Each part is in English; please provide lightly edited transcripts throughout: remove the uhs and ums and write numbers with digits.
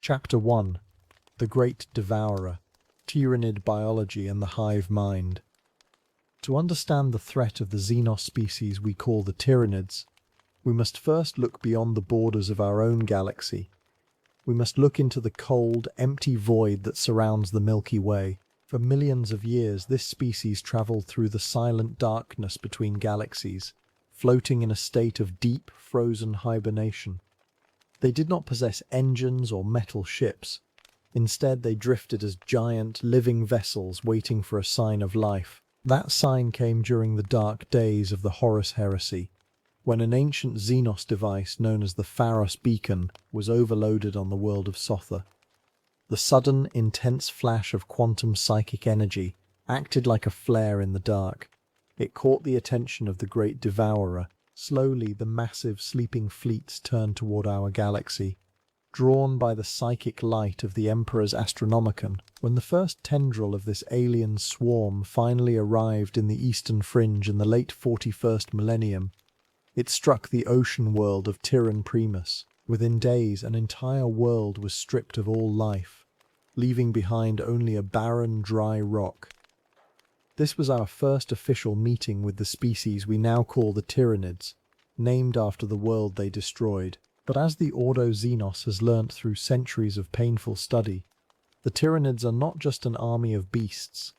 Chapter 1. The Great Devourer, Tyranid Biology and the Hive Mind. To understand the threat of the Xenos species we call the Tyranids, we must first look beyond the borders of our own galaxy. We must look into the cold, empty void that surrounds the Milky Way. For millions of years, this species traveled through the silent darkness between galaxies, floating in a state of deep, frozen hibernation. They did not possess engines or metal ships. Instead, they drifted as giant, living vessels waiting for a sign of life. That sign came during the dark days of the Horus Heresy, when an ancient Xenos device known as the Pharos Beacon was overloaded on the world of Sotha. The sudden, intense flash of quantum psychic energy acted like a flare in the dark. It caught the attention of the Great Devourer. Slowly, the massive, sleeping fleets turned toward our galaxy, drawn by the psychic light of the Emperor's Astronomicon. When the first tendril of this alien swarm finally arrived in the eastern fringe in the late 41st millennium, it struck the ocean world of Tyran Primus. Within days, an entire world was stripped of all life, leaving behind only a barren, dry rock. This was our first official meeting with the species we now call the Tyranids, named after the world they destroyed. But as the Ordo Xenos has learnt through centuries of painful study, the Tyranids are not just an army of beasts.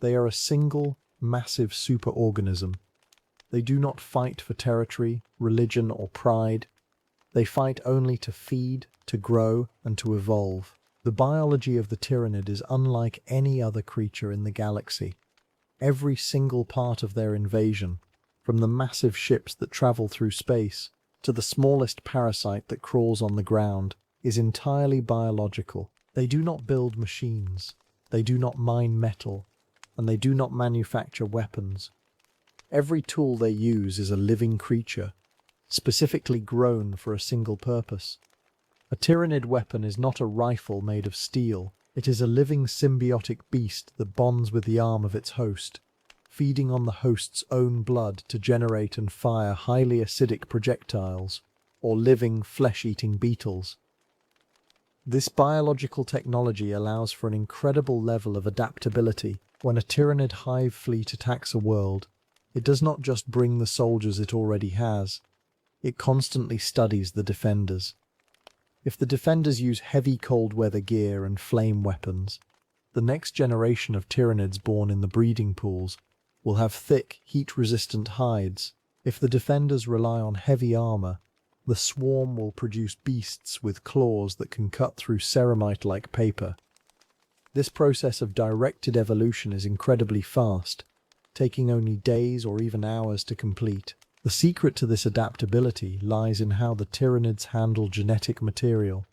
They are a single, massive superorganism. They do not fight for territory, religion, or pride. They fight only to feed, to grow, and to evolve. The biology of the Tyranid is unlike any other creature in the galaxy. Every single part of their invasion, from the massive ships that travel through space to the smallest parasite that crawls on the ground, is entirely biological. They do not build machines, they do not mine metal, and they do not manufacture weapons. Every tool they use is a living creature, specifically grown for a single purpose. A Tyranid weapon is not a rifle made of steel. It is a living symbiotic beast that bonds with the arm of its host, feeding on the host's own blood to generate and fire highly acidic projectiles, or living, flesh-eating beetles. This biological technology allows for an incredible level of adaptability. When a Tyranid hive fleet attacks a world, it does not just bring the soldiers it already has, it constantly studies the defenders. If the defenders use heavy cold weather gear and flame weapons, the next generation of Tyranids born in the breeding pools will have thick, heat-resistant hides. If the defenders rely on heavy armor, the swarm will produce beasts with claws that can cut through ceramite-like paper. This process of directed evolution is incredibly fast, taking only days or even hours to complete. The secret to this adaptability lies in how the Tyranids handle genetic material.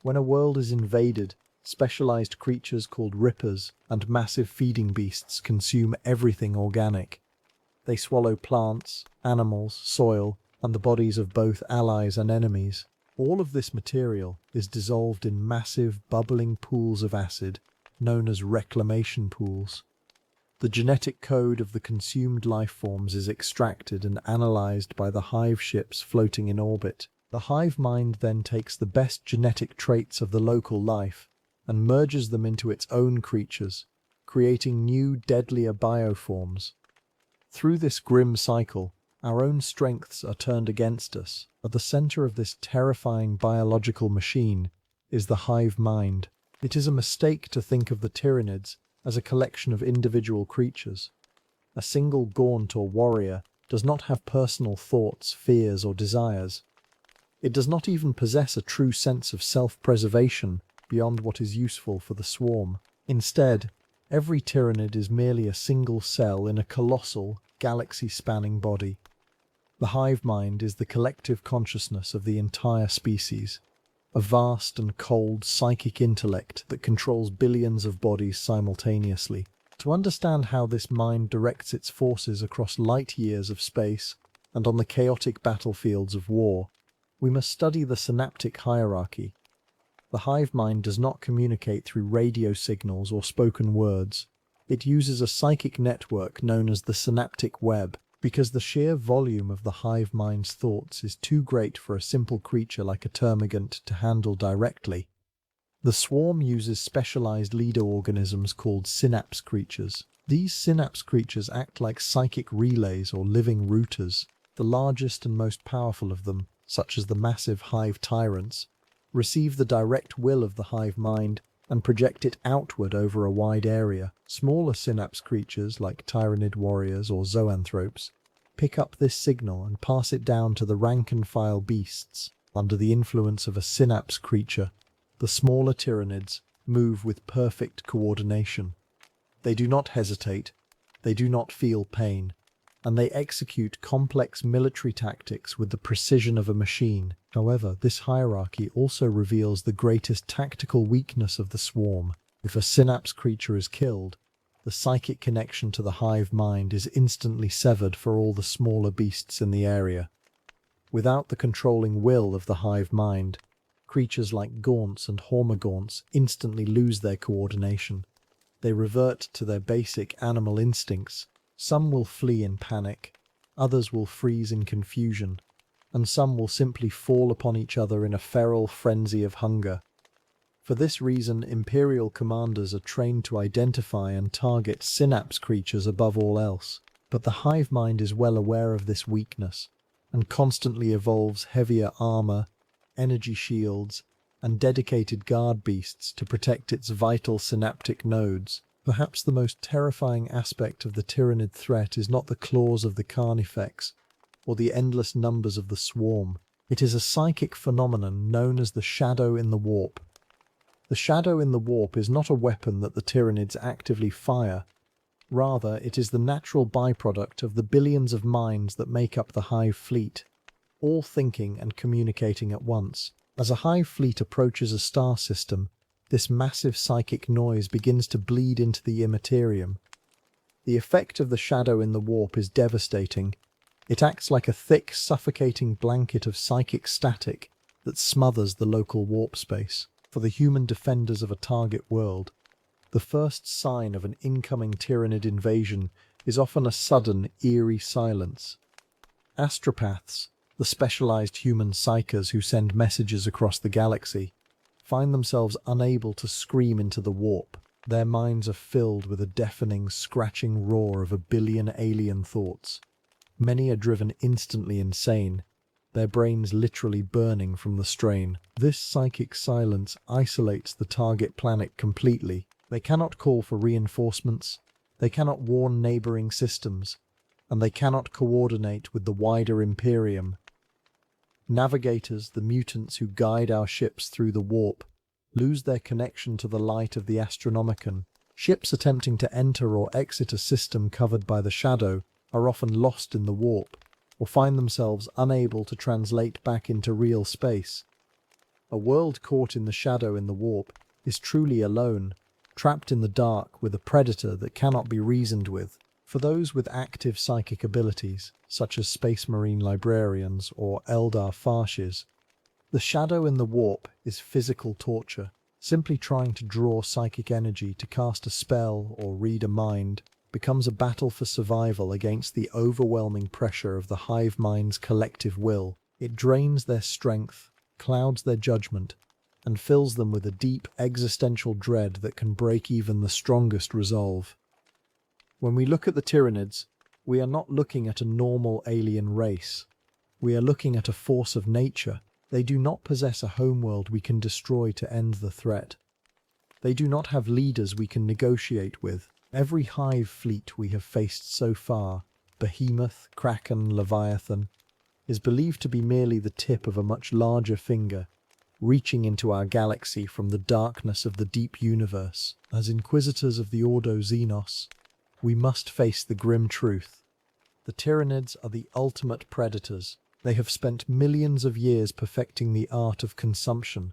When a world is invaded, specialized creatures called rippers and massive feeding beasts consume everything organic. They swallow plants, animals, soil, and the bodies of both allies and enemies. All of this material is dissolved in massive, bubbling pools of acid, known as reclamation pools. The genetic code of the consumed life forms is extracted and analyzed by the hive ships floating in orbit. The hive mind then takes the best genetic traits of the local life and merges them into its own creatures, creating new, deadlier bioforms. Through this grim cycle, our own strengths are turned against us. At the center of this terrifying biological machine is the hive mind. It is a mistake to think of the Tyranids as a collection of individual creatures. A single gaunt or warrior does not have personal thoughts, fears, or desires. It does not even possess a true sense of self-preservation beyond what is useful for the swarm. Instead, every Tyranid is merely a single cell in a colossal, galaxy-spanning body. The hive mind is the collective consciousness of the entire species, a vast and cold psychic intellect that controls billions of bodies simultaneously. To understand how this mind directs its forces across light years of space and on the chaotic battlefields of war, we must study the synaptic hierarchy. The hive mind does not communicate through radio signals or spoken words. It uses a psychic network known as the synaptic web, because the sheer volume of the hive mind's thoughts is too great for a simple creature like a termagant to handle directly. The swarm uses specialized leader organisms called synapse creatures. These synapse creatures act like psychic relays or living routers. The largest and most powerful of them, such as the massive hive tyrants, receive the direct will of the hive mind and project it outward over a wide area. Smaller synapse creatures like Tyranid warriors or zoanthropes pick up this signal and pass it down to the rank-and-file beasts. Under the influence of a synapse creature, the smaller Tyranids move with perfect coordination. They do not hesitate, they do not feel pain, and they execute complex military tactics with the precision of a machine. However, this hierarchy also reveals the greatest tactical weakness of the swarm. If a synapse creature is killed, the psychic connection to the hive mind is instantly severed for all the smaller beasts in the area. Without the controlling will of the hive mind, creatures like Gaunts and Hormogaunts instantly lose their coordination. They revert to their basic animal instincts. Some will flee in panic, others will freeze in confusion, and some will simply fall upon each other in a feral frenzy of hunger. For this reason, Imperial commanders are trained to identify and target synapse creatures above all else. But the hive mind is well aware of this weakness, and constantly evolves heavier armor, energy shields, and dedicated guard beasts to protect its vital synaptic nodes. Perhaps the most terrifying aspect of the Tyranid threat is not the claws of the Carnifex, or the endless numbers of the swarm. It is a psychic phenomenon known as the shadow in the warp. The shadow in the warp is not a weapon that the Tyranids actively fire. Rather, it is the natural byproduct of the billions of minds that make up the Hive fleet, all thinking and communicating at once. As a Hive fleet approaches a star system, this massive psychic noise begins to bleed into the Immaterium. The effect of the shadow in the warp is devastating. It acts like a thick, suffocating blanket of psychic static that smothers the local warp space. For the human defenders of a target world, the first sign of an incoming Tyranid invasion is often a sudden, eerie silence. Astropaths, the specialized human psychers who send messages across the galaxy, find themselves unable to scream into the warp. Their minds are filled with a deafening, scratching roar of a billion alien thoughts. Many are driven instantly insane, their brains literally burning from the strain. This psychic silence isolates the target planet completely. They cannot call for reinforcements, they cannot warn neighboring systems, and they cannot coordinate with the wider Imperium. Navigators, the mutants who guide our ships through the warp, lose their connection to the light of the Astronomicon. Ships attempting to enter or exit a system covered by the shadow are often lost in the warp, or find themselves unable to translate back into real space. A world caught in the shadow in the warp is truly alone, trapped in the dark with a predator that cannot be reasoned with. For those with active psychic abilities, such as Space Marine librarians or Eldar Farshes, the shadow in the warp is physical torture. Simply trying to draw psychic energy to cast a spell or read a mind becomes a battle for survival against the overwhelming pressure of the hive mind's collective will. It drains their strength, clouds their judgment, and fills them with a deep existential dread that can break even the strongest resolve. When we look at the Tyranids, we are not looking at a normal alien race. We are looking at a force of nature. They do not possess a homeworld we can destroy to end the threat. They do not have leaders we can negotiate with. Every hive fleet we have faced so far, Behemoth, Kraken, Leviathan, is believed to be merely the tip of a much larger finger, reaching into our galaxy from the darkness of the deep universe. As inquisitors of the Ordo Xenos, we must face the grim truth. The Tyranids are the ultimate predators. They have spent millions of years perfecting the art of consumption.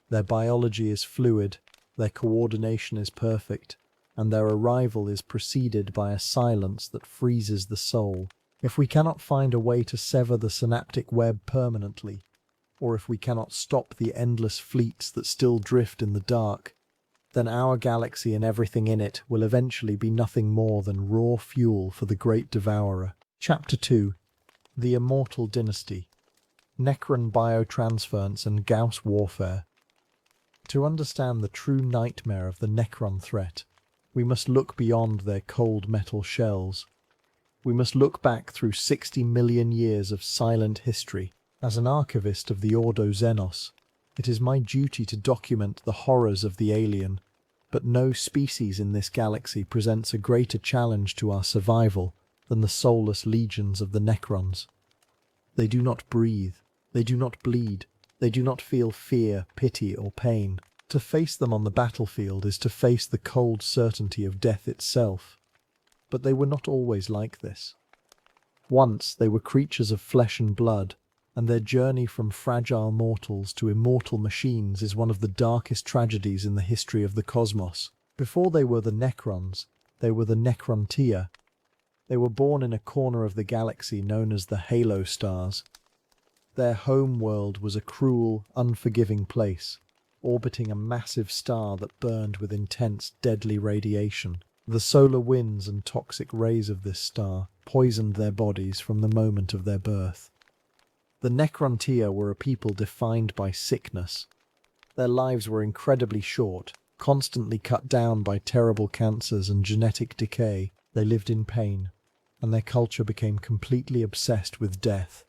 Their biology is fluid, their coordination is perfect, and their arrival is preceded by a silence that freezes the soul. If we cannot find a way to sever the synaptic web permanently, or if we cannot stop the endless fleets that still drift in the dark, then our galaxy and everything in it will eventually be nothing more than raw fuel for the great Devourer. Chapter 2. The Immortal Dynasty. Necron Biotransference and Gauss Warfare. To understand the true nightmare of the Necron threat, we must look beyond their cold metal shells. We must look back through 60 million years of silent history. As an archivist of the Ordo Xenos, it is my duty to document the horrors of the alien, but no species in this galaxy presents a greater challenge to our survival than the soulless legions of the Necrons. They do not breathe, they do not bleed, they do not feel fear, pity, or pain. To face them on the battlefield is to face the cold certainty of death itself. But they were not always like this. Once they were creatures of flesh and blood, and their journey from fragile mortals to immortal machines is one of the darkest tragedies in the history of the cosmos. Before they were the Necrons, they were the Necrontia. They were born in a corner of the galaxy known as the Halo Stars. Their home world was a cruel, unforgiving place, orbiting a massive star that burned with intense, deadly radiation. The solar winds and toxic rays of this star poisoned their bodies from the moment of their birth. The Necrontia were a people defined by sickness. Their lives were incredibly short, constantly cut down by terrible cancers and genetic decay. They lived in pain, and their culture became completely obsessed with death.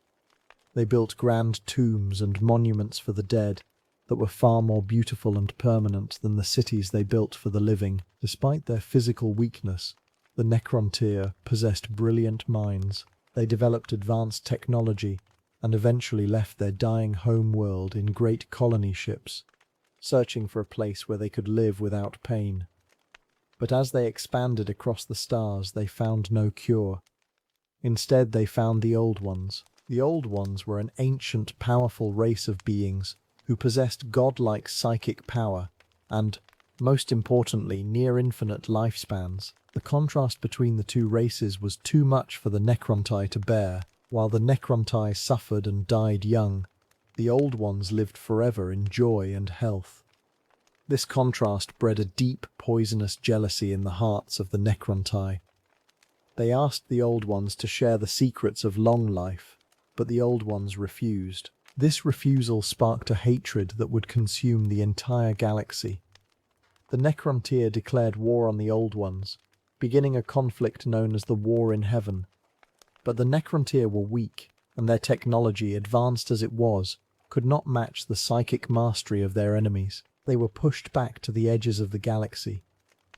They built grand tombs and monuments for the dead that were far more beautiful and permanent than the cities they built for the living. Despite their physical weakness, the Necrontia possessed brilliant minds. They developed advanced technology and eventually left their dying home world in great colony ships, searching for a place where they could live without pain. But as they expanded across the stars, they found no cure. Instead, they found the Old Ones. The Old Ones were an ancient, powerful race of beings who possessed godlike psychic power and, most importantly, near-infinite lifespans. The contrast between the two races was too much for the Necrontai to bear. While the Necrontai suffered and died young, the Old Ones lived forever in joy and health. This contrast bred a deep, poisonous jealousy in the hearts of the Necrontai. They asked the Old Ones to share the secrets of long life, but the Old Ones refused. This refusal sparked a hatred that would consume the entire galaxy. The Necrontia declared war on the Old Ones, beginning a conflict known as the War in Heaven. But the Necrontia were weak, and their technology, advanced as it was, could not match the psychic mastery of their enemies. They were pushed back to the edges of the galaxy,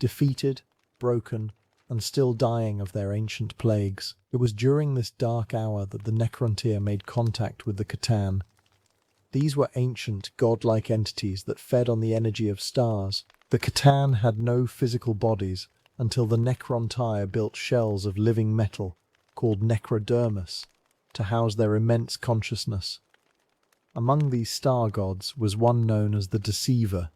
defeated, broken, and still dying of their ancient plagues. It was during this dark hour that the Necrontia made contact with the Catan. These were ancient, godlike entities that fed on the energy of stars. The Catan had no physical bodies until the Necrontia built shells of living metal, called necrodermis, to house their immense consciousness. Among these star gods was one known as the Deceiver.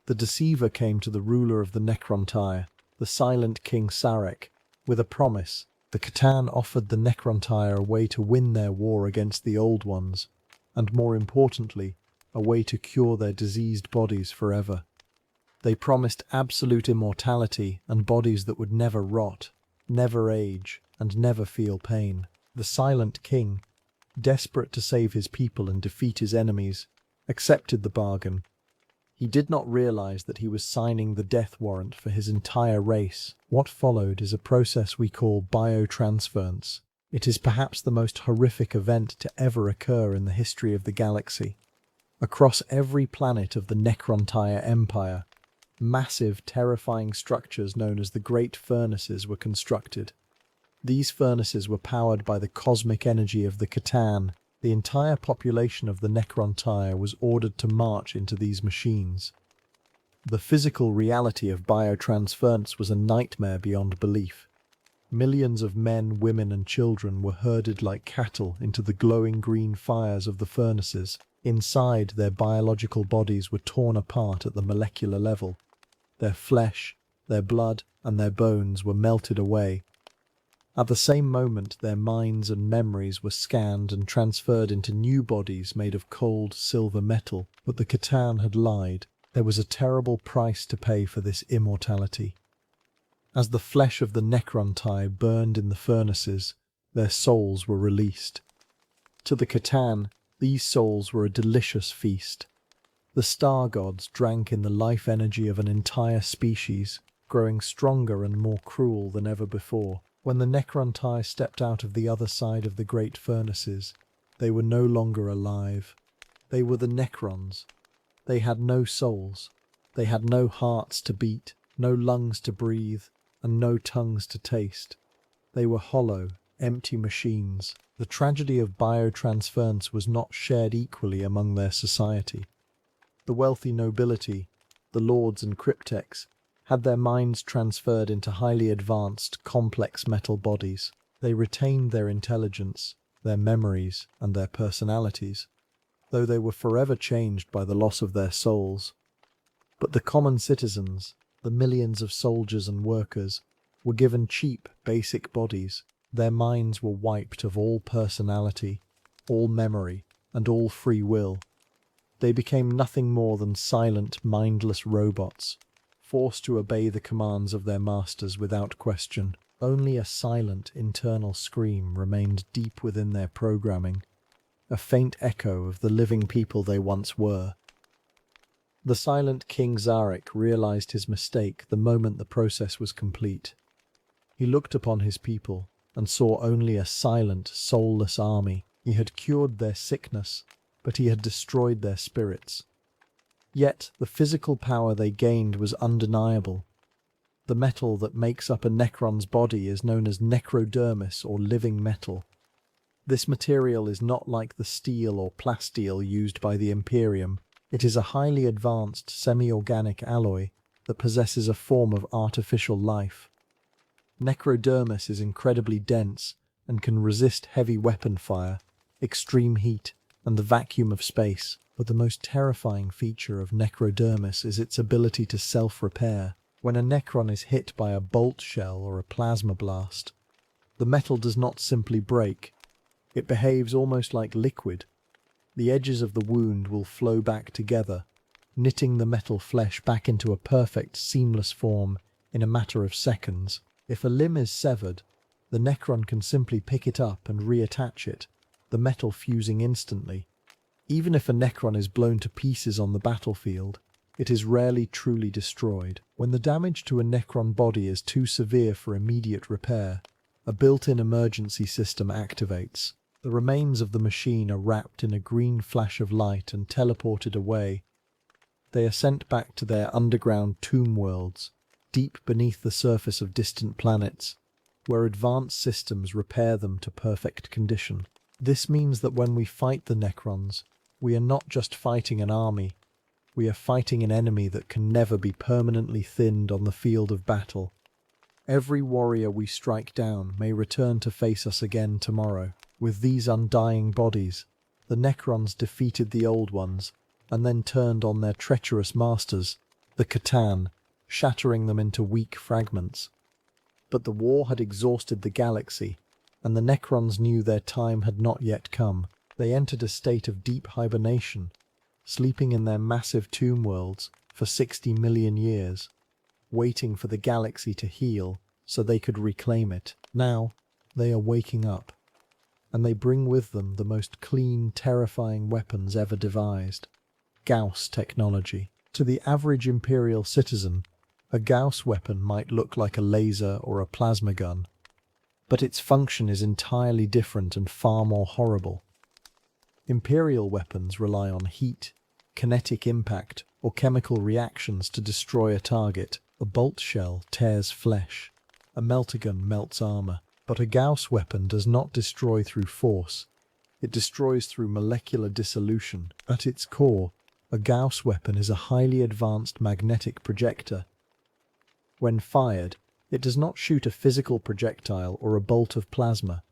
The Deceiver came to the ruler of the Necrontia, the silent King Sarek, with a promise. The Catan offered the Necrontia a way to win their war against the Old Ones, and more importantly, a way to cure their diseased bodies forever. They promised absolute immortality and bodies that would never rot, never age, and never feel pain. The silent king, desperate to save his people and defeat his enemies, accepted the bargain. He did not realize that he was signing the death warrant for his entire race. What followed is a process we call biotransference. It is perhaps the most horrific event to ever occur in the history of the galaxy. Across every planet of the Necrontia Empire, massive, terrifying structures known as the Great Furnaces were constructed. These furnaces were powered by the cosmic energy of the Catan. The entire population of the Necrontia was ordered to march into these machines. The physical reality of biotransference was a nightmare beyond belief. Millions of men, women, and children were herded like cattle into the glowing green fires of the furnaces. Inside, their biological bodies were torn apart at the molecular level. Their flesh, their blood, and their bones were melted away. At the same moment, their minds and memories were scanned and transferred into new bodies made of cold silver metal. But the Catan had lied. There was a terrible price to pay for this immortality. As the flesh of the Necrontai burned in the furnaces, their souls were released. To the Catan, these souls were a delicious feast. The star gods drank in the life energy of an entire species, growing stronger and more cruel than ever before. When the Necrontai stepped out of the other side of the great furnaces, they were no longer alive. They were the Necrons. They had no souls. They had no hearts to beat, no lungs to breathe, and no tongues to taste. They were hollow, empty machines. The tragedy of biotransference was not shared equally among their society. The wealthy nobility, the lords and cryptecs, had their minds transferred into highly advanced, complex metal bodies. They retained their intelligence, their memories, and their personalities, though they were forever changed by the loss of their souls. But the common citizens, the millions of soldiers and workers, were given cheap, basic bodies. Their minds were wiped of all personality, all memory, and all free will. They became nothing more than silent, mindless robots, forced to obey the commands of their masters without question. Only a silent, internal scream remained deep within their programming, a faint echo of the living people they once were. The silent King Zarek realized his mistake the moment the process was complete. He looked upon his people and saw only a silent, soulless army. He had cured their sickness, but he had destroyed their spirits. Yet the physical power they gained was undeniable. The metal that makes up a Necron's body is known as necrodermis, or living metal. This material is not like the steel or plasteel used by the Imperium. It is a highly advanced semi-organic alloy that possesses a form of artificial life. Necrodermis is incredibly dense and can resist heavy weapon fire, extreme heat, and the vacuum of space. But the most terrifying feature of necrodermis is its ability to self-repair. When a Necron is hit by a bolt shell or a plasma blast, the metal does not simply break. It behaves almost like liquid. The edges of the wound will flow back together, knitting the metal flesh back into a perfect, seamless form in a matter of seconds. If a limb is severed, the Necron can simply pick it up and reattach it, the metal fusing instantly. Even if a Necron is blown to pieces on the battlefield, it is rarely truly destroyed. When the damage to a Necron body is too severe for immediate repair, a built-in emergency system activates. The remains of the machine are wrapped in a green flash of light and teleported away. They are sent back to their underground tomb worlds, deep beneath the surface of distant planets, where advanced systems repair them to perfect condition. This means that when we fight the Necrons, we are not just fighting an army, we are fighting an enemy that can never be permanently thinned on the field of battle. Every warrior we strike down may return to face us again tomorrow. With these undying bodies, the Necrons defeated the Old Ones, and then turned on their treacherous masters, the Catan, shattering them into weak fragments. But the war had exhausted the galaxy, and the Necrons knew their time had not yet come. They entered a state of deep hibernation, sleeping in their massive tomb worlds for 60 million years, waiting for the galaxy to heal so they could reclaim it. Now, they are waking up, and they bring with them the most clean, terrifying weapons ever devised. Gauss technology. To the average Imperial citizen, a Gauss weapon might look like a laser or a plasma gun, but its function is entirely different and far more horrible. Imperial weapons rely on heat, kinetic impact, or chemical reactions to destroy a target. A bolt shell tears flesh, a meltagun melts armor, but a Gauss weapon does not destroy through force. It destroys through molecular dissolution. At its core, a Gauss weapon is a highly advanced magnetic projector. When fired, it does not shoot a physical projectile or a bolt of plasma.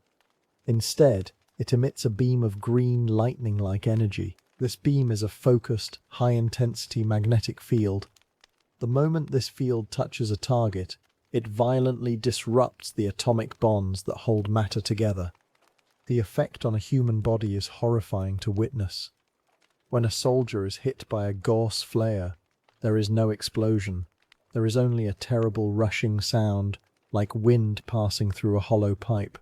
Instead, it emits a beam of green, lightning-like energy. This beam is a focused, high-intensity magnetic field. The moment this field touches a target, it violently disrupts the atomic bonds that hold matter together. The effect on a human body is horrifying to witness. When a soldier is hit by a Gauss flare, there is no explosion. There is only a terrible rushing sound, like wind passing through a hollow pipe.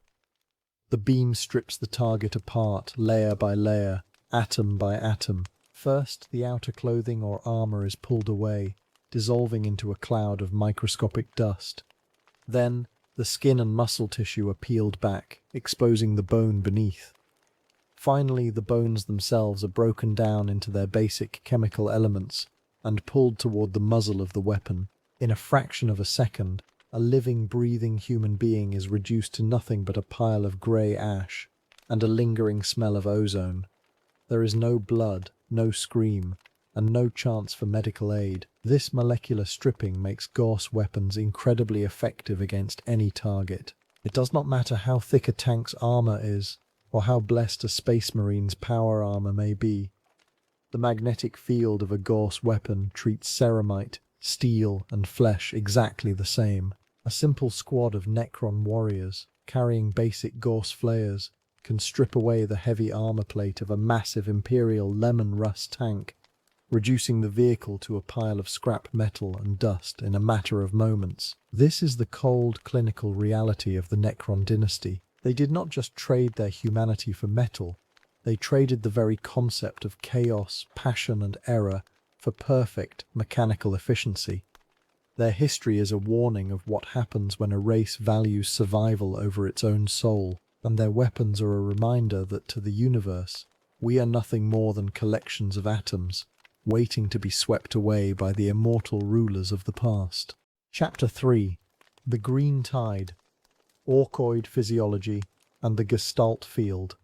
The beam strips the target apart, layer by layer, atom by atom, First, the outer clothing or armor is pulled away, dissolving into a cloud of microscopic dust. Then, the skin and muscle tissue are peeled back, exposing the bone beneath. Finally, the bones themselves are broken down into their basic chemical elements and pulled toward the muzzle of the weapon. In a fraction of a second, a living, breathing human being is reduced to nothing but a pile of grey ash and a lingering smell of ozone. There is no blood, no scream, and no chance for medical aid. This molecular stripping makes Gauss weapons incredibly effective against any target. It does not matter how thick a tank's armor is, or how blessed a space marine's power armor may be. The magnetic field of a Gauss weapon treats ceramite, steel, and flesh exactly the same. A simple squad of Necron warriors, carrying basic Gauss flayers, can strip away the heavy armor plate of a massive Imperial lemon rust tank, reducing the vehicle to a pile of scrap metal and dust in a matter of moments. This is the cold, clinical reality of the Necron dynasty. They did not just trade their humanity for metal, they traded the very concept of chaos, passion, and error for perfect mechanical efficiency. Their history is a warning of what happens when a race values survival over its own soul, and their weapons are a reminder that to the universe, we are nothing more than collections of atoms, waiting to be swept away by the immortal rulers of the past. Chapter 3. The Green Tide, Orkoid Physiology, and the Gestalt Field.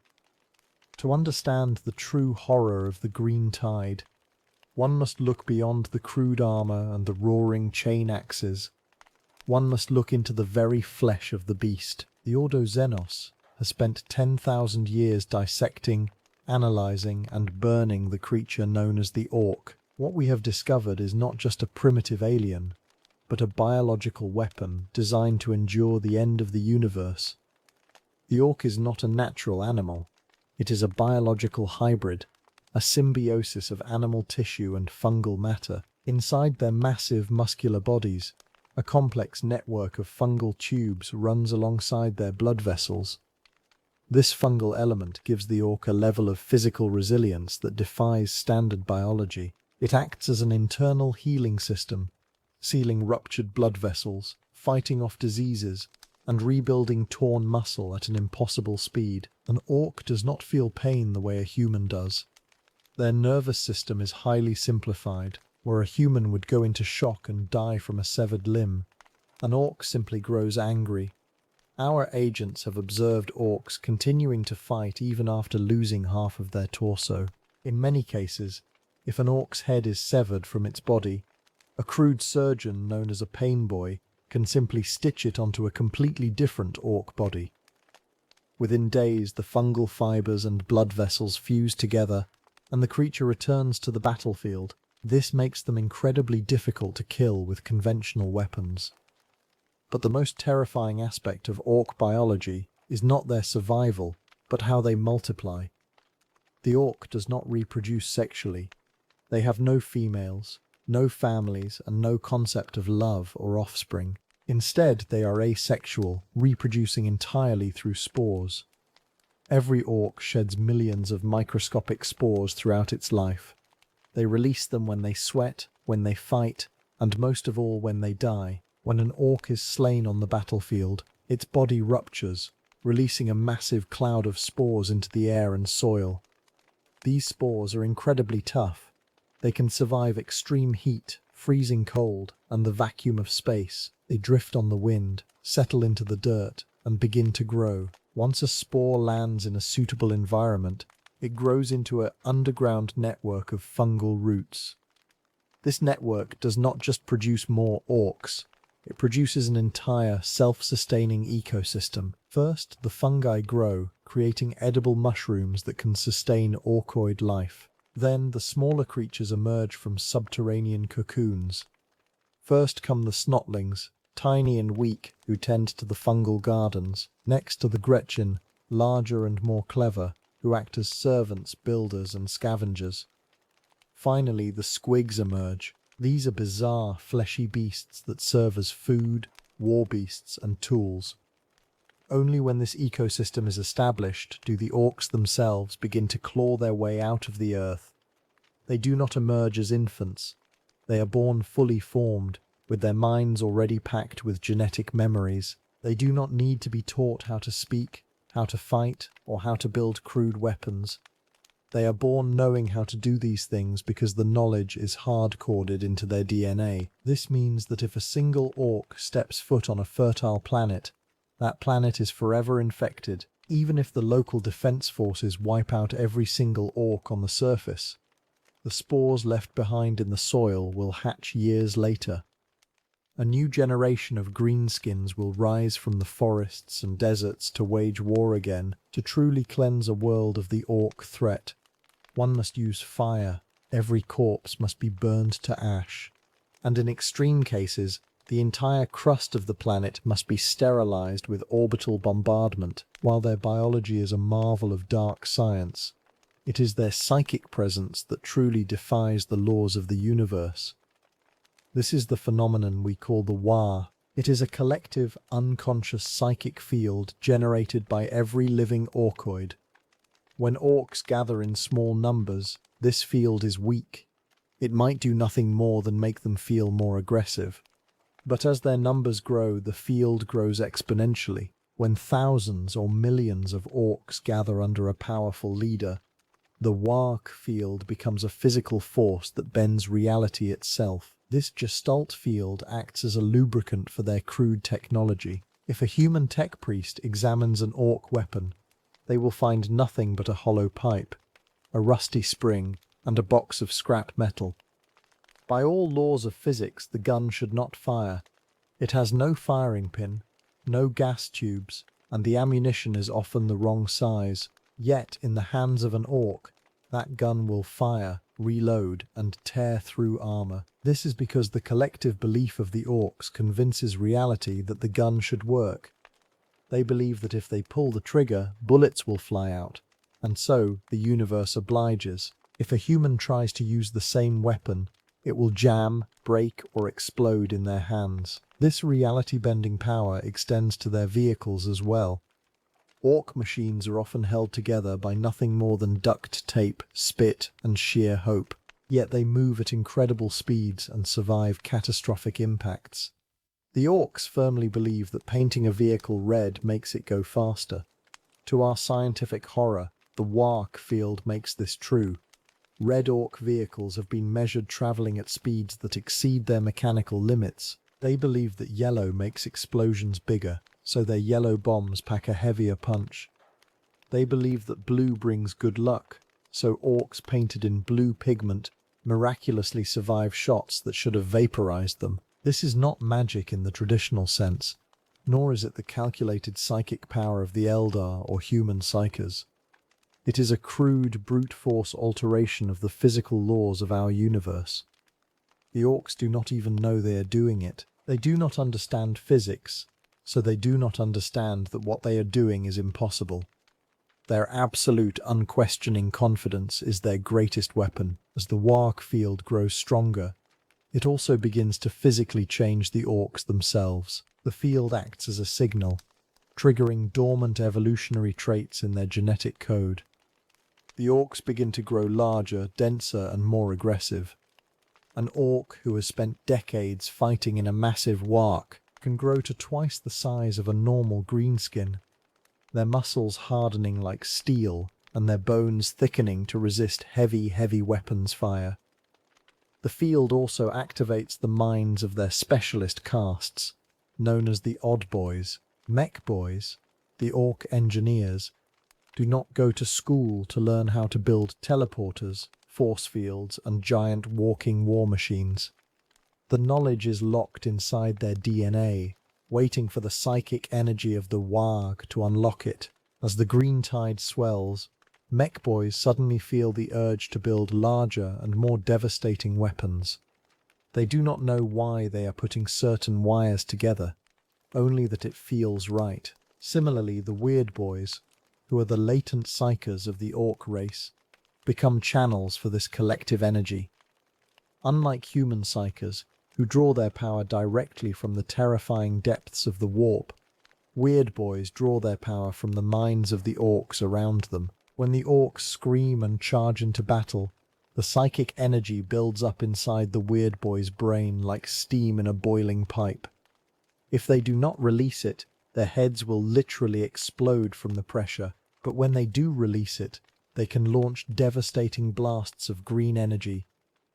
To understand the true horror of the Green Tide, one must look beyond the crude armor and the roaring chain axes. One must look into the very flesh of the beast. The Ordo Xenos has spent 10,000 years dissecting, analyzing, and burning the creature known as the Ork. What we have discovered is not just a primitive alien, but a biological weapon designed to endure the end of the universe. The Ork is not a natural animal. It is a biological hybrid, a symbiosis of animal tissue and fungal matter. Inside their massive muscular bodies, a complex network of fungal tubes runs alongside their blood vessels. This fungal element gives the Ork a level of physical resilience that defies standard biology. It acts as an internal healing system, sealing ruptured blood vessels, fighting off diseases, and rebuilding torn muscle at an impossible speed. An Ork does not feel pain the way a human does. Their nervous system is highly simplified, where a human would go into shock and die from a severed limb. An Ork simply grows angry. Our agents have observed Orks continuing to fight even after losing half of their torso. In many cases, if an Ork's head is severed from its body, a crude surgeon known as a pain boy can simply stitch it onto a completely different Ork body. Within days, the fungal fibers and blood vessels fuse together, and the creature returns to the battlefield. This makes them incredibly difficult to kill with conventional weapons. But the most terrifying aspect of Ork biology is not their survival, but how they multiply. The Ork does not reproduce sexually. They have no females, no families, and no concept of love or offspring. Instead, they are asexual, reproducing entirely through spores. Every Ork sheds millions of microscopic spores throughout its life. They release them when they sweat, when they fight, and most of all when they die. When an Ork is slain on the battlefield, its body ruptures, releasing a massive cloud of spores into the air and soil. These spores are incredibly tough. They can survive extreme heat, freezing cold, and the vacuum of space. They drift on the wind, settle into the dirt, and begin to grow. Once a spore lands in a suitable environment, it grows into an underground network of fungal roots. This network does not just produce more Orks, it produces an entire self-sustaining ecosystem. First, the fungi grow, creating edible mushrooms that can sustain Orkoid life. Then, the smaller creatures emerge from subterranean cocoons. First come the snotlings, tiny and weak, who tend to the fungal gardens. Next are the Gretchen, larger and more clever, who act as servants, builders, and scavengers. Finally, the squigs emerge. These are bizarre, fleshy beasts that serve as food, war beasts, and tools. Only when this ecosystem is established do the Orks themselves begin to claw their way out of the earth. They do not emerge as infants. They are born fully formed, with their minds already packed with genetic memories. They do not need to be taught how to speak, how to fight, or how to build crude weapons. They are born knowing how to do these things because the knowledge is hard-coded into their DNA. This means that if a single orc steps foot on a fertile planet, that planet is forever infected, even if the local defense forces wipe out every single orc on the surface. The spores left behind in the soil will hatch years later. A new generation of greenskins will rise from the forests and deserts to wage war again, to truly cleanse a world of the orc threat. One must use fire, every corpse must be burned to ash, and in extreme cases, the entire crust of the planet must be sterilized with orbital bombardment. While their biology is a marvel of dark science, it is their psychic presence that truly defies the laws of the universe. This is the phenomenon we call the Wa. It is a collective, unconscious psychic field generated by every living Orkoid. When orcs gather in small numbers, this field is weak. It might do nothing more than make them feel more aggressive. But as their numbers grow, the field grows exponentially. When thousands or millions of orcs gather under a powerful leader, the Wark field becomes a physical force that bends reality itself. This Gestalt field acts as a lubricant for their crude technology. If a human tech priest examines an orc weapon, they will find nothing but a hollow pipe, a rusty spring, and a box of scrap metal. By all laws of physics, the gun should not fire. It has no firing pin, no gas tubes, and the ammunition is often the wrong size. Yet, in the hands of an orc, that gun will fire, reload, and tear through armor. This is because the collective belief of the orcs convinces reality that the gun should work. They believe that if they pull the trigger, bullets will fly out, and so the universe obliges. If a human tries to use the same weapon, it will jam, break, or explode in their hands. This reality-bending power extends to their vehicles as well. Orc machines are often held together by nothing more than duct tape, spit, and sheer hope. Yet they move at incredible speeds and survive catastrophic impacts. The orcs firmly believe that painting a vehicle red makes it go faster. To our scientific horror, the Wark field makes this true. Red orc vehicles have been measured traveling at speeds that exceed their mechanical limits. They believe that yellow makes explosions bigger, so their yellow bombs pack a heavier punch. They believe that blue brings good luck, so orcs painted in blue pigment miraculously survive shots that should have vaporized them. This is not magic in the traditional sense, nor is it the calculated psychic power of the Eldar or human psykers. It is a crude, brute force alteration of the physical laws of our universe. The orcs do not even know they are doing it. They do not understand physics, so they do not understand that what they are doing is impossible. Their absolute, unquestioning confidence is their greatest weapon. As the Wark field grows stronger, it also begins to physically change the orcs themselves. The field acts as a signal, triggering dormant evolutionary traits in their genetic code. The orcs begin to grow larger, denser, and more aggressive. An orc who has spent decades fighting in a massive wark can grow to twice the size of a normal greenskin, their muscles hardening like steel and their bones thickening to resist heavy weapons fire. The field also activates the minds of their specialist castes, known as the Odd Boys. Mech Boys, the orc engineers, do not go to school to learn how to build teleporters, force fields, and giant walking war machines. The knowledge is locked inside their DNA, waiting for the psychic energy of the Warg to unlock it. As the green tide swells, Mech Boys suddenly feel the urge to build larger and more devastating weapons. They do not know why they are putting certain wires together, only that it feels right. Similarly, the Weird Boys, who are the latent psykers of the orc race, become channels for this collective energy. Unlike human psykers, who draw their power directly from the terrifying depths of the warp, Weird Boys draw their power from the minds of the orcs around them. When the orcs scream and charge into battle, The psychic energy builds up inside the weird boy's brain like steam in a boiling pipe. If they do not release it, their heads will literally explode from the pressure, but when they do release it, they can launch devastating blasts of green energy,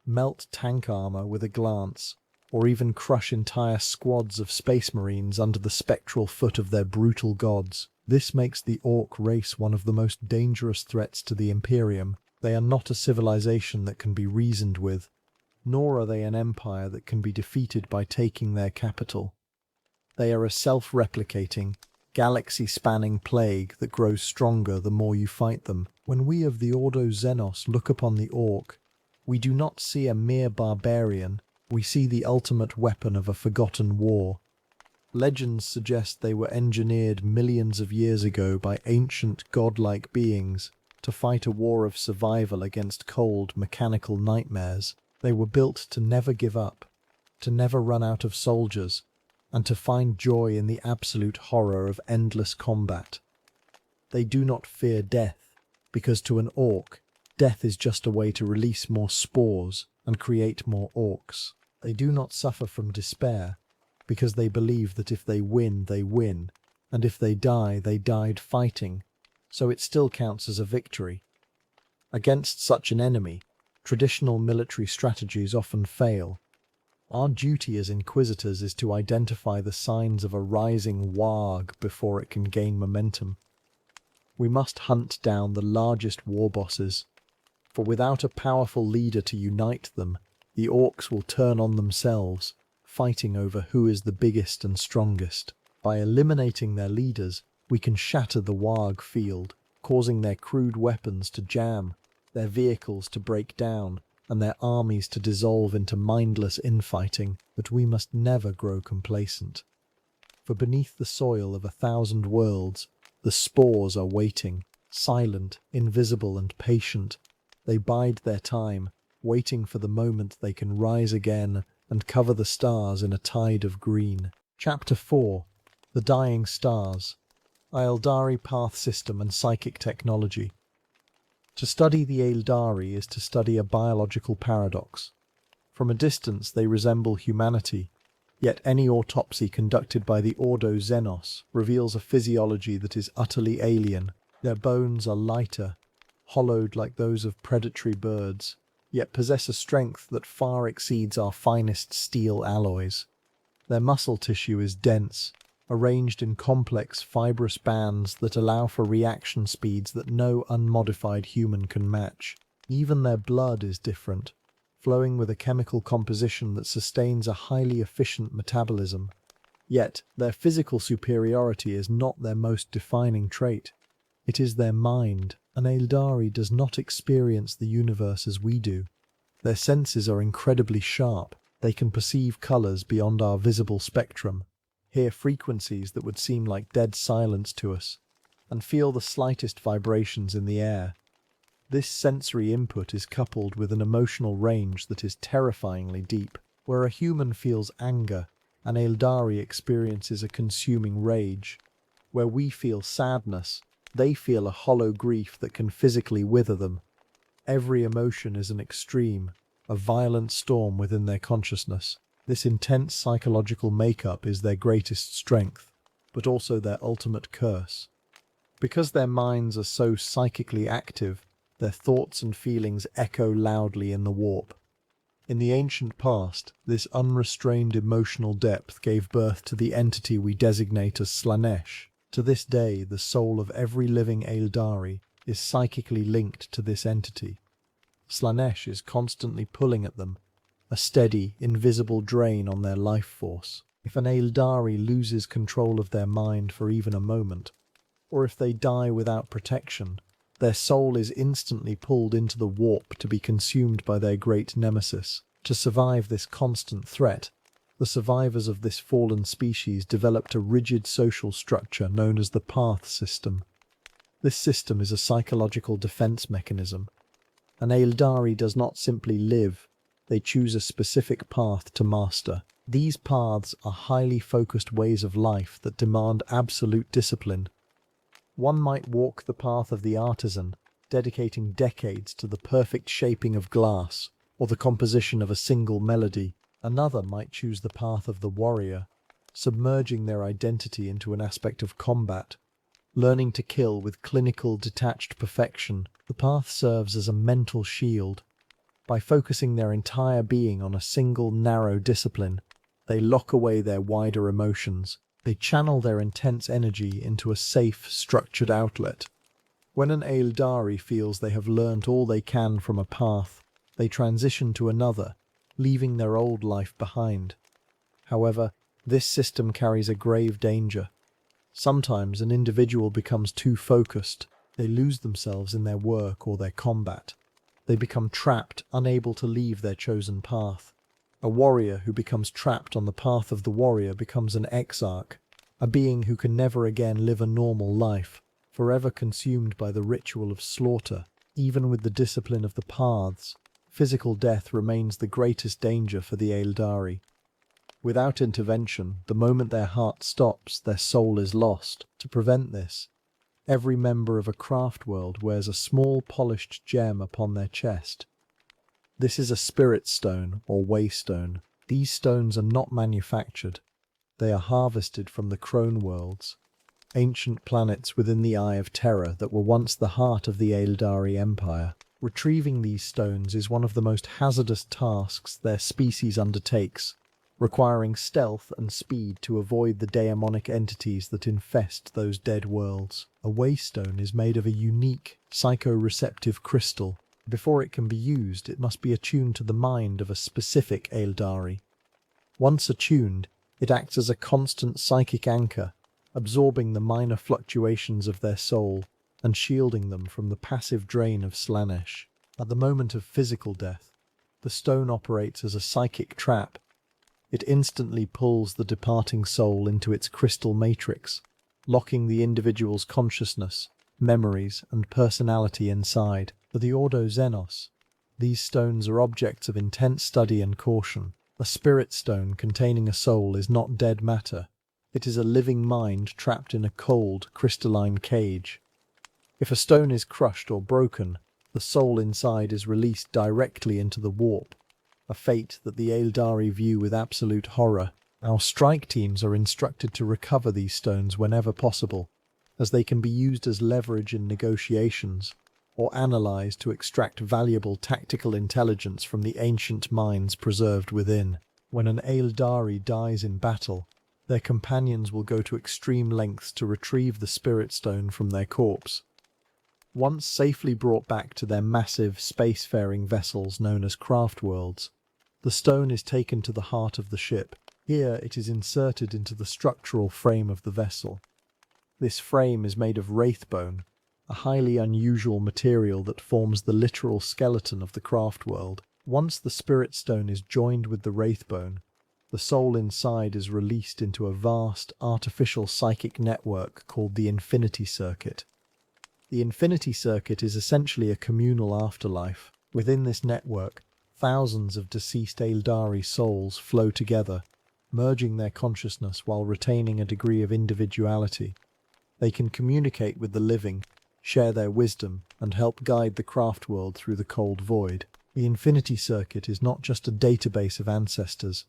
melt tank armor with a glance, or even crush entire squads of space marines under the spectral foot of their brutal gods. This makes the Orc race one of the most dangerous threats to the Imperium. They are not a civilization that can be reasoned with, nor are they an empire that can be defeated by taking their capital. They are a self-replicating, galaxy-spanning plague that grows stronger the more you fight them. When we of the Ordo Xenos look upon the Orc, we do not see a mere barbarian, we see the ultimate weapon of a forgotten war. Legends suggest they were engineered millions of years ago by ancient godlike beings to fight a war of survival against cold, mechanical nightmares. They were built to never give up, to never run out of soldiers, and to find joy in the absolute horror of endless combat. They do not fear death, because to an Orc, death is just a way to release more spores and create more Orcs. They do not suffer from despair, because they believe that if they win, and if they die, they died fighting, so it still counts as a victory. Against such an enemy, traditional military strategies often fail. Our duty as Inquisitors is to identify the signs of a rising warg before it can gain momentum. We must hunt down the largest war bosses, for without a powerful leader to unite them, the Orcs will turn on themselves, fighting over who is the biggest and strongest. By eliminating their leaders, we can shatter the warg field, causing their crude weapons to jam, their vehicles to break down, and their armies to dissolve into mindless infighting. But we must never grow complacent. For beneath the soil of 1,000 worlds, the spores are waiting, silent, invisible and patient. They bide their time, waiting for the moment they can rise again and cover the stars in a tide of green. Chapter 4. The Dying Stars. Aeldari Path System and Psychic Technology. To study the Aeldari is to study a biological paradox. From a distance they resemble humanity, yet any autopsy conducted by the Ordo Xenos reveals a physiology that is utterly alien. Their bones are lighter, hollowed like those of predatory birds, yet possess a strength that far exceeds our finest steel alloys. Their muscle tissue is dense, arranged in complex fibrous bands that allow for reaction speeds that no unmodified human can match. Even their blood is different, flowing with a chemical composition that sustains a highly efficient metabolism. Yet, their physical superiority is not their most defining trait. It is their mind. An Aeldari does not experience the universe as we do. Their senses are incredibly sharp. They can perceive colours beyond our visible spectrum, hear frequencies that would seem like dead silence to us, and feel the slightest vibrations in the air. This sensory input is coupled with an emotional range that is terrifyingly deep. Where a human feels anger, an Aeldari experiences a consuming rage. Where we feel sadness, they feel a hollow grief that can physically wither them. Every emotion is an extreme, a violent storm within their consciousness. This intense psychological makeup is their greatest strength, but also their ultimate curse. Because their minds are so psychically active, their thoughts and feelings echo loudly in the warp. In the ancient past, this unrestrained emotional depth gave birth to the entity we designate as Slaanesh. To this day, the soul of every living Aeldari is psychically linked to this entity. Slaanesh is constantly pulling at them, a steady, invisible drain on their life force. If an Aeldari loses control of their mind for even a moment, or if they die without protection, their soul is instantly pulled into the warp to be consumed by their great nemesis. To survive this constant threat, the survivors of this fallen species developed a rigid social structure known as the Path System. This system is a psychological defense mechanism. An Aeldari does not simply live, they choose a specific path to master. These paths are highly focused ways of life that demand absolute discipline. One might walk the path of the artisan, dedicating decades to the perfect shaping of glass or the composition of a single melody. Another might choose the path of the warrior, submerging their identity into an aspect of combat, learning to kill with clinical, detached perfection. The path serves as a mental shield. By focusing their entire being on a single, narrow discipline, they lock away their wider emotions. They channel their intense energy into a safe, structured outlet. When an Aeldari feels they have learnt all they can from a path, they transition to another, leaving their old life behind. However, this system carries a grave danger. Sometimes an individual becomes too focused. They lose themselves in their work or their combat. They become trapped, unable to leave their chosen path. A warrior who becomes trapped on the path of the warrior becomes an exarch, a being who can never again live a normal life, forever consumed by the ritual of slaughter. Even with the discipline of the paths, physical death remains the greatest danger for the Aeldari. Without intervention, the moment their heart stops, their soul is lost. To prevent this, every member of a craft world wears a small polished gem upon their chest. This is a spirit stone or waystone. These stones are not manufactured. They are harvested from the Crone worlds, ancient planets within the Eye of Terror that were once the heart of the Aeldari Empire. Retrieving these stones is one of the most hazardous tasks their species undertakes, requiring stealth and speed to avoid the daemonic entities that infest those dead worlds. A waystone is made of a unique, psychoreceptive crystal. Before it can be used, it must be attuned to the mind of a specific Aeldari. Once attuned, it acts as a constant psychic anchor, absorbing the minor fluctuations of their soul and shielding them from the passive drain of Slanesh. At the moment of physical death, the stone operates as a psychic trap. It instantly pulls the departing soul into its crystal matrix, locking the individual's consciousness, memories, and personality inside. For the Ordo Xenos, these stones are objects of intense study and caution. A spirit stone containing a soul is not dead matter. It is a living mind trapped in a cold, crystalline cage. If a stone is crushed or broken, the soul inside is released directly into the warp, a fate that the Aeldari view with absolute horror. Our strike teams are instructed to recover these stones whenever possible, as they can be used as leverage in negotiations, or analysed to extract valuable tactical intelligence from the ancient minds preserved within. When an Aeldari dies in battle, their companions will go to extreme lengths to retrieve the spirit stone from their corpse. Once safely brought back to their massive, spacefaring vessels known as craft worlds, the stone is taken to the heart of the ship. Here it is inserted into the structural frame of the vessel. This frame is made of wraithbone, a highly unusual material that forms the literal skeleton of the craft world. Once the spirit stone is joined with the wraithbone, the soul inside is released into a vast, artificial psychic network called the Infinity Circuit. The Infinity Circuit is essentially a communal afterlife. Within this network, thousands of deceased Aeldari souls flow together, merging their consciousness while retaining a degree of individuality. They can communicate with the living, share their wisdom, and help guide the craft world through the cold void. The Infinity Circuit is not just a database of ancestors.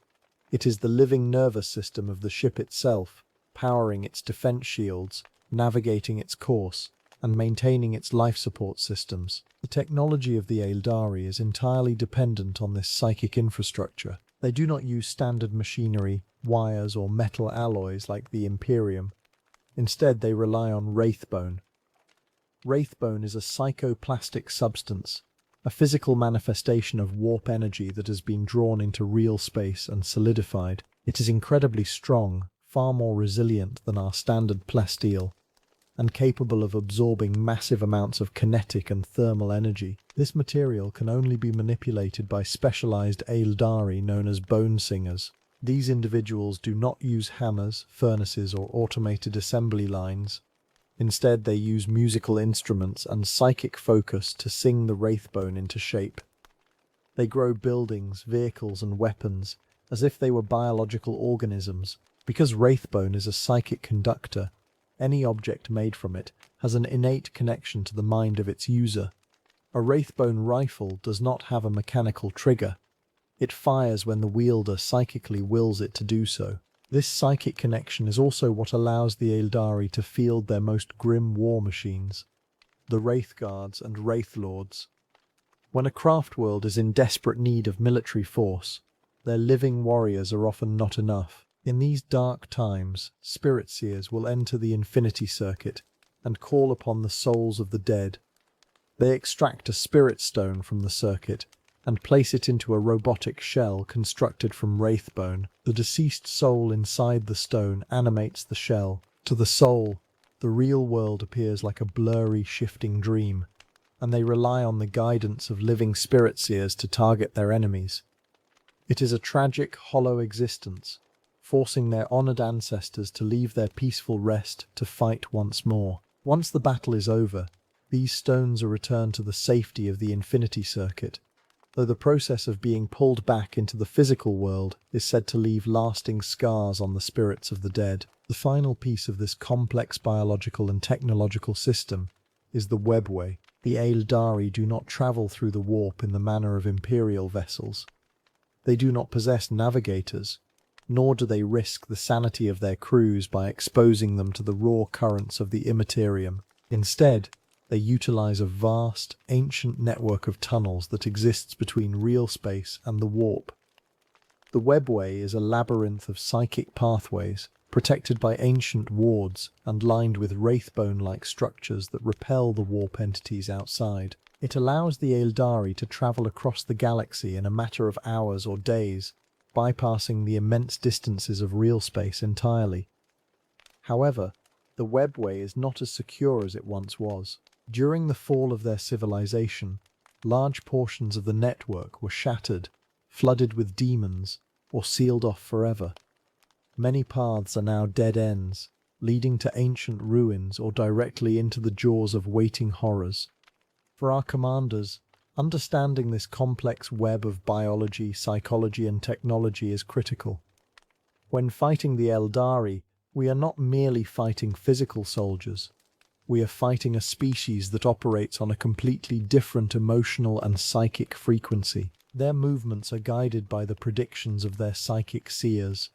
It is the living nervous system of the ship itself, powering its defense shields, navigating its course, and maintaining its life support systems. The technology of the Aeldari is entirely dependent on this psychic infrastructure. They do not use standard machinery, wires, or metal alloys like the Imperium. Instead, they rely on wraithbone. Wraithbone is a psychoplastic substance, a physical manifestation of warp energy that has been drawn into real space and solidified. It is incredibly strong, far more resilient than our standard plasteel, and capable of absorbing massive amounts of kinetic and thermal energy. This material can only be manipulated by specialized Aeldari known as bone singers. These individuals do not use hammers, furnaces, or automated assembly lines. Instead, they use musical instruments and psychic focus to sing the wraithbone into shape. They grow buildings, vehicles, and weapons as if they were biological organisms. Because wraithbone is a psychic conductor, Any object made from it has an innate connection to the mind of its user. A Wraithbone rifle does not have a mechanical trigger. It fires when the wielder psychically wills it to do so. This psychic connection is also what allows the Aeldari to field their most grim war machines, the Wraith Guards and Wraith Lords. When a craft world is in desperate need of military force, their living warriors are often not enough. In these dark times, Spirit Seers will enter the Infinity Circuit and call upon the souls of the dead. They extract a Spirit Stone from the circuit and place it into a robotic shell constructed from Wraithbone. The deceased soul inside the stone animates the shell. To the soul, the real world appears like a blurry, shifting dream, and they rely on the guidance of living Spirit Seers to target their enemies. It is a tragic, hollow existence, forcing their honoured ancestors to leave their peaceful rest to fight once more. Once the battle is over, these stones are returned to the safety of the Infinity Circuit, though the process of being pulled back into the physical world is said to leave lasting scars on the spirits of the dead. The final piece of this complex biological and technological system is the webway. The Aeldari do not travel through the warp in the manner of Imperial vessels. They do not possess navigators, nor do they risk the sanity of their crews by exposing them to the raw currents of the Immaterium. Instead, they utilize a vast, ancient network of tunnels that exists between real space and the warp. The webway is a labyrinth of psychic pathways, protected by ancient wards and lined with wraithbone-like structures that repel the warp entities outside. It allows the Aeldari to travel across the galaxy in a matter of hours or days, bypassing the immense distances of real space entirely. However, the webway is not as secure as it once was. During the fall of their civilization, large portions of the network were shattered, flooded with demons, or sealed off forever. Many paths are now dead ends, leading to ancient ruins or directly into the jaws of waiting horrors. For our commanders, understanding this complex web of biology, psychology, and technology is critical. When fighting the Aeldari, we are not merely fighting physical soldiers. We are fighting a species that operates on a completely different emotional and psychic frequency. Their movements are guided by the predictions of their psychic seers.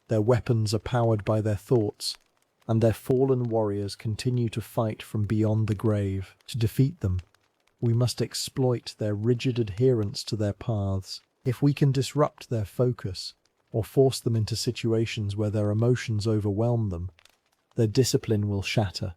Their weapons are powered by their thoughts, and their fallen warriors continue to fight from beyond the grave. To defeat them, we must exploit their rigid adherence to their paths. If we can disrupt their focus, or force them into situations where their emotions overwhelm them, their discipline will shatter.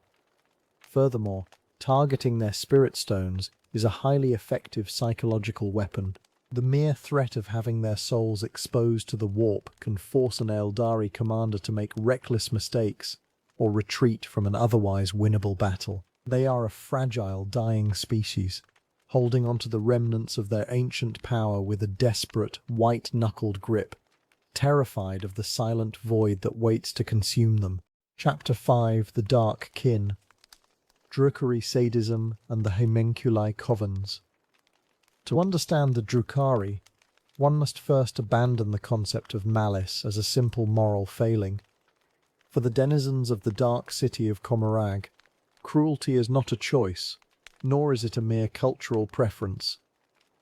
Furthermore, targeting their spirit stones is a highly effective psychological weapon. The mere threat of having their souls exposed to the warp can force an Aeldari commander to make reckless mistakes or retreat from an otherwise winnable battle. They are a fragile, dying species, holding onto the remnants of their ancient power with a desperate, white-knuckled grip, terrified of the silent void that waits to consume them. Chapter 5: The Dark Kin. Drukhari Sadism and the Haemonculi Covens. To understand the Drukhari, one must first abandon the concept of malice as a simple moral failing. For the denizens of the dark city of Commorragh, cruelty is not a choice, nor is it a mere cultural preference.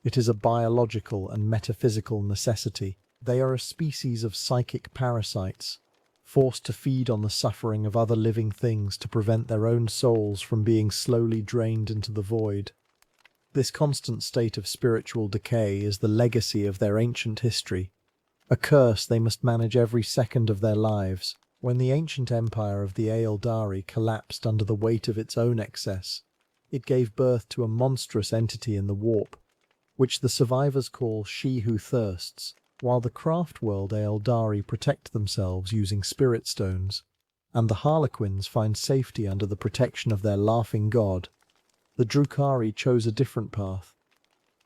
It is a biological and metaphysical necessity. They are a species of psychic parasites, forced to feed on the suffering of other living things to prevent their own souls from being slowly drained into the void. This constant state of spiritual decay is the legacy of their ancient history, a curse they must manage every second of their lives. When the ancient empire of the Aeldari collapsed under the weight of its own excess, it gave birth to a monstrous entity in the warp, which the survivors call She Who Thirsts. While the craft-world Aeldari protect themselves using spirit stones, and the Harlequins find safety under the protection of their laughing god, the Drukhari chose a different path.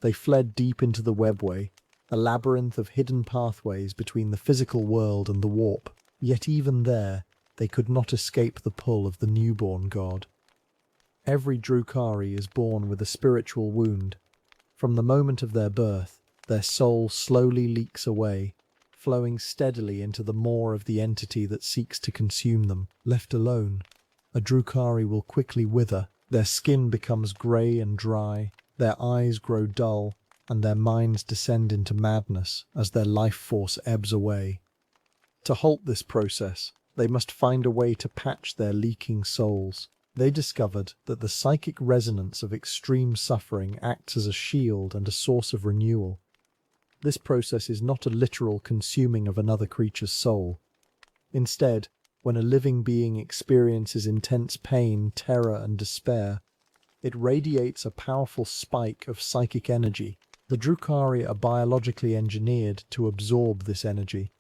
They fled deep into the webway, a labyrinth of hidden pathways between the physical world and the warp. Yet even there, they could not escape the pull of the newborn god. Every Drukhari is born with a spiritual wound. From the moment of their birth, their soul slowly leaks away, flowing steadily into the maw of the entity that seeks to consume them. Left alone, a Drukhari will quickly wither, their skin becomes grey and dry, their eyes grow dull, and their minds descend into madness as their life force ebbs away. To halt this process, they must find a way to patch their leaking souls. They discovered that the psychic resonance of extreme suffering acts as a shield and a source of renewal. This process is not a literal consuming of another creature's soul. Instead, when a living being experiences intense pain, terror, and despair, it radiates a powerful spike of psychic energy. The Drukhari are biologically engineered to absorb this energy.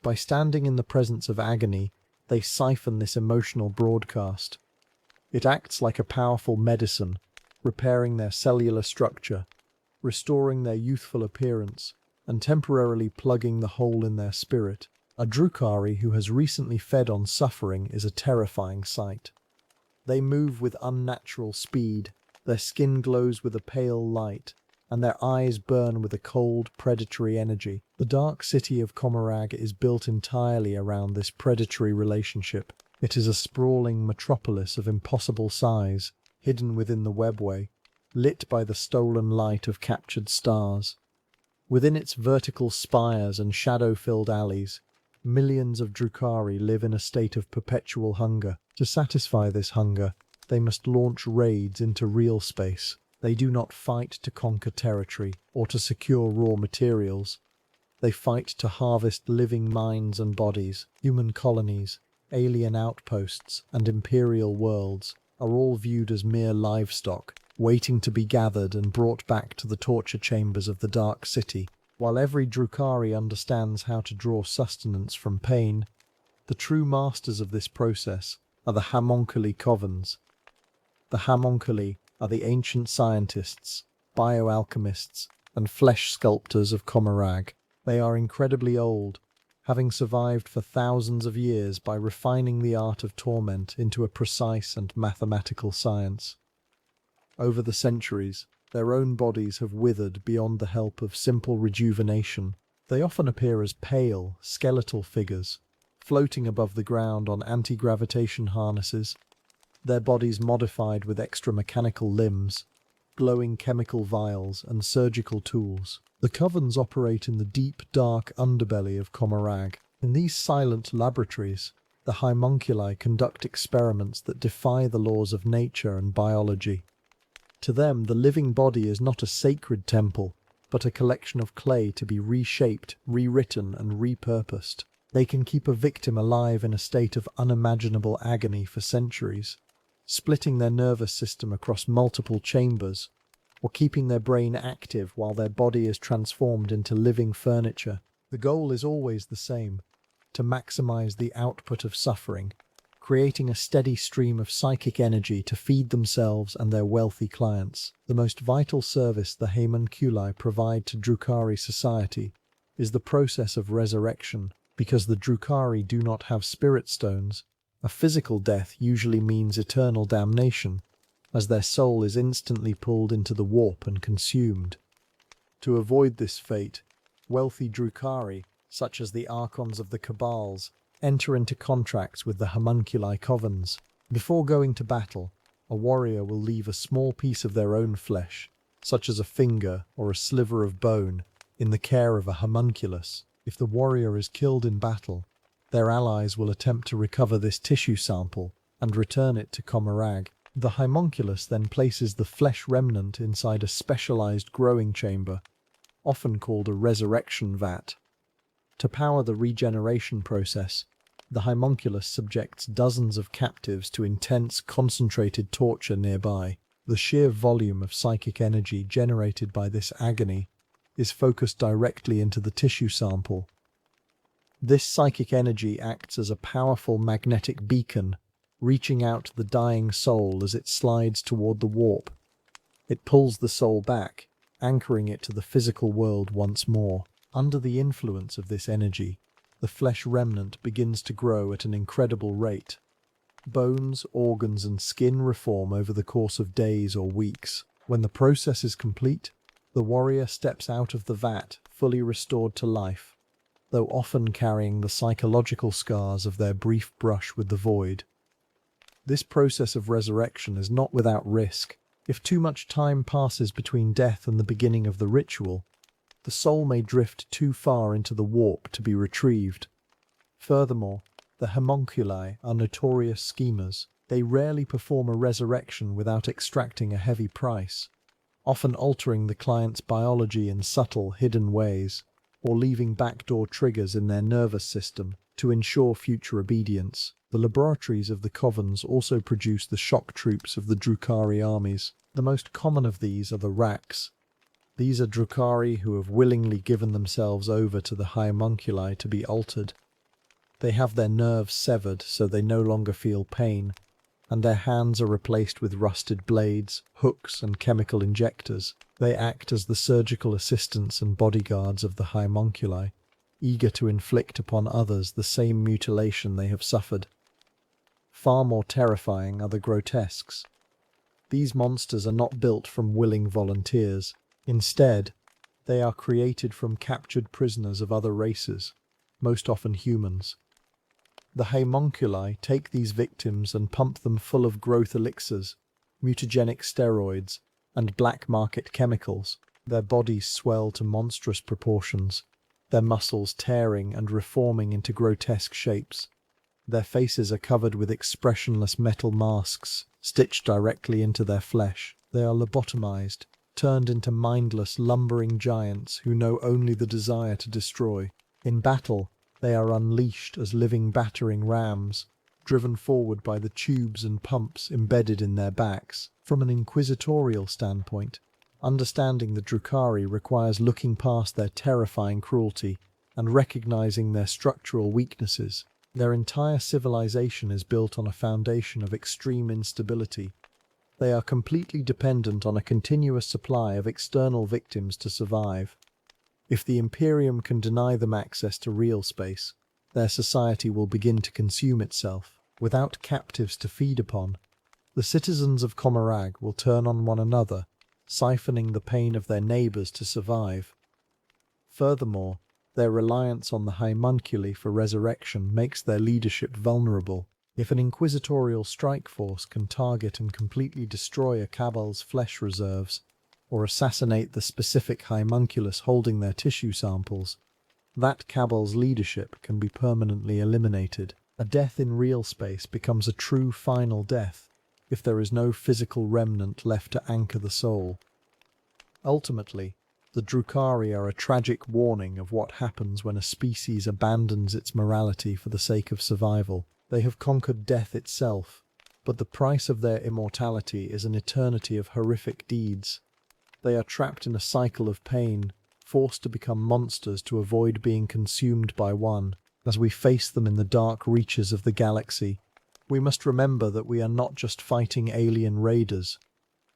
By standing in the presence of agony, they siphon this emotional broadcast. It acts like a powerful medicine, repairing their cellular structure, restoring their youthful appearance, and temporarily plugging the hole in their spirit. A Drukhari who has recently fed on suffering is a terrifying sight. They move with unnatural speed, their skin glows with a pale light, and their eyes burn with a cold, predatory energy. The dark city of Commorragh is built entirely around this predatory relationship. It is a sprawling metropolis of impossible size, hidden within the webway, lit by the stolen light of captured stars. Within its vertical spires and shadow-filled alleys, millions of Drukhari live in a state of perpetual hunger. To satisfy this hunger, they must launch raids into real space. They do not fight to conquer territory or to secure raw materials. They fight to harvest living minds and bodies. Human colonies, alien outposts, and imperial worlds are all viewed as mere livestock, waiting to be gathered and brought back to the torture chambers of the Dark City. While every Drukhari understands how to draw sustenance from pain, the true masters of this process are the Haemonculi Covens. The Haemonculi are the ancient scientists, bioalchemists, and flesh sculptors of Commorragh. They are incredibly old, having survived for thousands of years by refining the art of torment into a precise and mathematical science. Over the centuries, their own bodies have withered beyond the help of simple rejuvenation. They often appear as pale, skeletal figures, floating above the ground on anti-gravitation harnesses, their bodies modified with extra mechanical limbs, glowing chemical vials, and surgical tools. The Covens operate in the deep, dark underbelly of Commorragh. In these silent laboratories, the Haemonculi conduct experiments that defy the laws of nature and biology. To them, the living body is not a sacred temple, but a collection of clay to be reshaped, rewritten, and repurposed. They can keep a victim alive in a state of unimaginable agony for centuries, splitting their nervous system across multiple chambers, or keeping their brain active while their body is transformed into living furniture. The goal is always the same: to maximize the output of suffering, creating a steady stream of psychic energy to feed themselves and their wealthy clients. The most vital service the Haemonculi provide to Drukhari society is the process of resurrection. Because the Drukhari do not have spirit stones, a physical death usually means eternal damnation, as their soul is instantly pulled into the warp and consumed. To avoid this fate, wealthy Drukhari, such as the Archons of the Cabals, enter into contracts with the Haemonculi Covens. Before going to battle, a warrior will leave a small piece of their own flesh, such as a finger or a sliver of bone, in the care of a homunculus. If the warrior is killed in battle, their allies will attempt to recover this tissue sample and return it to Commorragh. The Haemonculus then places the flesh remnant inside a specialized growing chamber, often called a resurrection vat. To power the regeneration process, the Haemonculus subjects dozens of captives to intense, concentrated torture nearby. The sheer volume of psychic energy generated by this agony is focused directly into the tissue sample. This psychic energy acts as a powerful magnetic beacon, reaching out to the dying soul as it slides toward the warp. It pulls the soul back, anchoring it to the physical world once more. Under the influence of this energy, the flesh remnant begins to grow at an incredible rate. Bones, organs, and skin reform over the course of days or weeks. When the process is complete, the warrior steps out of the vat, fully restored to life, though often carrying the psychological scars of their brief brush with the void. This process of resurrection is not without risk. If too much time passes between death and the beginning of the ritual, the soul may drift too far into the warp to be retrieved. Furthermore, the Haemonculi are notorious schemers. They rarely perform a resurrection without extracting a heavy price, often altering the client's biology in subtle, hidden ways, or leaving backdoor triggers in their nervous system to ensure future obedience. The laboratories of the Covens also produce the shock troops of the Drukhari armies. The most common of these are the Raks. These are Drukhari who have willingly given themselves over to the Haemonculi to be altered. They have their nerves severed so they no longer feel pain, and their hands are replaced with rusted blades, hooks, and chemical injectors. They act as the surgical assistants and bodyguards of the Haemonculi, eager to inflict upon others the same mutilation they have suffered. Far more terrifying are the grotesques. These monsters are not built from willing volunteers. Instead, they are created from captured prisoners of other races, most often humans. The Haemonculi take these victims and pump them full of growth elixirs, mutagenic steroids, and black market chemicals. Their bodies swell to monstrous proportions, their muscles tearing and reforming into grotesque shapes. Their faces are covered with expressionless metal masks stitched directly into their flesh. They are lobotomized, turned into mindless, lumbering giants who know only the desire to destroy. In battle, they are unleashed as living battering rams, driven forward by the tubes and pumps embedded in their backs. From an inquisitorial standpoint, understanding the Drukhari requires looking past their terrifying cruelty and recognizing their structural weaknesses. Their entire civilization is built on a foundation of extreme instability. They are completely dependent on a continuous supply of external victims to survive. If the Imperium can deny them access to real space, their society will begin to consume itself. Without captives to feed upon, the citizens of Comarag will turn on one another, siphoning the pain of their neighbours to survive. Furthermore, their reliance on the Haemonculi for resurrection makes their leadership vulnerable. If an inquisitorial strike force can target and completely destroy a cabal's flesh reserves, or assassinate the specific Haemonculus holding their tissue samples, that cabal's leadership can be permanently eliminated. A death in real space becomes a true final death if there is no physical remnant left to anchor the soul. Ultimately, the Drukhari are a tragic warning of what happens when a species abandons its morality for the sake of survival. They have conquered death itself, but the price of their immortality is an eternity of horrific deeds. They are trapped in a cycle of pain, forced to become monsters to avoid being consumed by one. As we face them in the dark reaches of the galaxy, we must remember that we are not just fighting alien raiders.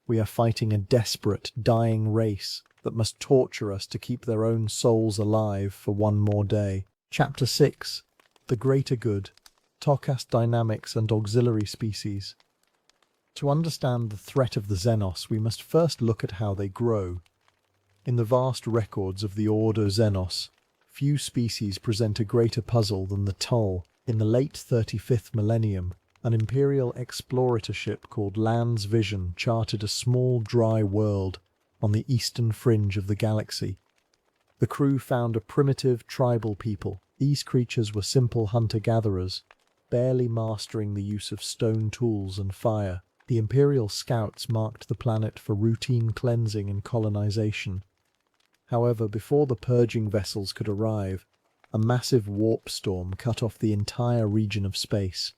We are fighting a desperate, dying race that must torture us to keep their own souls alive for one more day. Chapter 6. The Greater Good. Caste Dynamics and Auxiliary Species. To understand the threat of the Xenos, we must first look at how they grow. In the vast records of the Ordo Xenos, few species present a greater puzzle than the Tull. In the late 35th millennium, an Imperial explorator ship called Land's Vision charted a small, dry world on the eastern fringe of the galaxy. The crew found a primitive, tribal people. These creatures were simple hunter-gatherers, barely mastering the use of stone tools and fire. The Imperial scouts marked the planet for routine cleansing and colonization. However, before the purging vessels could arrive, a massive warp storm cut off the entire region of space.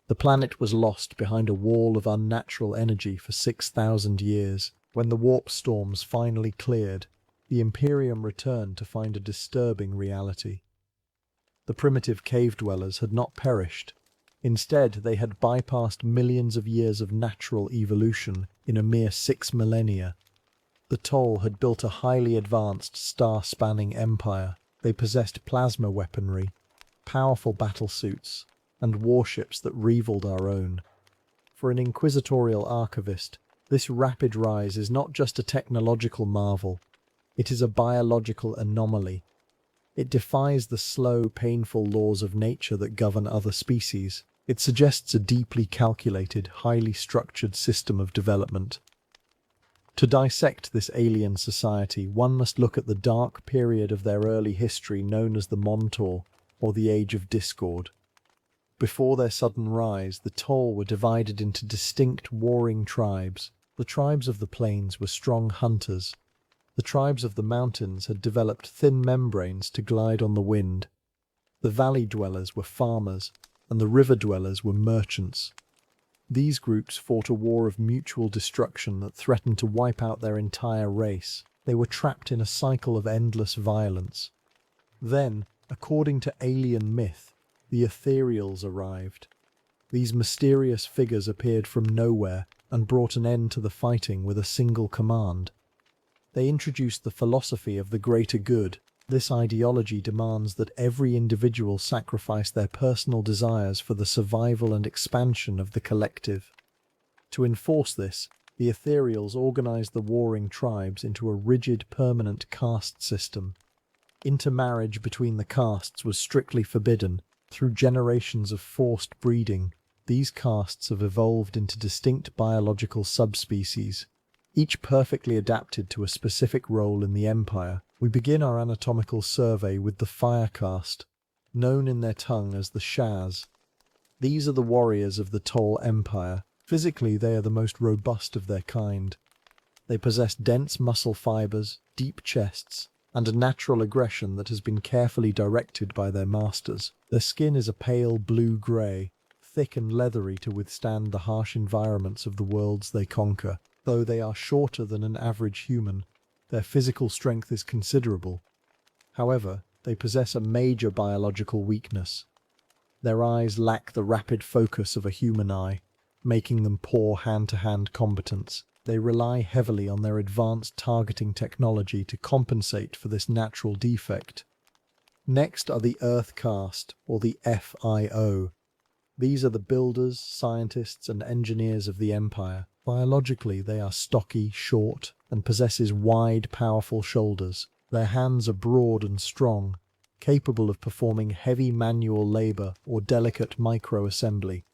The planet was lost behind a wall of unnatural energy for 6,000 years. When the warp storms finally cleared, the Imperium returned to find a disturbing reality. The primitive cave dwellers had not perished. Instead, they had bypassed millions of years of natural evolution in a mere 6 millennia. The Toll had built a highly advanced, star-spanning empire. They possessed plasma weaponry, powerful battlesuits, and warships that rivaled our own. For an inquisitorial archivist, this rapid rise is not just a technological marvel, it is a biological anomaly. It defies the slow, painful laws of nature that govern other species. It suggests a deeply calculated, highly structured system of development. To dissect this alien society, one must look at the dark period of their early history known as the Montor, or the Age of Discord. Before their sudden rise, the Tol were divided into distinct warring tribes. The tribes of the plains were strong hunters. The tribes of the mountains had developed thin membranes to glide on the wind. The valley dwellers were farmers, and the river dwellers were merchants. These groups fought a war of mutual destruction that threatened to wipe out their entire race. They were trapped in a cycle of endless violence. Then, according to alien myth, the Ethereals arrived. These mysterious figures appeared from nowhere and brought an end to the fighting with a single command. They introduced the philosophy of the greater good. This ideology demands that every individual sacrifice their personal desires for the survival and expansion of the collective. To enforce this, the Ethereals organized the warring tribes into a rigid, permanent caste system. Intermarriage between the castes was strictly forbidden. Through generations of forced breeding, these castes have evolved into distinct biological subspecies, each perfectly adapted to a specific role in the Empire. We begin our anatomical survey with the Fire Caste, known in their tongue as the Shaz. These are the warriors of the Tol Empire. Physically, they are the most robust of their kind. They possess dense muscle fibers, deep chests, and a natural aggression that has been carefully directed by their masters. Their skin is a pale blue-grey, thick and leathery to withstand the harsh environments of the worlds they conquer. Though they are shorter than an average human, their physical strength is considerable. However, they possess a major biological weakness. Their eyes lack the rapid focus of a human eye, making them poor hand-to-hand combatants. They rely heavily on their advanced targeting technology to compensate for this natural defect. Next are the Earth Caste, or the FIO. These are the builders, scientists, and engineers of the Empire. Biologically, they are stocky, short, and possesses wide, powerful shoulders. Their hands are broad and strong, capable of performing heavy manual labor or delicate micro-assembly.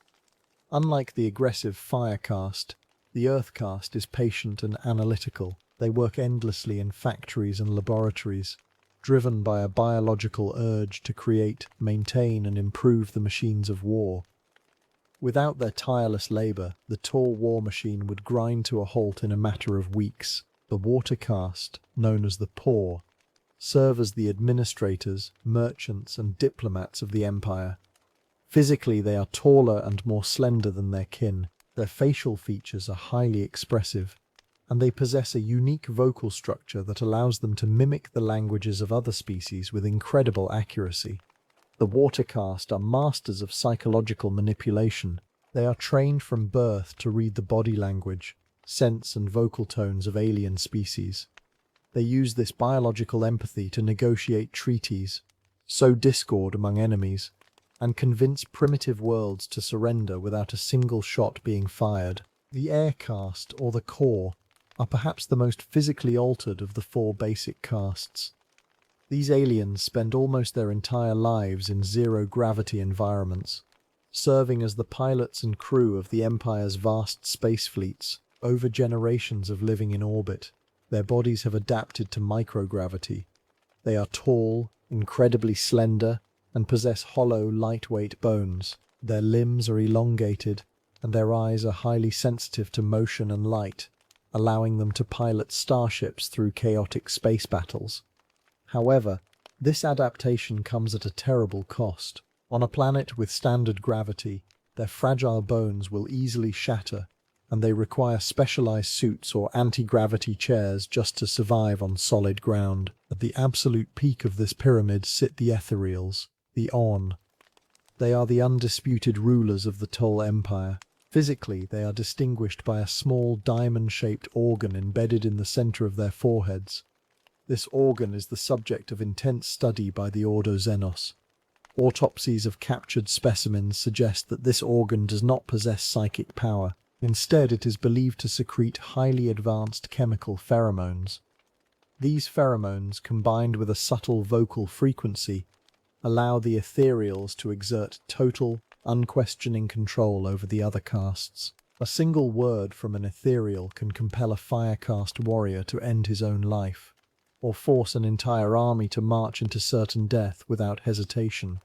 Unlike the aggressive Fire Caste, the Earth Caste is patient and analytical. They work endlessly in factories and laboratories, driven by a biological urge to create, maintain, and improve the machines of war. Without their tireless labor, the tall war machine would grind to a halt in a matter of weeks. The Water Caste, known as the Poor, serve as the administrators, merchants, and diplomats of the Empire. Physically, they are taller and more slender than their kin. Their facial features are highly expressive, and they possess a unique vocal structure that allows them to mimic the languages of other species with incredible accuracy. The Water Caste are masters of psychological manipulation. They are trained from birth to read the body language, sense, and vocal tones of alien species. They use this biological empathy to negotiate treaties, sow discord among enemies, and convince primitive worlds to surrender without a single shot being fired. The Air Caste, or the Core, are perhaps the most physically altered of the four basic castes. These aliens spend almost their entire lives in zero-gravity environments, serving as the pilots and crew of the Empire's vast space fleets. Over generations of living in orbit, their bodies have adapted to microgravity. They are tall, incredibly slender, and possess hollow, lightweight bones. Their limbs are elongated, and their eyes are highly sensitive to motion and light, allowing them to pilot starships through chaotic space battles. However, this adaptation comes at a terrible cost. On a planet with standard gravity, their fragile bones will easily shatter, and they require specialized suits or anti-gravity chairs just to survive on solid ground. At the absolute peak of this pyramid sit the Ethereals, the On. They are the undisputed rulers of the Tol Empire. Physically, they are distinguished by a small diamond-shaped organ embedded in the center of their foreheads. This organ is the subject of intense study by the Ordo Xenos. Autopsies of captured specimens suggest that this organ does not possess psychic power. Instead, it is believed to secrete highly advanced chemical pheromones. These pheromones, combined with a subtle vocal frequency, allow the Ethereals to exert total, unquestioning control over the other castes. A single word from an ethereal can compel a fire caste warrior to end his own life, or force an entire army to march into certain death without hesitation.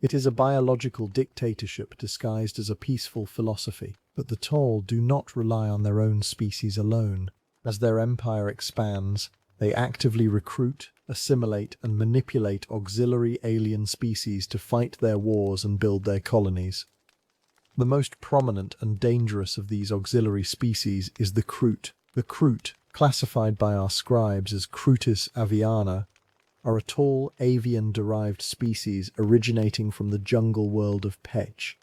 It is a biological dictatorship disguised as a peaceful philosophy, but the Tall do not rely on their own species alone. As their empire expands, they actively recruit, assimilate, and manipulate auxiliary alien species to fight their wars and build their colonies. The most prominent and dangerous of these auxiliary species is the Kroot. The Kroot, classified by our scribes as Krutis aviana, are a tall avian-derived species originating from the jungle world of Pech.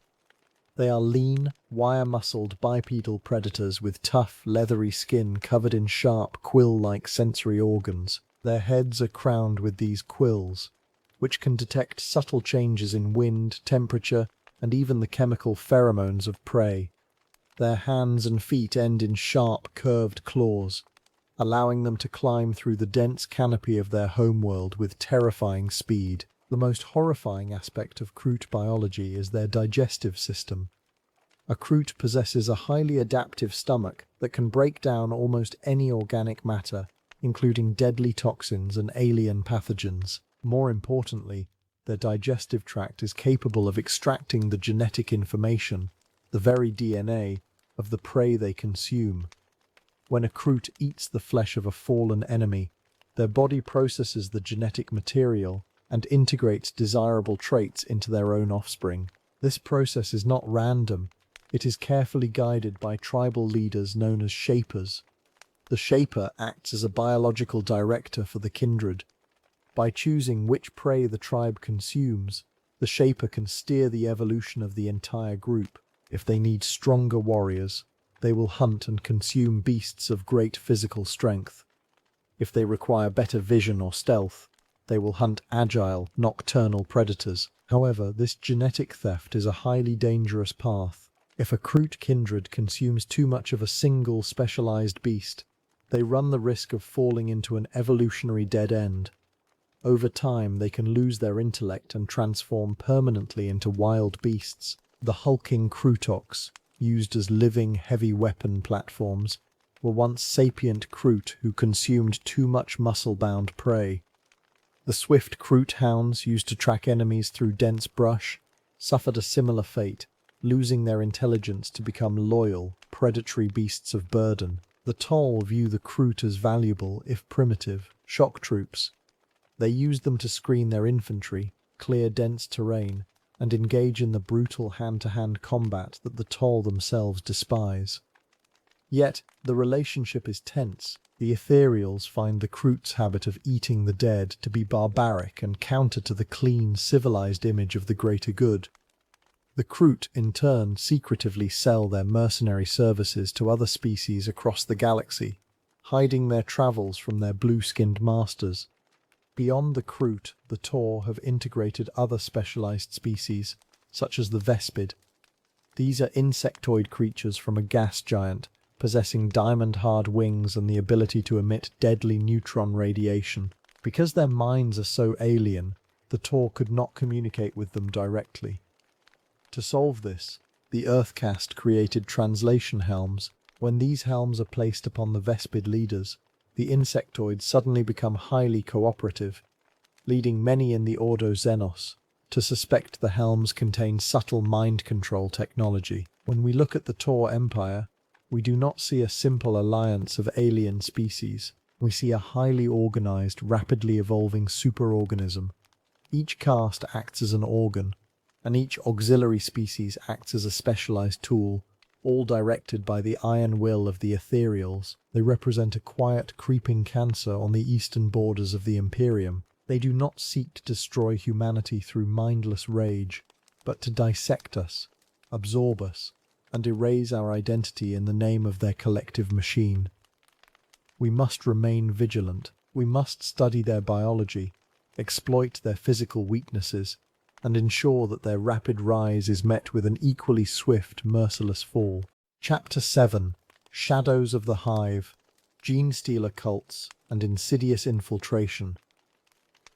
They are lean, wire-muscled bipedal predators with tough, leathery skin covered in sharp, quill-like sensory organs. Their heads are crowned with these quills, which can detect subtle changes in wind, temperature, and even the chemical pheromones of prey. Their hands and feet end in sharp, curved claws, allowing them to climb through the dense canopy of their homeworld with terrifying speed. The most horrifying aspect of Kroot biology is their digestive system. A Kroot possesses a highly adaptive stomach that can break down almost any organic matter, including deadly toxins and alien pathogens. More importantly, their digestive tract is capable of extracting the genetic information, the very DNA, of the prey they consume. When a Kroot eats the flesh of a fallen enemy, their body processes the genetic material and integrates desirable traits into their own offspring. This process is not random. It is carefully guided by tribal leaders known as Shapers. The Shaper acts as a biological director for the kindred. By choosing which prey the tribe consumes, the Shaper can steer the evolution of the entire group. If they need stronger warriors, they will hunt and consume beasts of great physical strength. If they require better vision or stealth, they will hunt agile, nocturnal predators. However, this genetic theft is a highly dangerous path. If a Kroot kindred consumes too much of a single specialized beast, they run the risk of falling into an evolutionary dead end. Over time, they can lose their intellect and transform permanently into wild beasts. The hulking Krootox, used as living heavy weapon platforms, were once sapient Kroot who consumed too much muscle-bound prey. The swift Kroot hounds, used to track enemies through dense brush, suffered a similar fate, losing their intelligence to become loyal, predatory beasts of burden. The Tall view the Kroot as valuable, if primitive, shock troops. They use them to screen their infantry, clear dense terrain, and engage in the brutal hand-to-hand combat that the Tall themselves despise. Yet, the relationship is tense. The Ethereals find the Kroot's habit of eating the dead to be barbaric and counter to the clean, civilized image of the greater good. The Kroot, in turn, secretively sell their mercenary services to other species across the galaxy, hiding their travels from their blue-skinned masters. Beyond the Kroot, the Tor have integrated other specialized species, such as the Vespid. These are insectoid creatures from a gas giant, possessing diamond-hard wings and the ability to emit deadly neutron radiation. Because their minds are so alien, the Tor could not communicate with them directly. To solve this, the Earth Caste created translation helms. When these helms are placed upon the Vespid leaders, the insectoids suddenly become highly cooperative, leading many in the Ordo Xenos to suspect the helms contain subtle mind control technology. When we look at the Tor Empire, we do not see a simple alliance of alien species. We see a highly organized, rapidly evolving superorganism. Each caste acts as an organ, and each auxiliary species acts as a specialized tool, all directed by the iron will of the Ethereals. They represent a quiet, creeping cancer on the eastern borders of the Imperium. They do not seek to destroy humanity through mindless rage, but to dissect us, absorb us, and erase our identity in the name of their collective machine. We must remain vigilant. We must study their biology, exploit their physical weaknesses, and ensure that their rapid rise is met with an equally swift, merciless fall. Chapter 7: Shadows of the Hive, Genestealer Cults, and Insidious Infiltration.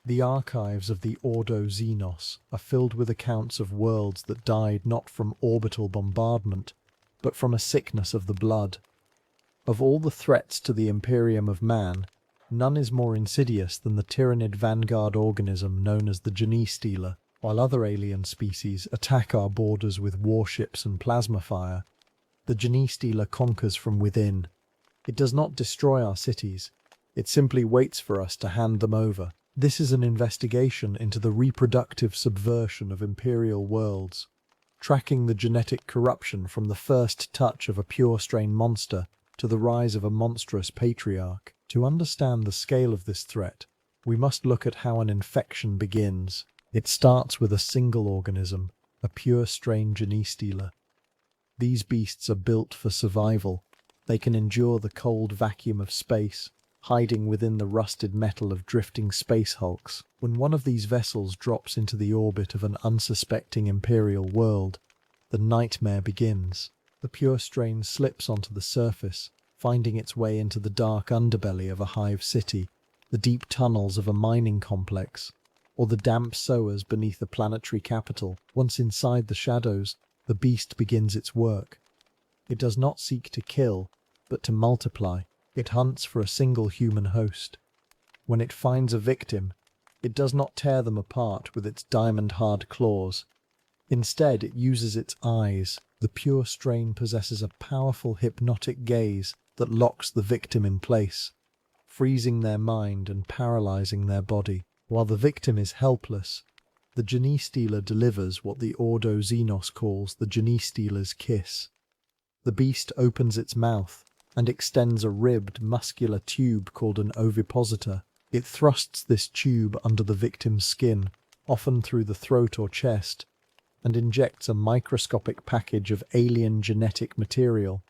The archives of the Ordo Xenos are filled with accounts of worlds that died not from orbital bombardment, but from a sickness of the blood. Of all the threats to the Imperium of man, none is more insidious than the Tyranid vanguard organism known as the Genestealer. While other alien species attack our borders with warships and plasma fire, the Genestealer conquers from within. It does not destroy our cities, it simply waits for us to hand them over. This is an investigation into the reproductive subversion of imperial worlds, tracking the genetic corruption from the first touch of a pure strain monster to the rise of a monstrous patriarch. To understand the scale of this threat, we must look at how an infection begins. It starts with a single organism, a pure strain Genestealer. These beasts are built for survival. They can endure the cold vacuum of space, hiding within the rusted metal of drifting space hulks. When one of these vessels drops into the orbit of an unsuspecting imperial world, the nightmare begins. The pure strain slips onto the surface, finding its way into the dark underbelly of a hive city, the deep tunnels of a mining complex, or the damp sewers beneath a planetary capital. Once inside the shadows, the beast begins its work. It does not seek to kill, but to multiply. It hunts for a single human host. When it finds a victim, it does not tear them apart with its diamond-hard claws. Instead, it uses its eyes. The pure strain possesses a powerful hypnotic gaze that locks the victim in place, freezing their mind and paralyzing their body. While the victim is helpless, the Genestealer delivers what the Ordo Xenos calls the Genestealer's kiss. The beast opens its mouth and extends a ribbed, muscular tube called an ovipositor. It thrusts this tube under the victim's skin, often through the throat or chest, and injects a microscopic package of alien genetic material.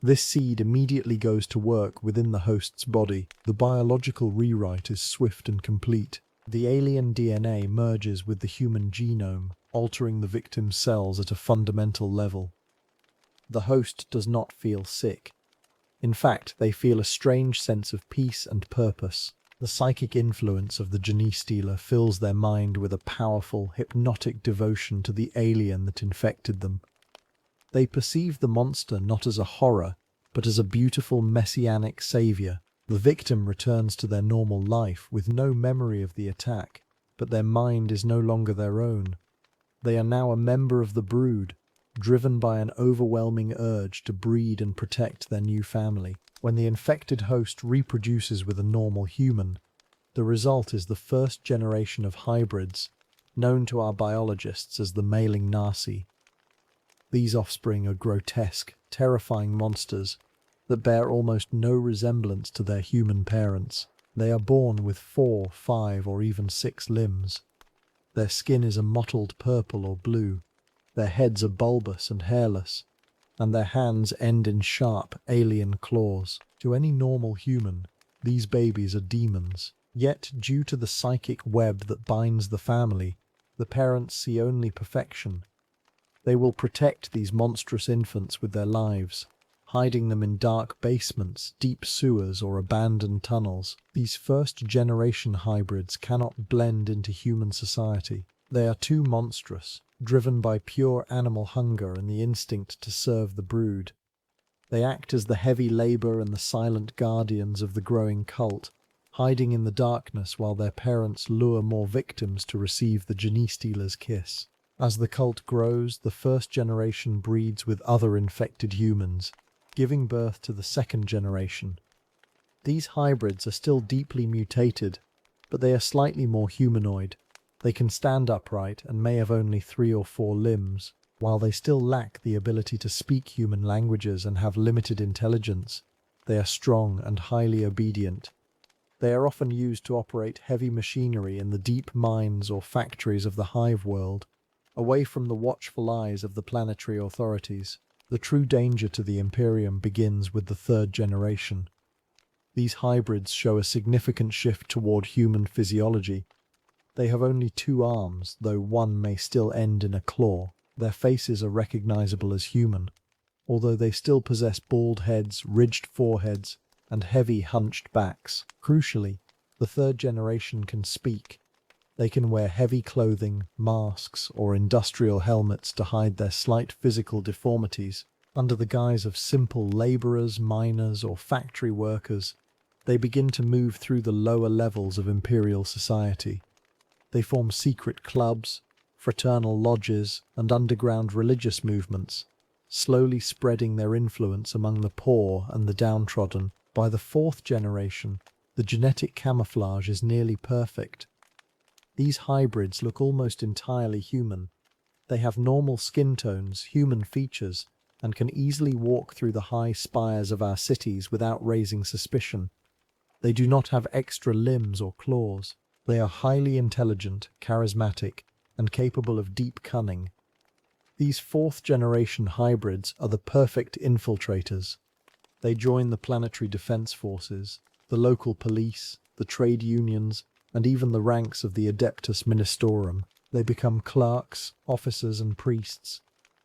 This seed immediately goes to work within the host's body. The biological rewrite is swift and complete. The alien DNA merges with the human genome, altering the victim's cells at a fundamental level. The host does not feel sick. In fact, they feel a strange sense of peace and purpose. The psychic influence of the Genestealer fills their mind with a powerful, hypnotic devotion to the alien that infected them. They perceive the monster not as a horror, but as a beautiful messianic savior. The victim returns to their normal life with no memory of the attack, but their mind is no longer their own. They are now a member of the brood, driven by an overwhelming urge to breed and protect their new family. When the infected host reproduces with a normal human, the result is the first generation of hybrids, known to our biologists as the mailing Nasi. These offspring are grotesque, terrifying monsters that bear almost no resemblance to their human parents. They are born with 4, 5, or even 6 limbs. Their skin is a mottled purple or blue. Their heads are bulbous and hairless, and their hands end in sharp, alien claws. To any normal human, these babies are demons. Yet, due to the psychic web that binds the family, the parents see only perfection. They will protect these monstrous infants with their lives, hiding them in dark basements, deep sewers, or abandoned tunnels. These first-generation hybrids cannot blend into human society. They are too monstrous, driven by pure animal hunger and the instinct to serve the brood. They act as the heavy labor and the silent guardians of the growing cult, hiding in the darkness while their parents lure more victims to receive the Genestealer's kiss. As the cult grows, the first generation breeds with other infected humans, giving birth to the second generation. These hybrids are still deeply mutated, but they are slightly more humanoid. They can stand upright and may have only 3 or 4 limbs. While they still lack the ability to speak human languages and have limited intelligence, they are strong and highly obedient. They are often used to operate heavy machinery in the deep mines or factories of the Hive world, away from the watchful eyes of the planetary authorities. The true danger to the Imperium begins with the 3rd generation. These hybrids show a significant shift toward human physiology. They have only 2 arms, though one may still end in a claw. Their faces are recognizable as human, although they still possess bald heads, ridged foreheads, and heavy hunched backs. Crucially, The third generation can speak. They can wear heavy clothing, masks, or industrial helmets to hide their slight physical deformities. Under the guise of simple laborers, miners, or factory workers, they begin to move through the lower levels of imperial society. They form secret clubs, fraternal lodges, and underground religious movements, slowly spreading their influence among the poor and the downtrodden. By the fourth generation, the genetic camouflage is nearly perfect. These hybrids look almost entirely human. They have normal skin tones, human features, and can easily walk through the high spires of our cities without raising suspicion. They do not have extra limbs or claws. They are highly intelligent, charismatic, and capable of deep cunning. These fourth-generation hybrids are the perfect infiltrators. They join the planetary defense forces, the local police, the trade unions, and even the ranks of the Adeptus Ministorum. They become clerks, officers, and priests,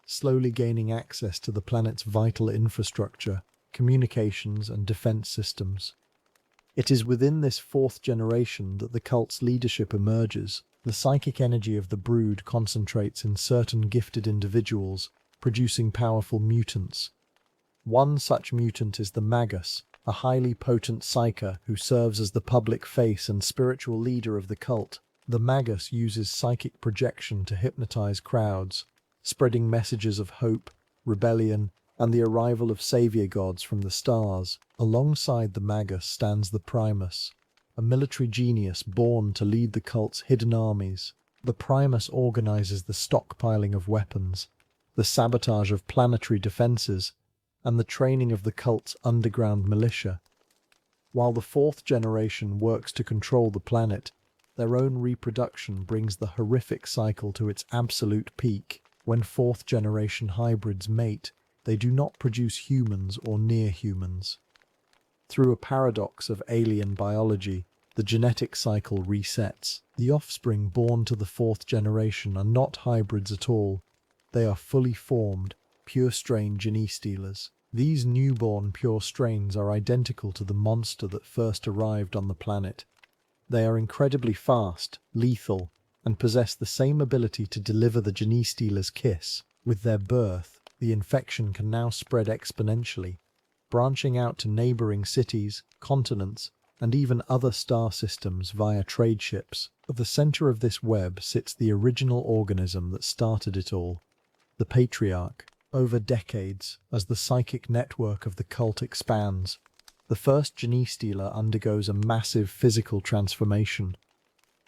slowly gaining access to the planet's vital infrastructure, communications, and defense systems. It is within this fourth generation that the cult's leadership emerges. The psychic energy of the brood concentrates in certain gifted individuals, producing powerful mutants. One such mutant is the Magus, a highly potent psyker who serves as the public face and spiritual leader of the cult. The Magus uses psychic projection to hypnotize crowds, spreading messages of hope, rebellion, and the arrival of savior gods from the stars. Alongside the Magus stands the Primus, a military genius born to lead the cult's hidden armies. The Primus organizes the stockpiling of weapons, the sabotage of planetary defenses, and the training of the cult's underground militia. While the fourth generation works to control the planet, their own reproduction brings the horrific cycle to its absolute peak. When fourth generation hybrids mate, they do not produce humans or near humans. Through a paradox of alien biology, the genetic cycle resets. The offspring born to the fourth generation are not hybrids at all. They are fully formed, pure strain Genestealers. These newborn pure strains are identical to the monster that first arrived on the planet. They are incredibly fast, lethal, and possess the same ability to deliver the Genestealer's kiss. With their birth, the infection can now spread exponentially, branching out to neighboring cities, continents, and even other star systems via trade ships. At the center of this web sits the original organism that started it all, the Patriarch. Over decades, as the psychic network of the cult expands, the first Genestealer undergoes a massive physical transformation.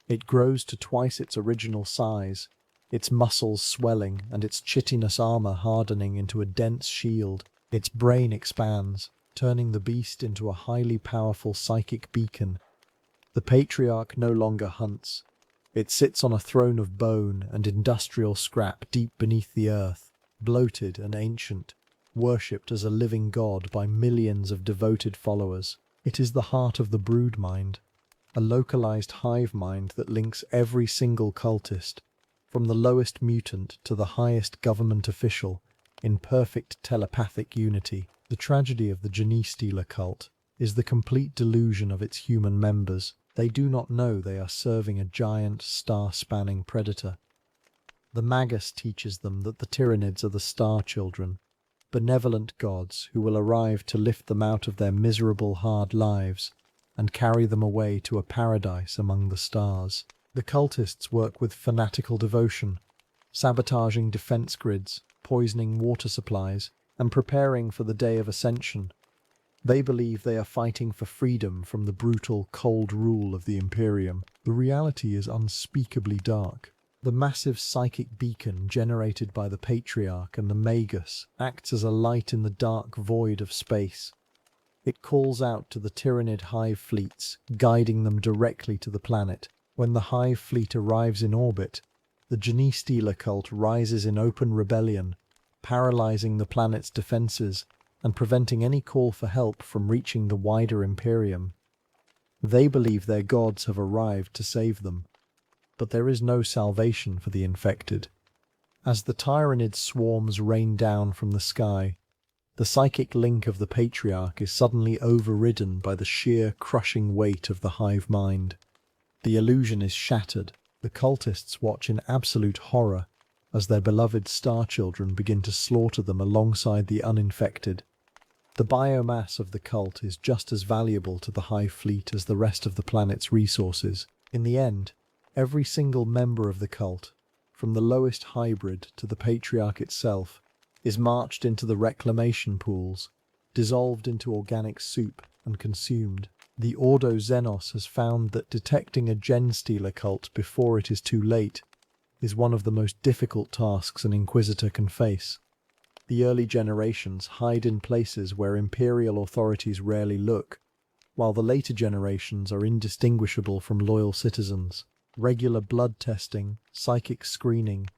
It grows to twice its original size, its muscles swelling and its chitinous armor hardening into a dense shield. Its brain expands, turning the beast into a highly powerful psychic beacon. The Patriarch no longer hunts. It sits on a throne of bone and industrial scrap deep beneath the earth, bloated and ancient, worshipped as a living god by millions of devoted followers. It is the heart of the brood mind, a localized hive mind that links every single cultist, from the lowest mutant to the highest government official, in perfect telepathic unity. The tragedy of the Genestealer cult is the complete delusion of its human members. They do not know they are serving a giant, star-spanning predator. The Magus teaches them that the Tyranids are the Star Children, benevolent gods who will arrive to lift them out of their miserable, hard lives and carry them away to a paradise among the stars. The cultists work with fanatical devotion, sabotaging defense grids, poisoning water supplies, and preparing for the day of ascension. They believe they are fighting for freedom from the brutal, cold rule of the Imperium. The reality is unspeakably dark. The massive psychic beacon generated by the Patriarch and the Magus acts as a light in the dark void of space. It calls out to the Tyranid Hive fleets, guiding them directly to the planet. When the Hive fleet arrives in orbit, the Genestealer cult rises in open rebellion, paralyzing the planet's defenses and preventing any call for help from reaching the wider Imperium. They believe their gods have arrived to save them, but there is no salvation for the infected. As the Tyranid swarms rain down from the sky, The psychic link of the patriarch is suddenly overridden by the sheer, crushing weight of the hive mind. The illusion is shattered. The cultists watch in absolute horror as their beloved star children begin to slaughter them alongside the uninfected. The biomass of the cult is just as valuable to the hive fleet as the rest of the planet's resources. In the end, every single member of the cult, from the lowest hybrid to the patriarch itself, is marched into the reclamation pools, dissolved into organic soup and consumed. The Ordo Xenos has found that detecting a Genestealer cult before it is too late is one of the most difficult tasks an Inquisitor can face. The early generations hide in places where Imperial authorities rarely look, while the later generations are indistinguishable from loyal citizens. Regular blood testing, psychic screening,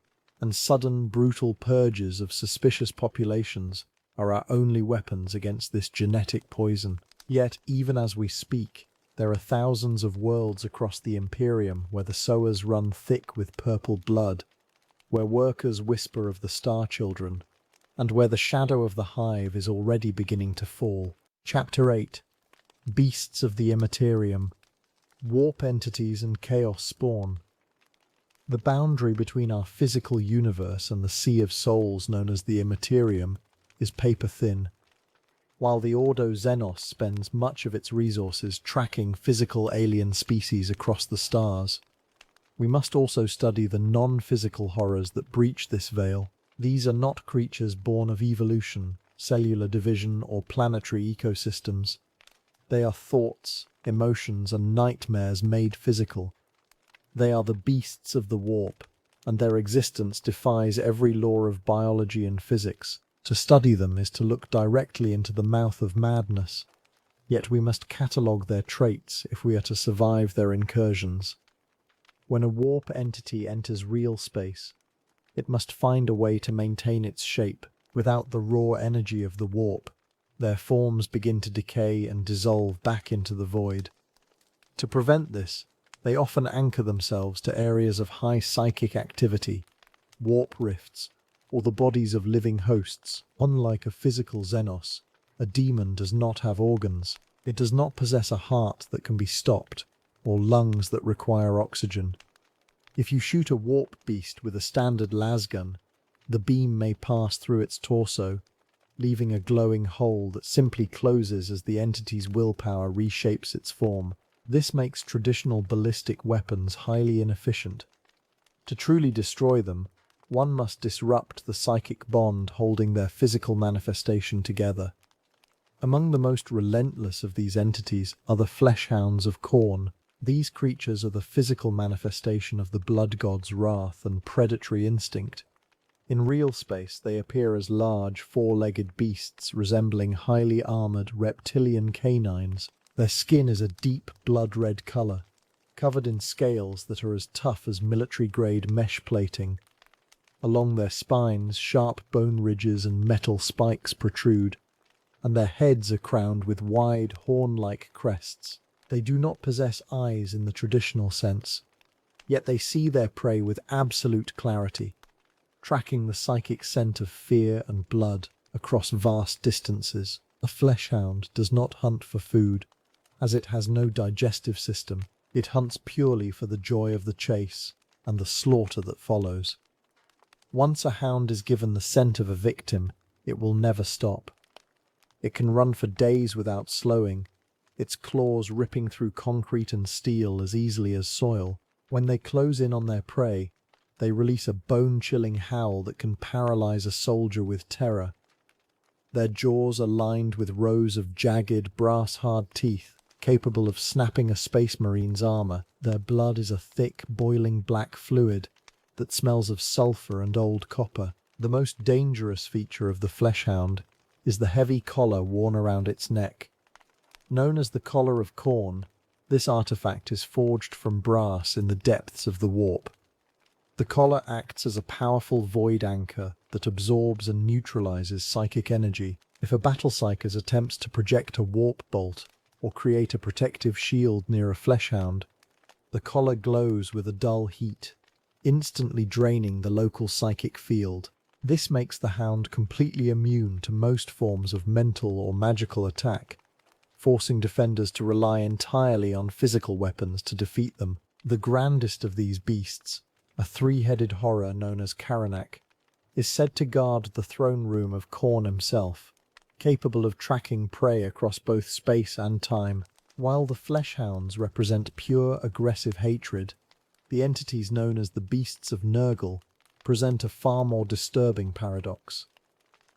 and sudden, brutal purges of suspicious populations are our only weapons against this genetic poison. Yet, even as we speak, there are thousands of worlds across the Imperium where the sowers run thick with purple blood, where workers whisper of the Star Children, and where the shadow of the hive is already beginning to fall. Chapter 8. Beasts of the Immaterium. Warp entities and chaos spawn. The boundary between our physical universe and the sea of souls known as the Immaterium is paper-thin. While the Ordo Xenos spends much of its resources tracking physical alien species across the stars, we must also study the non-physical horrors that breach this veil. These are not creatures born of evolution, cellular division, or planetary ecosystems. They are thoughts, emotions, and nightmares made physical. They are the beasts of the warp, and their existence defies every law of biology and physics. To study them is to look directly into the mouth of madness, yet we must catalogue their traits if we are to survive their incursions. When a warp entity enters real space, it must find a way to maintain its shape without the raw energy of the warp. Their forms begin to decay and dissolve back into the void. To prevent this, they often anchor themselves to areas of high psychic activity, warp rifts, or the bodies of living hosts. Unlike a physical Xenos, a demon does not have organs. It does not possess a heart that can be stopped, or lungs that require oxygen. If you shoot a warp beast with a standard lasgun, the beam may pass through its torso, leaving a glowing hole that simply closes as the entity's willpower reshapes its form. This makes traditional ballistic weapons highly inefficient. To truly destroy them, one must disrupt the psychic bond holding their physical manifestation together. Among the most relentless of these entities are the fleshhounds of Khorne. These creatures are the physical manifestation of the blood god's wrath and predatory instinct. In real space, they appear as large, four-legged beasts resembling highly armored reptilian canines. Their skin is a deep blood-red color, covered in scales that are as tough as military-grade mesh plating. Along their spines, sharp bone ridges and metal spikes protrude, and their heads are crowned with wide, horn-like crests. They do not possess eyes in the traditional sense, yet they see their prey with absolute clarity, tracking the psychic scent of fear and blood across vast distances. A fleshhound does not hunt for food, as it has no digestive system. It hunts purely for the joy of the chase and the slaughter that follows. Once a hound is given the scent of a victim, it will never stop. It can run for days without slowing, its claws ripping through concrete and steel as easily as soil. When they close in on their prey, they release a bone-chilling howl that can paralyze a soldier with terror. Their jaws are lined with rows of jagged, brass-hard teeth, capable of snapping a space marine's armor. Their blood is a thick, boiling black fluid that smells of sulfur and old copper. The most dangerous feature of the fleshhound is the heavy collar worn around its neck. Known as the Collar of Khorne, this artifact is forged from brass in the depths of the warp. The collar acts as a powerful void anchor that absorbs and neutralizes psychic energy. If a battle psychic attempts to project a warp bolt or create a protective shield near a fleshhound, the collar glows with a dull heat, instantly draining the local psychic field. This makes the Hound completely immune to most forms of mental or magical attack, forcing defenders to rely entirely on physical weapons to defeat them. The grandest of these beasts, a three-headed horror known as Karanak, is said to guard the throne room of Khorne himself, capable of tracking prey across both space and time. While the Fleshhounds represent pure aggressive hatred, the entities known as the Beasts of Nurgle present a far more disturbing paradox.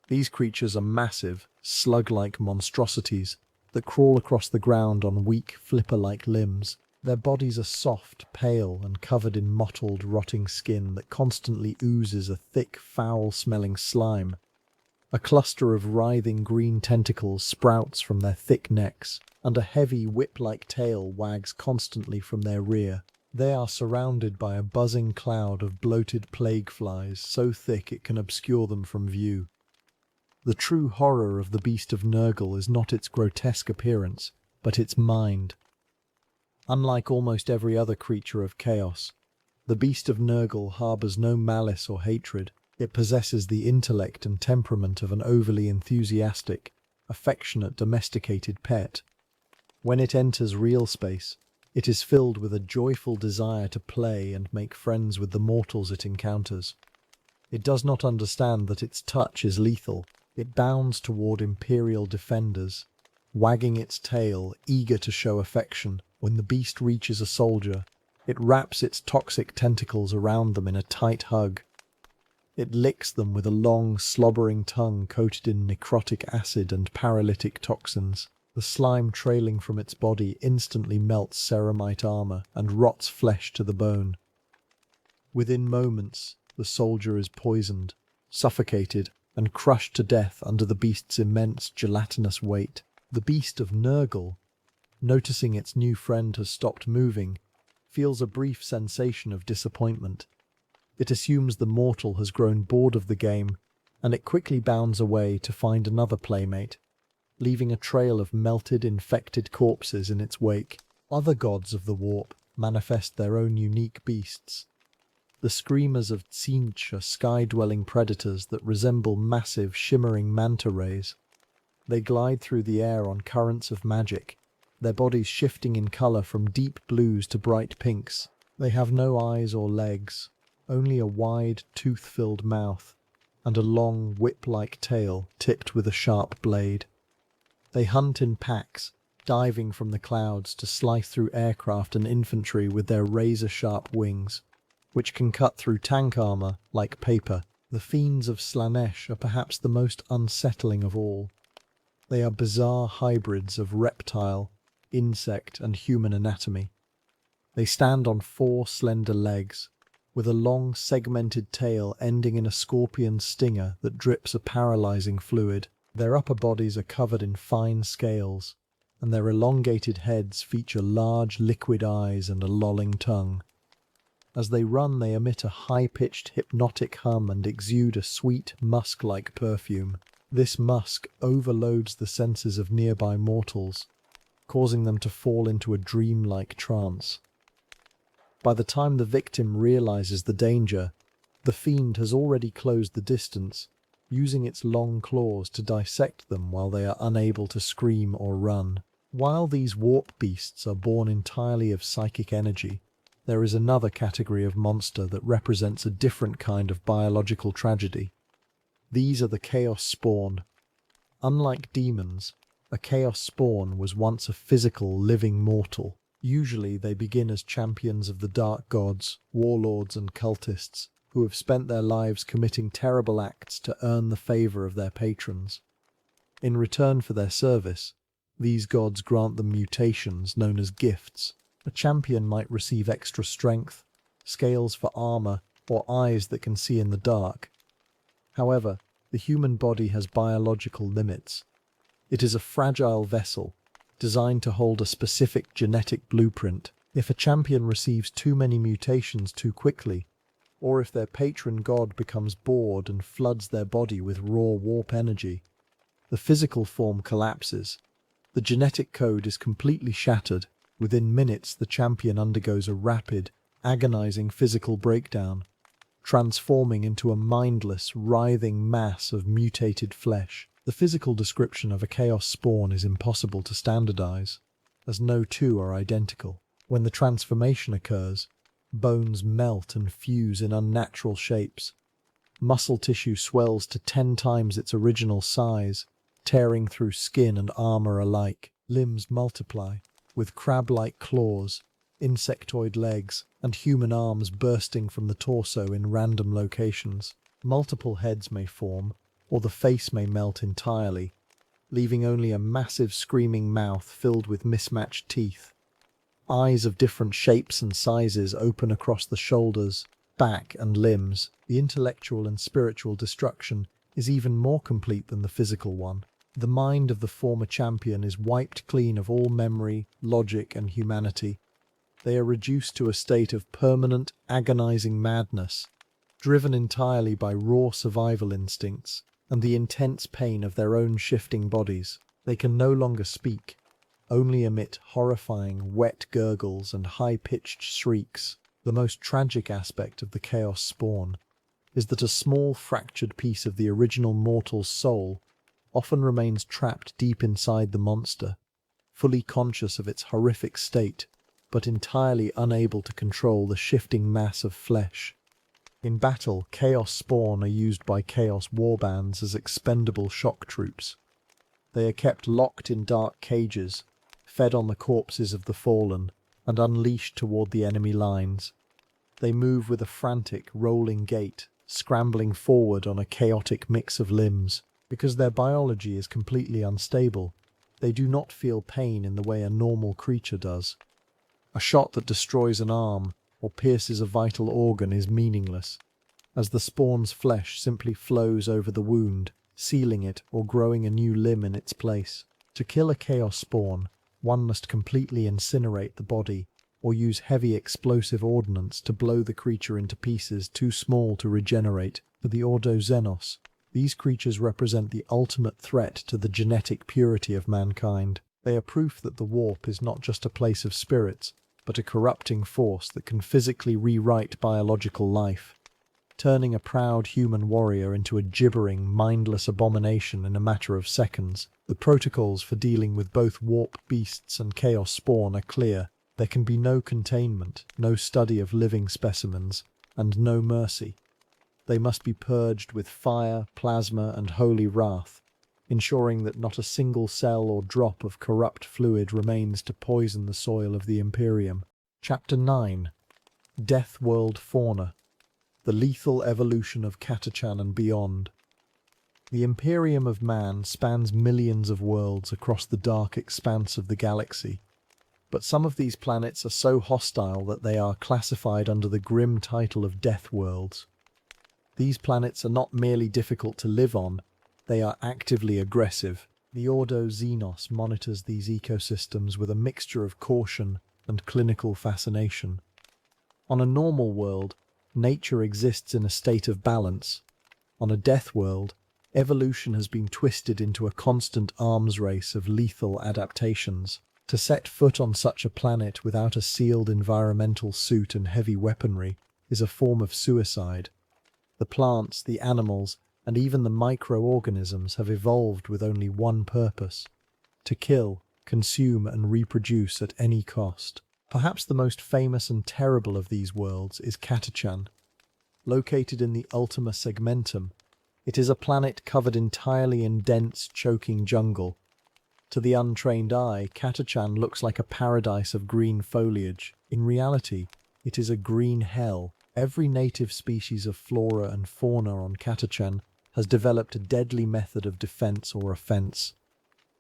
These creatures are massive, slug-like monstrosities that crawl across the ground on weak, flipper-like limbs. Their bodies are soft, pale, and covered in mottled, rotting skin that constantly oozes a thick, foul-smelling slime. A cluster of writhing green tentacles sprouts from their thick necks, and a heavy, whip-like tail wags constantly from their rear. They are surrounded by a buzzing cloud of bloated plague flies so thick it can obscure them from view. The true horror of the Beast of Nurgle is not its grotesque appearance, but its mind. Unlike almost every other creature of chaos, the Beast of Nurgle harbours no malice or hatred. It possesses the intellect and temperament of an overly enthusiastic, affectionate, domesticated pet. When it enters real space, it is filled with a joyful desire to play and make friends with the mortals it encounters. It does not understand that its touch is lethal. It bounds toward Imperial defenders, wagging its tail, eager to show affection. When the beast reaches a soldier, it wraps its toxic tentacles around them in a tight hug. It licks them with a long, slobbering tongue coated in necrotic acid and paralytic toxins. The slime trailing from its body instantly melts ceramite armor and rots flesh to the bone. Within moments, the soldier is poisoned, suffocated, and crushed to death under the beast's immense gelatinous weight. The Beast of Nurgle, noticing its new friend has stopped moving, feels a brief sensation of disappointment. It assumes the mortal has grown bored of the game, and it quickly bounds away to find another playmate, leaving a trail of melted, infected corpses in its wake. Other gods of the warp manifest their own unique beasts. The Screamers of Tzeentch are sky-dwelling predators that resemble massive, shimmering manta rays. They glide through the air on currents of magic, their bodies shifting in colour from deep blues to bright pinks. They have no eyes or legs, only a wide, tooth-filled mouth, and a long, whip-like tail tipped with a sharp blade. They hunt in packs, diving from the clouds to slice through aircraft and infantry with their razor-sharp wings, which can cut through tank armour like paper. The fiends of Slaanesh are perhaps the most unsettling of all. They are bizarre hybrids of reptile, insect, and human anatomy. They stand on 4 slender legs, with a long segmented tail ending in a scorpion's stinger that drips a paralyzing fluid. Their upper bodies are covered in fine scales, and their elongated heads feature large liquid eyes and a lolling tongue. As they run, they emit a high-pitched hypnotic hum and exude a sweet, musk-like perfume. This musk overloads the senses of nearby mortals, causing them to fall into a dreamlike trance. By the time the victim realizes the danger, the fiend has already closed the distance, using its long claws to dissect them while they are unable to scream or run. While these warp beasts are born entirely of psychic energy, there is another category of monster that represents a different kind of biological tragedy. These are the Chaos Spawn. Unlike demons, a Chaos Spawn was once a physical, living mortal. Usually they begin as champions of the dark gods, warlords and cultists, who have spent their lives committing terrible acts to earn the favour of their patrons. In return for their service, these gods grant them mutations known as gifts. A champion might receive extra strength, scales for armour, or eyes that can see in the dark. However, the human body has biological limits. It is a fragile vessel, designed to hold a specific genetic blueprint. If a champion receives too many mutations too quickly, or if their patron god becomes bored and floods their body with raw warp energy, the physical form collapses. The genetic code is completely shattered. Within minutes, the champion undergoes a rapid, agonizing physical breakdown, transforming into a mindless, writhing mass of mutated flesh. The physical description of a chaos spawn is impossible to standardize, as no two are identical. When the transformation occurs, bones melt and fuse in unnatural shapes. Muscle tissue swells to 10 times its original size, tearing through skin and armor alike. Limbs multiply, with crab-like claws, insectoid legs, and human arms bursting from the torso in random locations. Multiple heads may form, or the face may melt entirely, leaving only a massive screaming mouth filled with mismatched teeth. Eyes of different shapes and sizes open across the shoulders, back, and limbs. The intellectual and spiritual destruction is even more complete than the physical one. The mind of the former champion is wiped clean of all memory, logic, and humanity. They are reduced to a state of permanent, agonizing madness, driven entirely by raw survival instincts and the intense pain of their own shifting bodies. They can no longer speak, only emit horrifying, wet gurgles and high-pitched shrieks. The most tragic aspect of the Chaos Spawn is that a small fractured piece of the original mortal's soul often remains trapped deep inside the monster, fully conscious of its horrific state, but entirely unable to control the shifting mass of flesh. In battle, Chaos Spawn are used by Chaos warbands as expendable shock troops. They are kept locked in dark cages, fed on the corpses of the fallen, and unleashed toward the enemy lines. They move with a frantic, rolling gait, scrambling forward on a chaotic mix of limbs. Because their biology is completely unstable, they do not feel pain in the way a normal creature does. A shot that destroys an arm or pierces a vital organ is meaningless, as the spawn's flesh simply flows over the wound, sealing it or growing a new limb in its place. To kill a Chaos Spawn, one must completely incinerate the body, or use heavy explosive ordnance to blow the creature into pieces too small to regenerate. For the Ordo Xenos, these creatures represent the ultimate threat to the genetic purity of mankind. They are proof that the warp is not just a place of spirits, but a corrupting force that can physically rewrite biological life, turning a proud human warrior into a gibbering, mindless abomination in a matter of seconds. The protocols for dealing with both warp beasts and Chaos Spawn are clear. There can be no containment, no study of living specimens, and no mercy. They must be purged with fire, plasma, and holy wrath, ensuring that not a single cell or drop of corrupt fluid remains to poison the soil of the Imperium. Chapter 9. Death World Fauna. The lethal evolution of Catachan and beyond. The Imperium of Man spans millions of worlds across the dark expanse of the galaxy, but some of these planets are so hostile that they are classified under the grim title of Death Worlds. These planets are not merely difficult to live on, they are actively aggressive. The Ordo Xenos monitors these ecosystems with a mixture of caution and clinical fascination. On a normal world, nature exists in a state of balance. On a death world, evolution has been twisted into a constant arms race of lethal adaptations. To set foot on such a planet without a sealed environmental suit and heavy weaponry is a form of suicide. The plants, the animals, and even the microorganisms have evolved with only one purpose: to kill, consume, and reproduce at any cost. Perhaps the most famous and terrible of these worlds is Catachan. Located in the Ultima Segmentum, it is a planet covered entirely in dense, choking jungle. To the untrained eye, Catachan looks like a paradise of green foliage. In reality, it is a green hell. Every native species of flora and fauna on Catachan has developed a deadly method of defense or offense.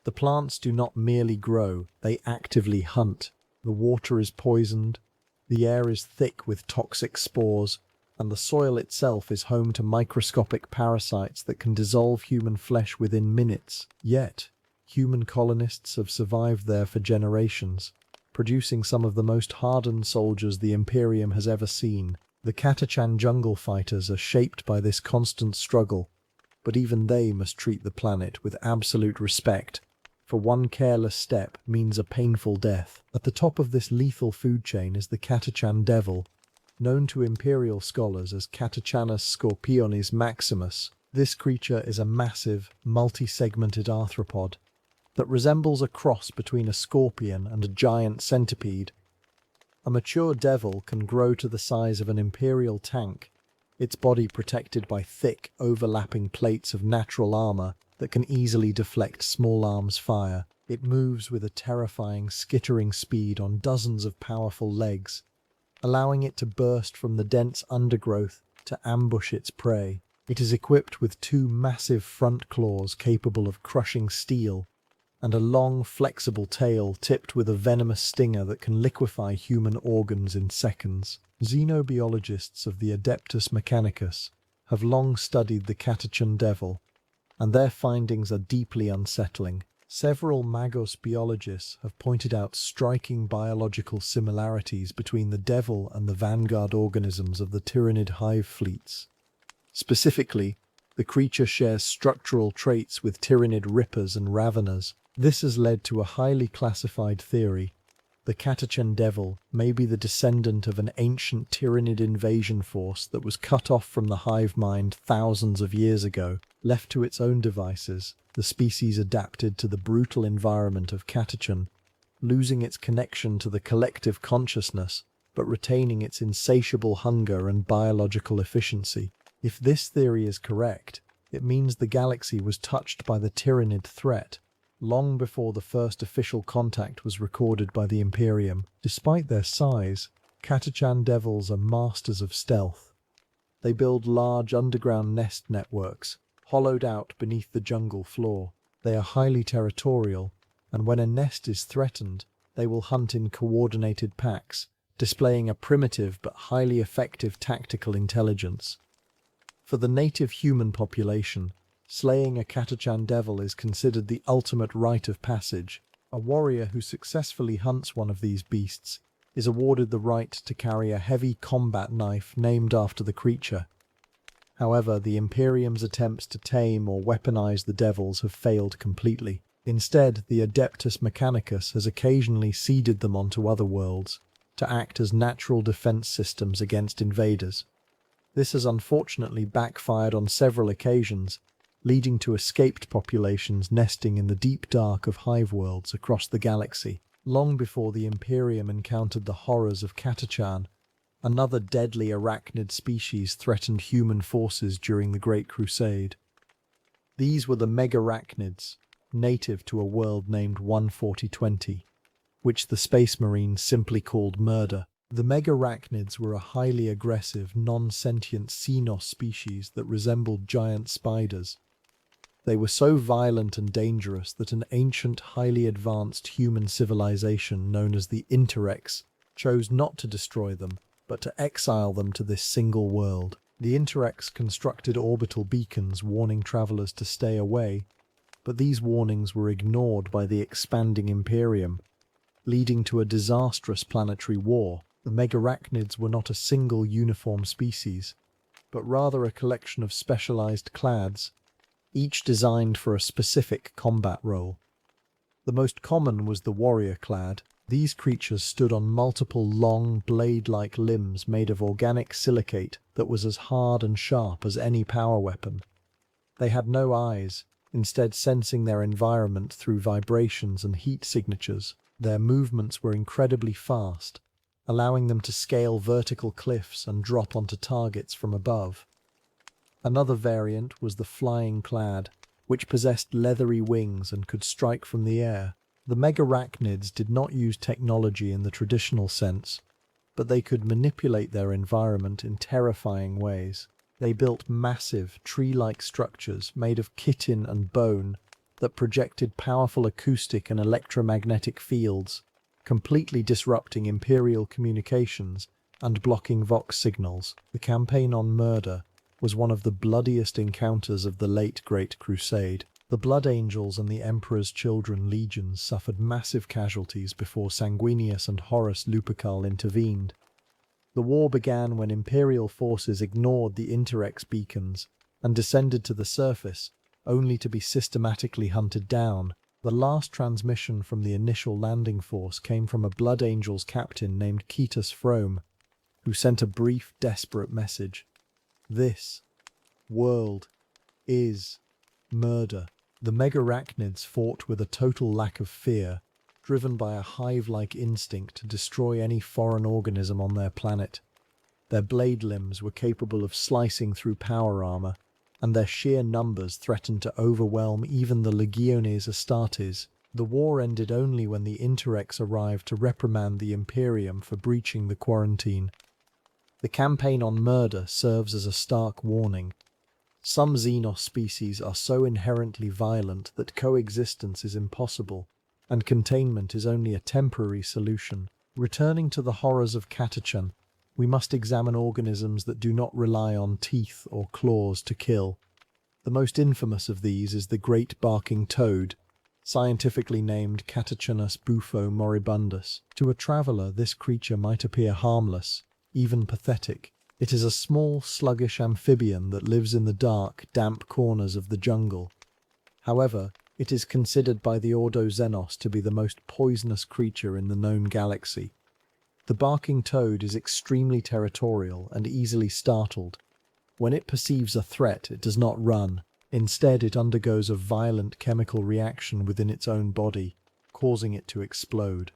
The plants do not merely grow, they actively hunt. The water is poisoned, the air is thick with toxic spores, and the soil itself is home to microscopic parasites that can dissolve human flesh within minutes. Yet, human colonists have survived there for generations, producing some of the most hardened soldiers the Imperium has ever seen. The Catachan jungle fighters are shaped by this constant struggle, but even they must treat the planet with absolute respect, for one careless step means a painful death. At the top of this lethal food chain is the Catachan Devil, known to Imperial scholars as Catachanus scorpionis maximus. This creature is a massive, multi-segmented arthropod that resembles a cross between a scorpion and a giant centipede. A mature devil can grow to the size of an Imperial tank, its body protected by thick, overlapping plates of natural armor that can easily deflect small arms fire. It moves with a terrifying, skittering speed on dozens of powerful legs, allowing it to burst from the dense undergrowth to ambush its prey. It is equipped with 2 massive front claws capable of crushing steel, and a long, flexible tail tipped with a venomous stinger that can liquefy human organs in seconds. Xenobiologists of the Adeptus Mechanicus have long studied the Catachan devil, and their findings are deeply unsettling. Several Magos biologists have pointed out striking biological similarities between the devil and the vanguard organisms of the Tyranid hive fleets. Specifically, the creature shares structural traits with Tyranid rippers and raveners. This has led to a highly classified theory. The Catachan devil may be the descendant of an ancient Tyranid invasion force that was cut off from the hive mind thousands of years ago. Left to its own devices, the species adapted to the brutal environment of Catachan, losing its connection to the collective consciousness, but retaining its insatiable hunger and biological efficiency. If this theory is correct, it means the galaxy was touched by the Tyranid threat long before the first official contact was recorded by the Imperium. Despite their size, Catachan devils are masters of stealth. They build large underground nest networks, hollowed out beneath the jungle floor. They are highly territorial, and when a nest is threatened, they will hunt in coordinated packs, displaying a primitive but highly effective tactical intelligence. For the native human population, slaying a Catachan devil is considered the ultimate rite of passage. A warrior who successfully hunts one of these beasts is awarded the right to carry a heavy combat knife named after the creature. However, the Imperium's attempts to tame or weaponize the devils have failed completely. Instead, the Adeptus Mechanicus has occasionally seeded them onto other worlds to act as natural defense systems against invaders. This has unfortunately backfired on several occasions, leading to escaped populations nesting in the deep dark of hive worlds across the galaxy. Long before the Imperium encountered the horrors of Catachan, another deadly arachnid species threatened human forces during the Great Crusade. These were the megarachnids, native to a world named 14020, which the Space Marines simply called Murder. The megarachnids were a highly aggressive, non-sentient Xenos species that resembled giant spiders. They were so violent and dangerous that an ancient, highly advanced human civilization known as the Interrex chose not to destroy them, but to exile them to this single world. The Interrex constructed orbital beacons warning travelers to stay away, but these warnings were ignored by the expanding Imperium, leading to a disastrous planetary war. The megarachnids were not a single uniform species, but rather a collection of specialized clades, each designed for a specific combat role. The most common was the warrior clad. These creatures stood on multiple long, blade-like limbs made of organic silicate that was as hard and sharp as any power weapon. They had no eyes, instead sensing their environment through vibrations and heat signatures. Their movements were incredibly fast, allowing them to scale vertical cliffs and drop onto targets from above. Another variant was the flying clad, which possessed leathery wings and could strike from the air. The megarachnids did not use technology in the traditional sense, but they could manipulate their environment in terrifying ways. They built massive, tree-like structures made of chitin and bone that projected powerful acoustic and electromagnetic fields, completely disrupting Imperial communications and blocking Vox signals. The campaign on Murder was one of the bloodiest encounters of the late Great Crusade. The Blood Angels and the Emperor's Children legions suffered massive casualties before Sanguinius and Horus Lupercal intervened. The war began when Imperial forces ignored the Interrex beacons and descended to the surface, only to be systematically hunted down. The last transmission from the initial landing force came from a Blood Angels captain named Ketus Frome, who sent a brief, desperate message. This world is murder. The megarachnids fought with a total lack of fear, driven by a hive-like instinct to destroy any foreign organism on their planet. Their blade limbs were capable of slicing through power armor, and their sheer numbers threatened to overwhelm even the Legiones Astartes. The war ended only when the Interrex arrived to reprimand the Imperium for breaching the quarantine. The campaign on murder serves as a stark warning. Some Xenos species are so inherently violent that coexistence is impossible, and containment is only a temporary solution. Returning to the horrors of Catachan, we must examine organisms that do not rely on teeth or claws to kill. The most infamous of these is the great barking toad, scientifically named Catachanus bufo moribundus. To a traveller, this creature might appear harmless, even pathetic. It is a small, sluggish amphibian that lives in the dark, damp corners of the jungle. However, it is considered by the Ordo Xenos to be the most poisonous creature in the known galaxy. The barking toad is extremely territorial and easily startled. When it perceives a threat, it does not run. Instead, it undergoes a violent chemical reaction within its own body, causing it to explode.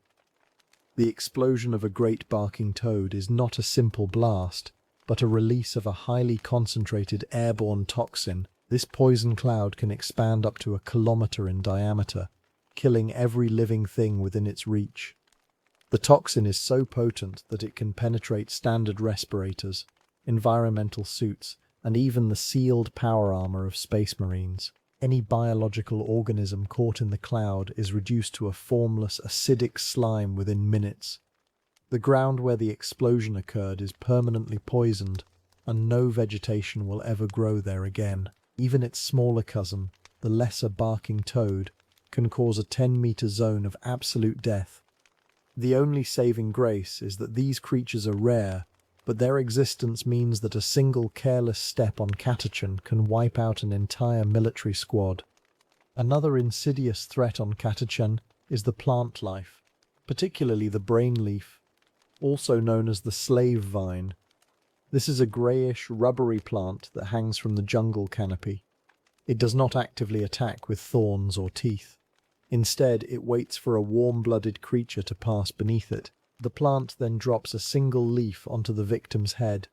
The explosion of a great barking toad is not a simple blast, but a release of a highly concentrated airborne toxin. This poison cloud can expand up to 1 kilometer in diameter, killing every living thing within its reach. The toxin is so potent that it can penetrate standard respirators, environmental suits, and even the sealed power armor of space marines. Any biological organism caught in the cloud is reduced to a formless, acidic slime within minutes. The ground where the explosion occurred is permanently poisoned, and no vegetation will ever grow there again. Even its smaller cousin, the lesser barking toad, can cause a 10-meter zone of absolute death. The only saving grace is that these creatures are rare, but their existence means that a single careless step on Catachan can wipe out an entire military squad. Another insidious threat on Catachan is the plant life, particularly the brain leaf, also known as the slave vine. This is a greyish, rubbery plant that hangs from the jungle canopy. It does not actively attack with thorns or teeth. Instead, it waits for a warm-blooded creature to pass beneath it. The plant then drops a single leaf onto the victim's head.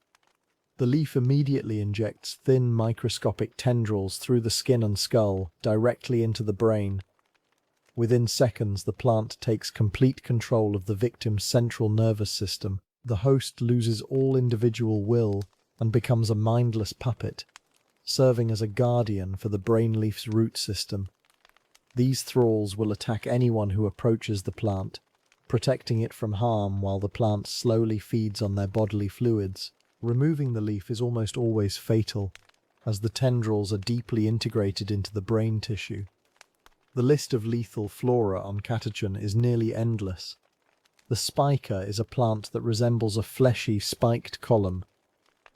The leaf immediately injects thin microscopic tendrils through the skin and skull, directly into the brain. Within seconds, the plant takes complete control of the victim's central nervous system. The host loses all individual will and becomes a mindless puppet, serving as a guardian for the brain leaf's root system. These thralls will attack anyone who approaches the plant, protecting it from harm while the plant slowly feeds on their bodily fluids. Removing the leaf is almost always fatal, as the tendrils are deeply integrated into the brain tissue. The list of lethal flora on Catachan is nearly endless. The spica is a plant that resembles a fleshy, spiked column.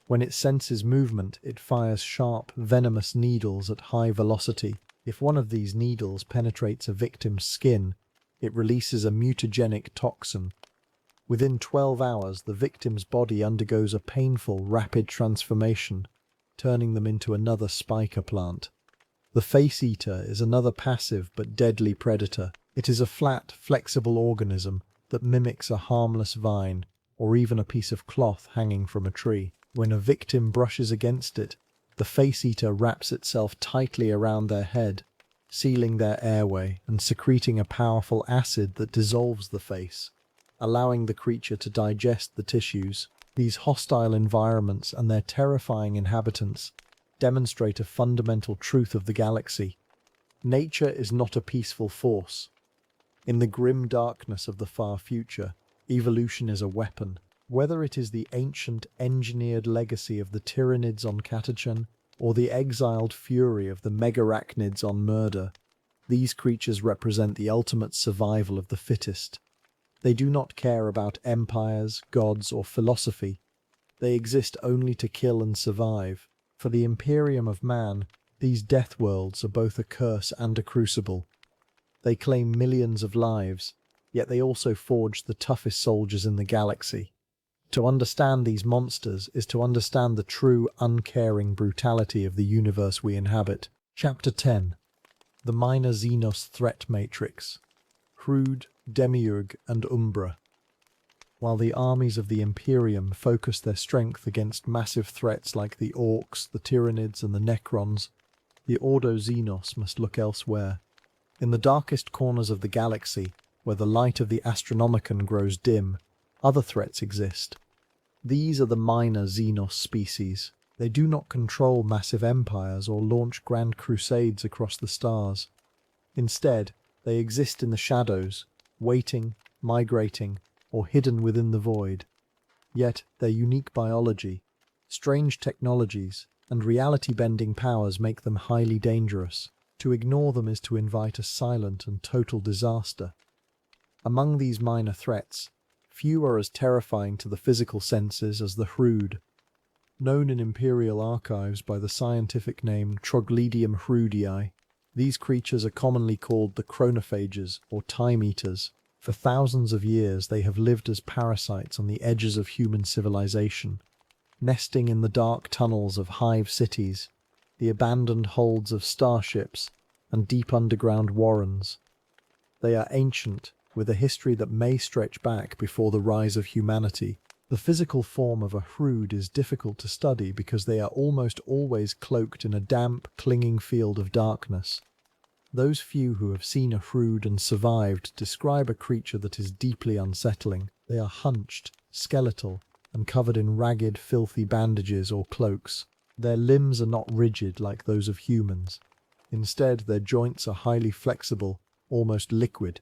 When it senses movement, it fires sharp, venomous needles at high velocity. If one of these needles penetrates a victim's skin, it releases a mutagenic toxin. Within 12 hours, the victim's body undergoes a painful, rapid transformation, turning them into another spica plant. The face eater is another passive but deadly predator. It is a flat, flexible organism that mimics a harmless vine or even a piece of cloth hanging from a tree. When a victim brushes against it, the face eater wraps itself tightly around their head, sealing their airway and secreting a powerful acid that dissolves the face, allowing the creature to digest the tissues. These hostile environments and their terrifying inhabitants demonstrate a fundamental truth of the galaxy. Nature is not a peaceful force. In the grim darkness of the far future, evolution is a weapon. Whether it is the ancient, engineered legacy of the Tyranids on Catachan, or the exiled fury of the megarachnids on Murder, these creatures represent the ultimate survival of the fittest. They do not care about empires, gods, or philosophy. They exist only to kill and survive. For the Imperium of Man, these death worlds are both a curse and a crucible. They claim millions of lives, yet they also forge the toughest soldiers in the galaxy. To understand these monsters is to understand the true, uncaring brutality of the universe we inhabit. Chapter 10. The Minor Xenos Threat Matrix. Hrud, Demiurge, and Umbra. While the armies of the Imperium focus their strength against massive threats like the Orcs, the Tyranids, and the Necrons, the Ordo Xenos must look elsewhere. In the darkest corners of the galaxy, where the light of the Astronomicon grows dim, other threats exist. These are the minor Xenos species. They do not control massive empires or launch grand crusades across the stars. Instead, they exist in the shadows, waiting, migrating, or hidden within the void. Yet their unique biology, strange technologies, and reality-bending powers make them highly dangerous. To ignore them is to invite a silent and total disaster. Among these minor threats, few are as terrifying to the physical senses as the Hrud. Known in Imperial archives by the scientific name Troglodyum hrudii, these creatures are commonly called the chronophages or time eaters. For thousands of years they have lived as parasites on the edges of human civilization, nesting in the dark tunnels of hive cities, the abandoned holds of starships, and deep underground warrens. They are ancient, with a history that may stretch back before the rise of humanity. The physical form of a Hrud is difficult to study because they are almost always cloaked in a damp, clinging field of darkness. Those few who have seen a Hrud and survived describe a creature that is deeply unsettling. They are hunched, skeletal, and covered in ragged, filthy bandages or cloaks. Their limbs are not rigid like those of humans. Instead, their joints are highly flexible, almost liquid,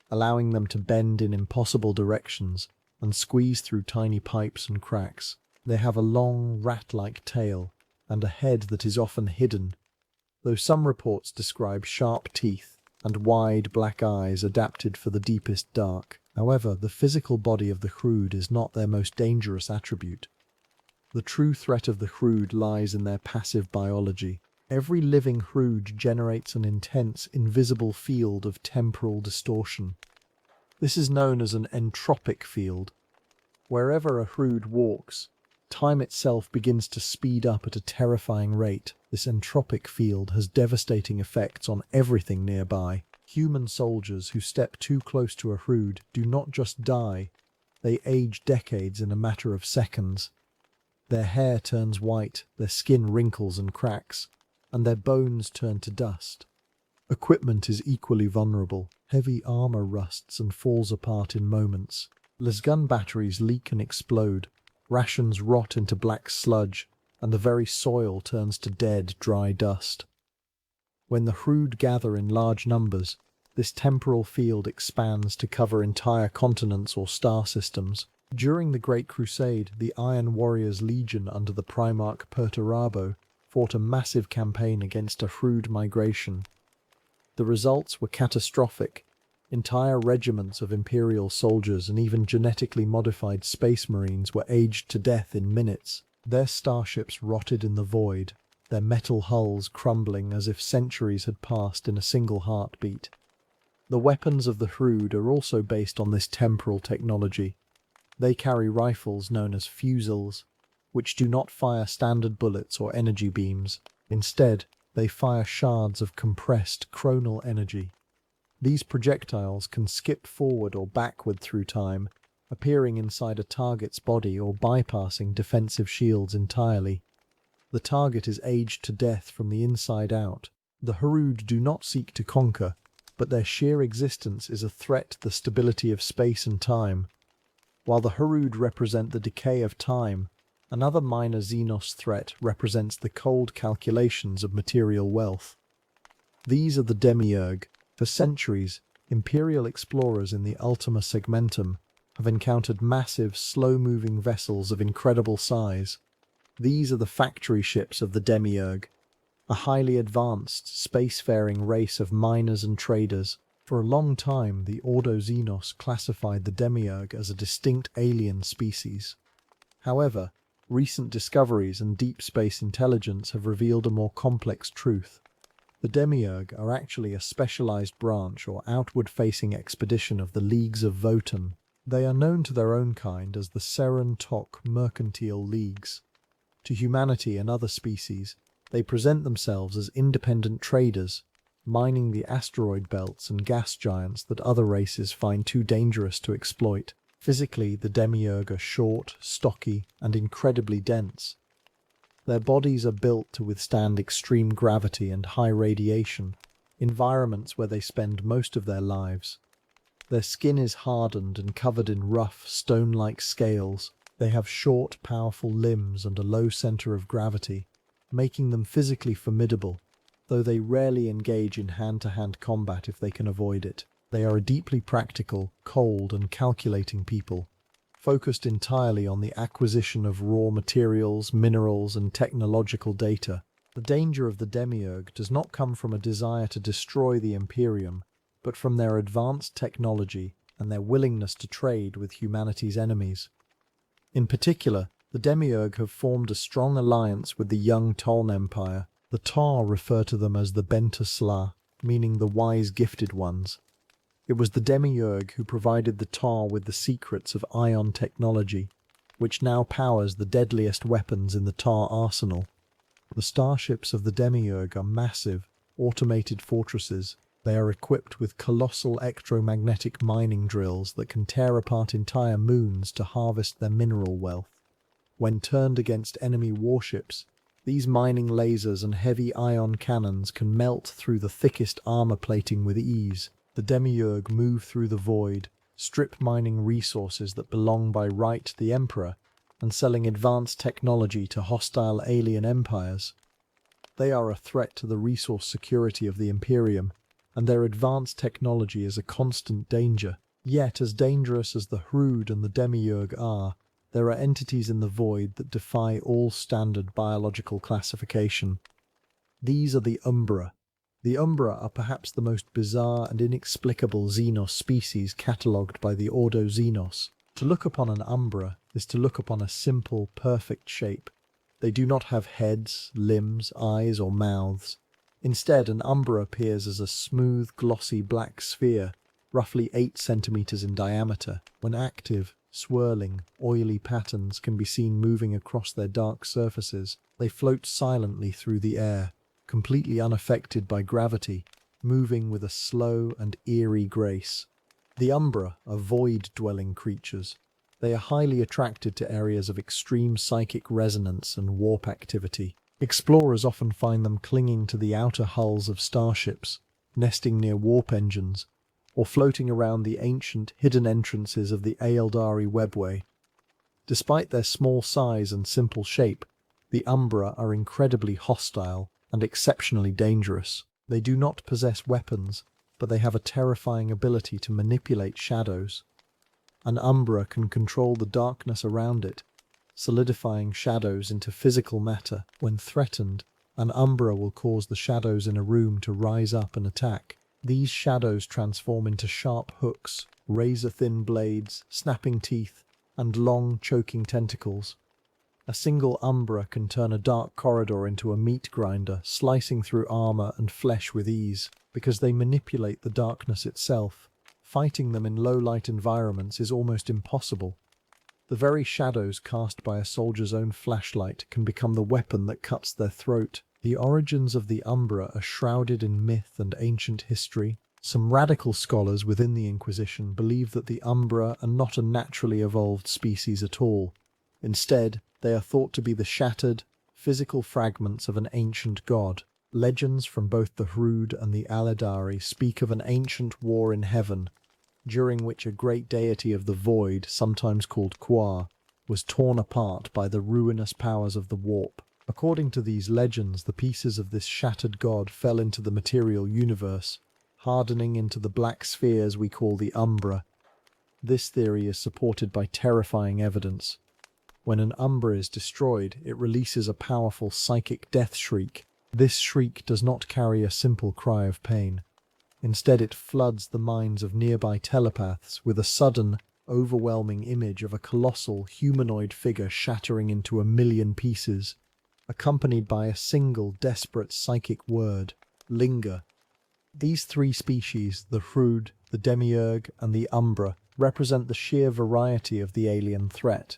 allowing them to bend in impossible directions and squeeze through tiny pipes and cracks. They have a long, rat-like tail and a head that is often hidden, though some reports describe sharp teeth and wide black eyes adapted for the deepest dark. However, the physical body of the Hrud is not their most dangerous attribute. The true threat of the Hrud lies in their passive biology. Every living Hrud generates an intense, invisible field of temporal distortion. This is known as an entropic field. Wherever a Hrud walks, time itself begins to speed up at a terrifying rate. This entropic field has devastating effects on everything nearby. Human soldiers who step too close to a Hrud do not just die, they age decades in a matter of seconds. Their hair turns white, their skin wrinkles and cracks, and their bones turn to dust. Equipment is equally vulnerable. Heavy armor rusts and falls apart in moments. Lasgun batteries leak and explode. Rations rot into black sludge, and the very soil turns to dead, dry dust. When the Hrud gather in large numbers, this temporal field expands to cover entire continents or star systems. During the Great Crusade, the Iron Warriors Legion under the Primarch Perturabo fought a massive campaign against a Hrud migration. The results were catastrophic. Entire regiments of Imperial soldiers and even genetically modified space marines were aged to death in minutes. Their starships rotted in the void, their metal hulls crumbling as if centuries had passed in a single heartbeat. The weapons of the Hrud are also based on this temporal technology. They carry rifles known as fusils, which do not fire standard bullets or energy beams. Instead, they fire shards of compressed chronal energy. These projectiles can skip forward or backward through time, appearing inside a target's body or bypassing defensive shields entirely. The target is aged to death from the inside out. The Hrud do not seek to conquer, but their sheer existence is a threat to the stability of space and time. While the Hrud represent the decay of time, another minor Xenos threat represents the cold calculations of material wealth. These are the Demiurge. For centuries, Imperial explorers in the Ultima Segmentum have encountered massive, slow-moving vessels of incredible size. These are the factory ships of the Demiurge, a highly advanced, spacefaring race of miners and traders. For a long time, the Ordo Xenos classified the Demiurge as a distinct alien species. However, recent discoveries and deep space intelligence have revealed a more complex truth. The Demiurge are actually a specialized branch or outward-facing expedition of the Leagues of Votan. They are known to their own kind as the Seren Tok Mercantile Leagues. To humanity and other species, they present themselves as independent traders, mining the asteroid belts and gas giants that other races find too dangerous to exploit. Physically, the Demiurge are short, stocky, and incredibly dense. Their bodies are built to withstand extreme gravity and high radiation, environments where they spend most of their lives. Their skin is hardened and covered in rough, stone-like scales. They have short, powerful limbs and a low center of gravity, making them physically formidable, though they rarely engage in hand-to-hand combat if they can avoid it. They are a deeply practical, cold, and calculating people, focused entirely on the acquisition of raw materials, minerals, and technological data. The danger of the Demiurge does not come from a desire to destroy the Imperium, but from their advanced technology and their willingness to trade with humanity's enemies. In particular, the Demiurge have formed a strong alliance with the young Toln Empire. The Tar refer to them as the Bentasla, meaning the wise gifted ones. It was the Demiurge who provided the Tar with the secrets of ion technology, which now powers the deadliest weapons in the Tar arsenal. The starships of the Demiurge are massive, automated fortresses. They are equipped with colossal electromagnetic mining drills that can tear apart entire moons to harvest their mineral wealth. When turned against enemy warships, these mining lasers and heavy ion cannons can melt through the thickest armor plating with ease. The Demiurge move through the void, strip mining resources that belong by right to the Emperor, and selling advanced technology to hostile alien empires. They are a threat to the resource security of the Imperium, and their advanced technology is a constant danger. Yet, as dangerous as the Hrud and the Demiurge are, there are entities in the void that defy all standard biological classification. These are the Umbra. The Umbra are perhaps the most bizarre and inexplicable Xenos species catalogued by the Ordo Xenos. To look upon an Umbra is to look upon a simple, perfect shape. They do not have heads, limbs, eyes, or mouths. Instead, an Umbra appears as a smooth, glossy black sphere, roughly 8 centimeters in diameter. When active, swirling, oily patterns can be seen moving across their dark surfaces. They float silently through the air, completely unaffected by gravity, moving with a slow and eerie grace. The Umbra are void-dwelling creatures. They are highly attracted to areas of extreme psychic resonance and warp activity. Explorers often find them clinging to the outer hulls of starships, nesting near warp engines, or floating around the ancient, hidden entrances of the Aeldari webway. Despite their small size and simple shape, the Umbra are incredibly hostile and exceptionally dangerous. They do not possess weapons, but they have a terrifying ability to manipulate shadows. An Umbra can control the darkness around it, solidifying shadows into physical matter. When threatened, an Umbra will cause the shadows in a room to rise up and attack. These shadows transform into sharp hooks, razor-thin blades, snapping teeth, and long, choking tentacles. A single Umbra can turn a dark corridor into a meat grinder, slicing through armor and flesh with ease. Because they manipulate the darkness itself, fighting them in low-light environments is almost impossible. The very shadows cast by a soldier's own flashlight can become the weapon that cuts their throat. The origins of the Umbra are shrouded in myth and ancient history. Some radical scholars within the Inquisition believe that the Umbra are not a naturally evolved species at all. Instead, they are thought to be the shattered, physical fragments of an ancient god. Legends from both the Hrud and the Aeldari speak of an ancient war in heaven, during which a great deity of the void, sometimes called Qua, was torn apart by the ruinous powers of the warp. According to these legends, the pieces of this shattered god fell into the material universe, hardening into the black spheres we call the Umbra. This theory is supported by terrifying evidence. When an Umbra is destroyed, it releases a powerful psychic death shriek. This shriek does not carry a simple cry of pain. Instead, it floods the minds of nearby telepaths with a sudden, overwhelming image of a colossal humanoid figure shattering into a million pieces, accompanied by a single desperate psychic word, linger. These three species, the Hrud, the Demiurge, and the Umbra, represent the sheer variety of the alien threat.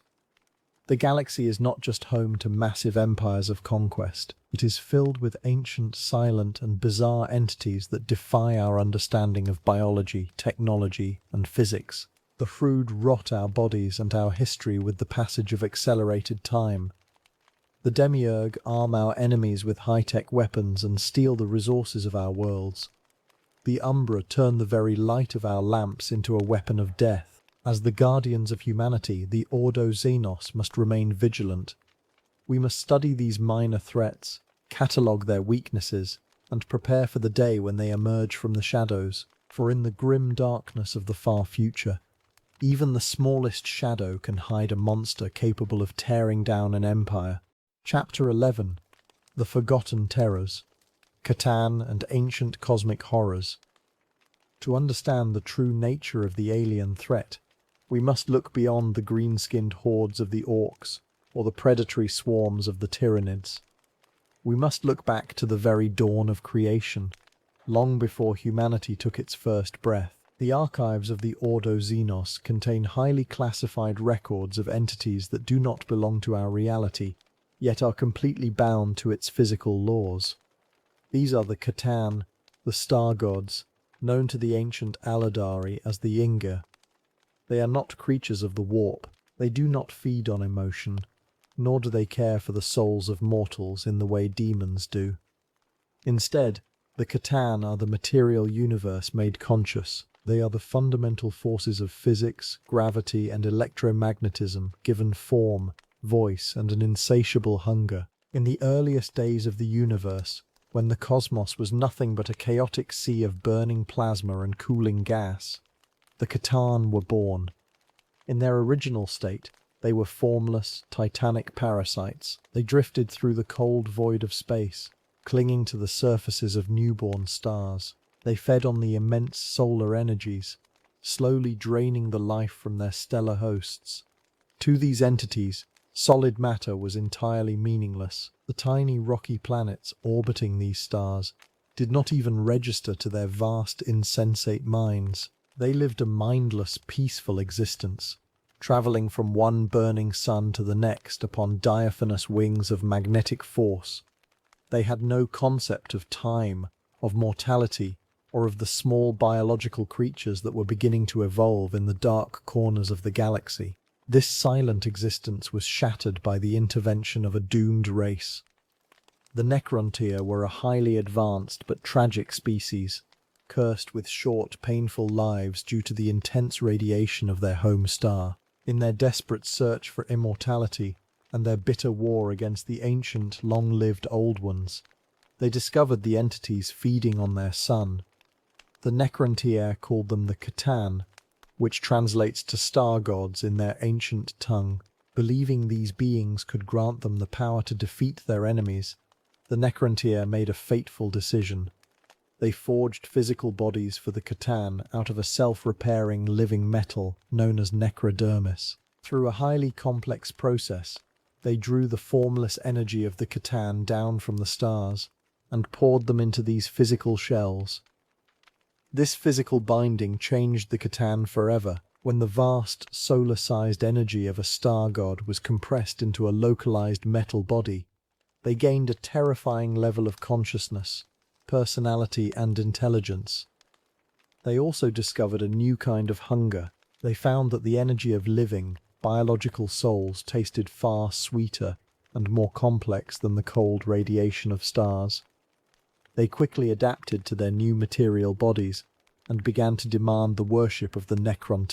The galaxy is not just home to massive empires of conquest. It is filled with ancient, silent, and bizarre entities that defy our understanding of biology, technology, and physics. The Brood rot our bodies and our history with the passage of accelerated time. The Demiurge arm our enemies with high-tech weapons and steal the resources of our worlds. The Umbra turn the very light of our lamps into a weapon of death. As the guardians of humanity, the Ordo Xenos must remain vigilant. We must study these minor threats, catalogue their weaknesses, and prepare for the day when they emerge from the shadows. For in the grim darkness of the far future, even the smallest shadow can hide a monster capable of tearing down an empire. Chapter 11. The Forgotten Terrors. Catan and Ancient Cosmic Horrors. To understand the true nature of the alien threat, we must look beyond the green-skinned hordes of the orcs or the predatory swarms of the Tyranids. We must look back to the very dawn of creation, long before humanity took its first breath. The archives of the Ordo Xenos contain highly classified records of entities that do not belong to our reality, yet are completely bound to its physical laws. These are the Catan, the star gods, known to the ancient Aeldari as the Inga. They are not creatures of the warp. They do not feed on emotion, nor do they care for the souls of mortals in the way demons do. Instead, the Catan are the material universe made conscious. They are the fundamental forces of physics, gravity, and electromagnetism given form, voice, and an insatiable hunger. In the earliest days of the universe, when the cosmos was nothing but a chaotic sea of burning plasma and cooling gas, the Catan were born. In their original state, they were formless, titanic parasites. They drifted through the cold void of space, clinging to the surfaces of newborn stars. They fed on the immense solar energies, slowly draining the life from their stellar hosts. To these entities, solid matter was entirely meaningless. The tiny rocky planets orbiting these stars did not even register to their vast, insensate minds. They lived a mindless, peaceful existence, travelling from one burning sun to the next upon diaphanous wings of magnetic force. They had no concept of time, of mortality, or of the small biological creatures that were beginning to evolve in the dark corners of the galaxy. This silent existence was shattered by the intervention of a doomed race. The Necron were a highly advanced but tragic species, cursed with short, painful lives due to the intense radiation of their home star. In their desperate search for immortality and their bitter war against the ancient, long-lived Old Ones, they discovered the entities feeding on their sun. The Necron called them the Catan, which translates to star gods in their ancient tongue. Believing these beings could grant them the power to defeat their enemies, the Necron made a fateful decision. They forged physical bodies for the Catan out of a self-repairing living metal known as necrodermis. Through a highly complex process, they drew the formless energy of the Catan down from the stars and poured them into these physical shells. This physical binding changed the Catan forever. When the vast, solar-sized energy of a star god was compressed into a localized metal body, they gained a terrifying level of consciousness, personality, and intelligence. They also discovered a new kind of hunger. They found that the energy of living, biological souls tasted far sweeter and more complex than the cold radiation of stars. They quickly adapted to their new material bodies and began to demand the worship of the Necron.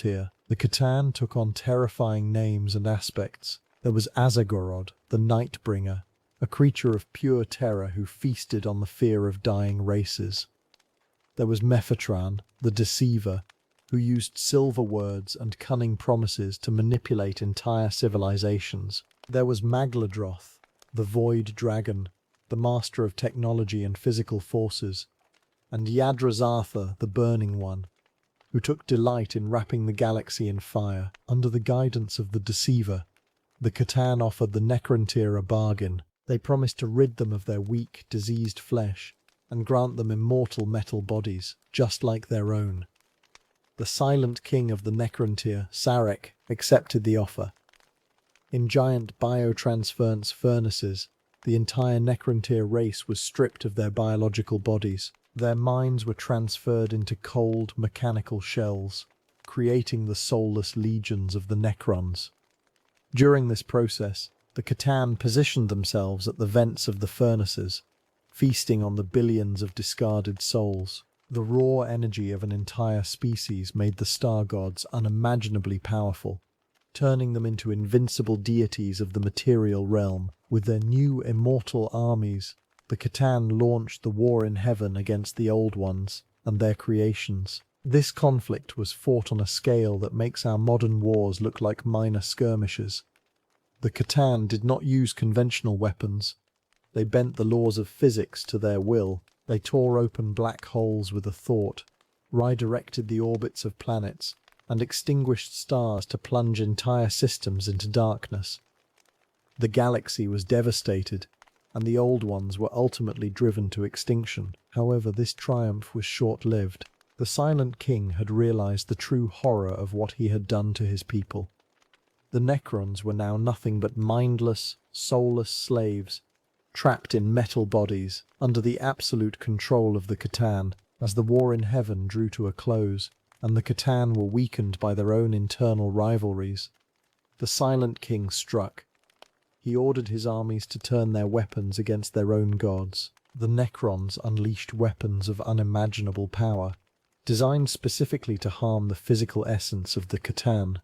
The Catan took on terrifying names and aspects. There was Azagorod, the Nightbringer, a creature of pure terror who feasted on the fear of dying races. There was Mephatran, the Deceiver, who used silver words and cunning promises to manipulate entire civilizations. There was Magladroth, the Void Dragon, the master of technology and physical forces, and Yadrazartha, the Burning One, who took delight in wrapping the galaxy in fire. Under the guidance of the Deceiver, the Catan offered the Necron a bargain. They promised to rid them of their weak, diseased flesh and grant them immortal metal bodies, just like their own. The silent king of the Necron tier, Sarek, accepted the offer. In giant biotransference furnaces, the entire Necron tier race was stripped of their biological bodies. Their minds were transferred into cold, mechanical shells, creating the soulless legions of the Necrons. During this process, the C'tan positioned themselves at the vents of the furnaces, feasting on the billions of discarded souls. The raw energy of an entire species made the star gods unimaginably powerful, turning them into invincible deities of the material realm. With their new immortal armies, the C'tan launched the war in heaven against the Old Ones and their creations. This conflict was fought on a scale that makes our modern wars look like minor skirmishes. The C'tan did not use conventional weapons. They bent the laws of physics to their will. They tore open black holes with a thought, redirected the orbits of planets, and extinguished stars to plunge entire systems into darkness. The galaxy was devastated, and the Old Ones were ultimately driven to extinction. However, this triumph was short-lived. The Silent King had realized the true horror of what he had done to his people. The Necrons were now nothing but mindless, soulless slaves, trapped in metal bodies, under the absolute control of the C'tan. As the war in heaven drew to a close, and the C'tan were weakened by their own internal rivalries, the Silent King struck. He ordered his armies to turn their weapons against their own gods. The Necrons unleashed weapons of unimaginable power, designed specifically to harm the physical essence of the C'tan.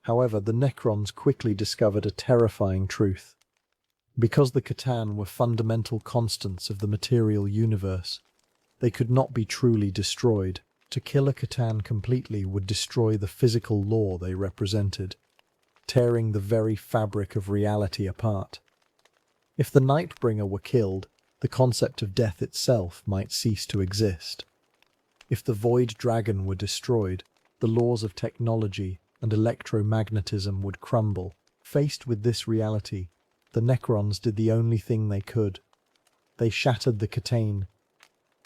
However, the Necrons quickly discovered a terrifying truth. Because the C'tan were fundamental constants of the material universe, they could not be truly destroyed. To kill a C'tan completely would destroy the physical law they represented, tearing the very fabric of reality apart. If the Nightbringer were killed, the concept of death itself might cease to exist. If the Void Dragon were destroyed, the laws of technology and electromagnetism would crumble. Faced with this reality, the Necrons did the only thing they could. They shattered the C'tan.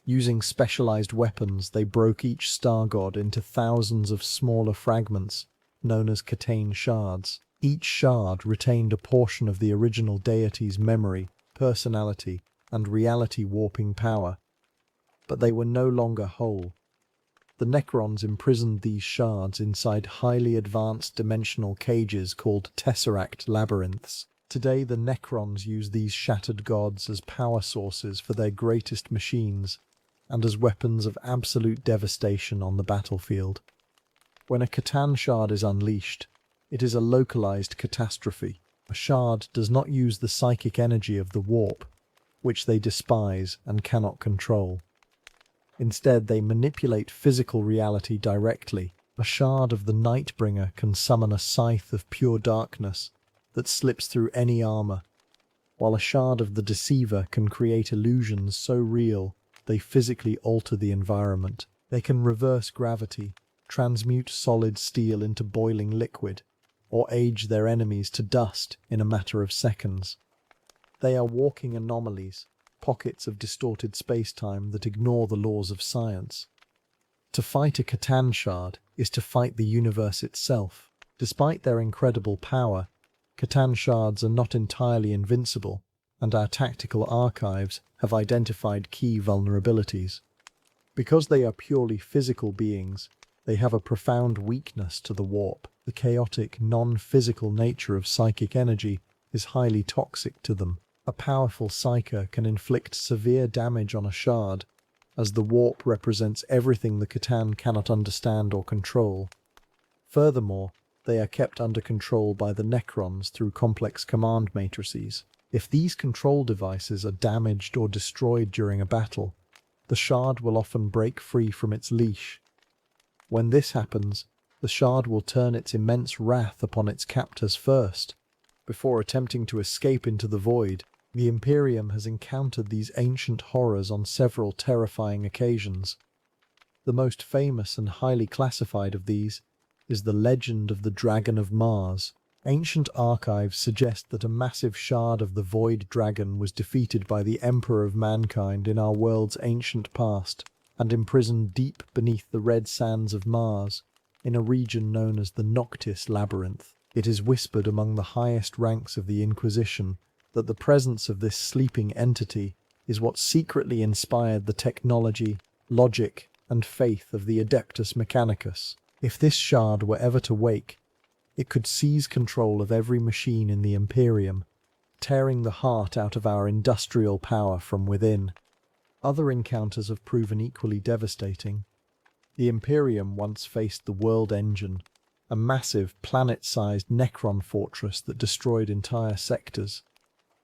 Using specialized weapons, they broke each star god into thousands of smaller fragments, known as C'tan shards. Each shard retained a portion of the original deity's memory, personality, and reality-warping power. But they were no longer whole. The Necrons imprisoned these shards inside highly advanced dimensional cages called Tesseract labyrinths. Today, the Necrons use these shattered gods as power sources for their greatest machines, and as weapons of absolute devastation on the battlefield. When a C'tan shard is unleashed, it is a localized catastrophe. A shard does not use the psychic energy of the warp, which they despise and cannot control. Instead, they manipulate physical reality directly. A shard of the Nightbringer can summon a scythe of pure darkness that slips through any armor, while a shard of the Deceiver can create illusions so real they physically alter the environment. They can reverse gravity, transmute solid steel into boiling liquid, or age their enemies to dust in a matter of seconds. They are walking anomalies, pockets of distorted space-time that ignore the laws of science. To fight a C'tan shard is to fight the universe itself. Despite their incredible power, C'tan shards are not entirely invincible, and our tactical archives have identified key vulnerabilities. Because they are purely physical beings, they have a profound weakness to the warp. The chaotic, non-physical nature of psychic energy is highly toxic to them. A powerful psyker can inflict severe damage on a shard, as the warp represents everything the C'tan cannot understand or control. Furthermore, they are kept under control by the Necrons through complex command matrices. If these control devices are damaged or destroyed during a battle, the shard will often break free from its leash. When this happens, the shard will turn its immense wrath upon its captors first. Before attempting to escape into the void, the Imperium has encountered these ancient horrors on several terrifying occasions. The most famous and highly classified of these is the legend of the Dragon of Mars. Ancient archives suggest that a massive shard of the Void Dragon was defeated by the Emperor of Mankind in our world's ancient past. and imprisoned deep beneath the red sands of Mars, in a region known as the Noctis Labyrinth. It is whispered among the highest ranks of the Inquisition that the presence of this sleeping entity is what secretly inspired the technology, logic, and faith of the Adeptus Mechanicus. If this shard were ever to wake, it could seize control of every machine in the Imperium, tearing the heart out of our industrial power from within. Other encounters have proven equally devastating. The Imperium once faced the World Engine, a massive, planet-sized Necron fortress that destroyed entire sectors.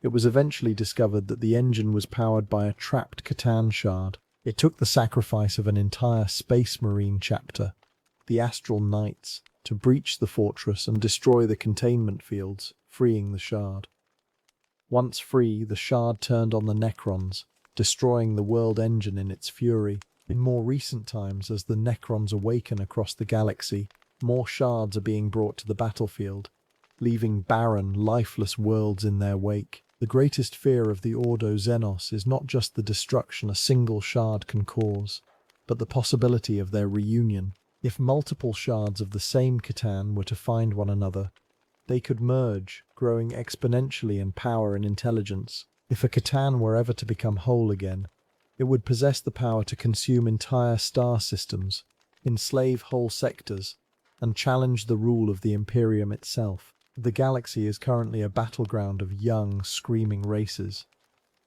It was eventually discovered that the engine was powered by a trapped Catan shard. It took the sacrifice of an entire Space Marine chapter, the Astral Knights, to breach the fortress and destroy the containment fields, freeing the shard. Once free, the shard turned on the Necrons, destroying the World Engine in its fury. In more recent times, as the Necrons awaken across the galaxy, more shards are being brought to the battlefield, leaving barren, lifeless worlds in their wake. The greatest fear of the Ordo Xenos is not just the destruction a single shard can cause, but the possibility of their reunion. If multiple shards of the same Catan were to find one another, they could merge, growing exponentially in power and intelligence. If a Catan were ever to become whole again, it would possess the power to consume entire star systems, enslave whole sectors, and challenge the rule of the Imperium itself. The galaxy is currently a battleground of young, screaming races.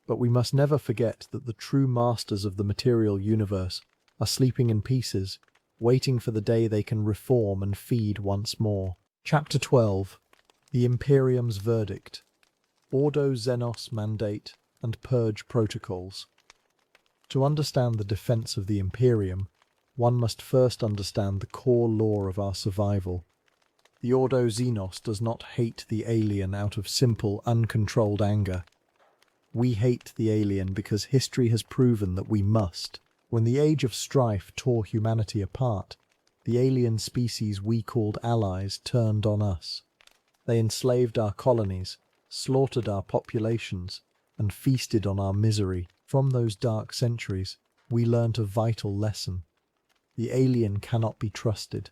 But we must never forget that the true masters of the material universe are sleeping in pieces, waiting for the day they can reform and feed once more. Chapter 12. The Imperium's Verdict. Ordo Xenos Mandate and Purge Protocols. To understand the defense of the Imperium, one must first understand the core law of our survival. The Ordo Xenos does not hate the alien out of simple, uncontrolled anger. We hate the alien because history has proven that we must. When the Age of Strife tore humanity apart, the alien species we called allies turned on us. They enslaved our colonies, slaughtered our populations, and feasted on our misery. From those dark centuries, we learnt a vital lesson. The alien cannot be trusted.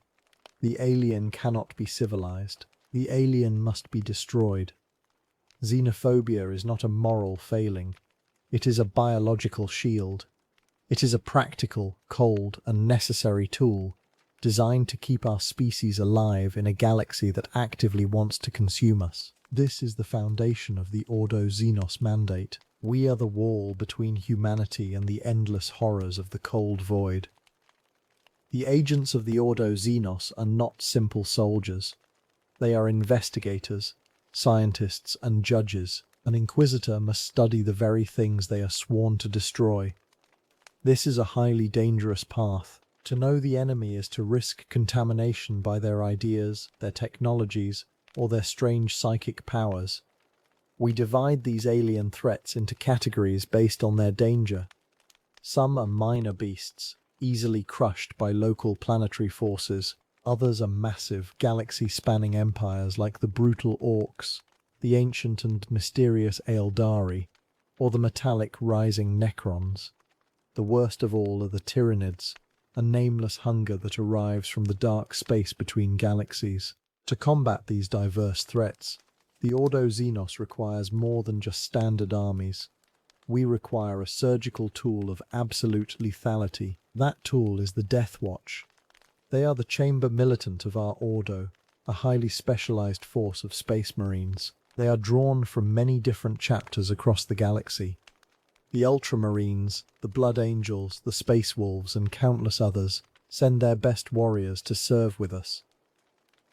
The alien cannot be civilized. The alien must be destroyed. Xenophobia is not a moral failing. It is a biological shield. It is a practical, cold, and necessary tool designed to keep our species alive in a galaxy that actively wants to consume us. This is the foundation of the Ordo Xenos Mandate. We are the wall between humanity and the endless horrors of the cold void. The agents of the Ordo Xenos are not simple soldiers. They are investigators, scientists, and judges. An inquisitor must study the very things they are sworn to destroy. This is a highly dangerous path. To know the enemy is to risk contamination by their ideas, their technologies, or their strange psychic powers. We divide these alien threats into categories based on their danger. Some are minor beasts, easily crushed by local planetary forces. Others are massive, galaxy-spanning empires like the brutal Orcs, the ancient and mysterious Aeldari, or the metallic rising Necrons. The worst of all are the Tyranids, a nameless hunger that arrives from the dark space between galaxies. To combat these diverse threats, the Ordo Xenos requires more than just standard armies. We require a surgical tool of absolute lethality. That tool is the Death Watch. They are the chamber militant of our Ordo, a highly specialized force of space marines. They are drawn from many different chapters across the galaxy. The Ultramarines, the Blood Angels, the Space Wolves, and countless others send their best warriors to serve with us.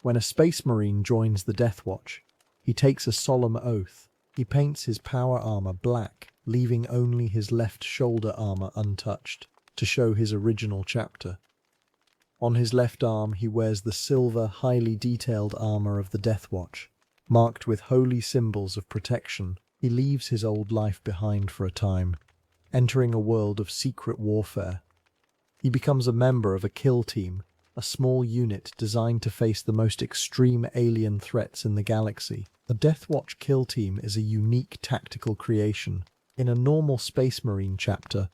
When a Space Marine joins the Death Watch, he takes a solemn oath. He paints his power armor black, leaving only his left shoulder armor untouched, to show his original chapter. On his left arm he wears the silver, highly detailed armor of the Death Watch, marked with holy symbols of protection. He leaves his old life behind for a time, entering a world of secret warfare. He becomes a member of a kill team, a small unit designed to face the most extreme alien threats in the galaxy. The Death Watch kill team is a unique tactical creation. In a normal Space Marine chapter,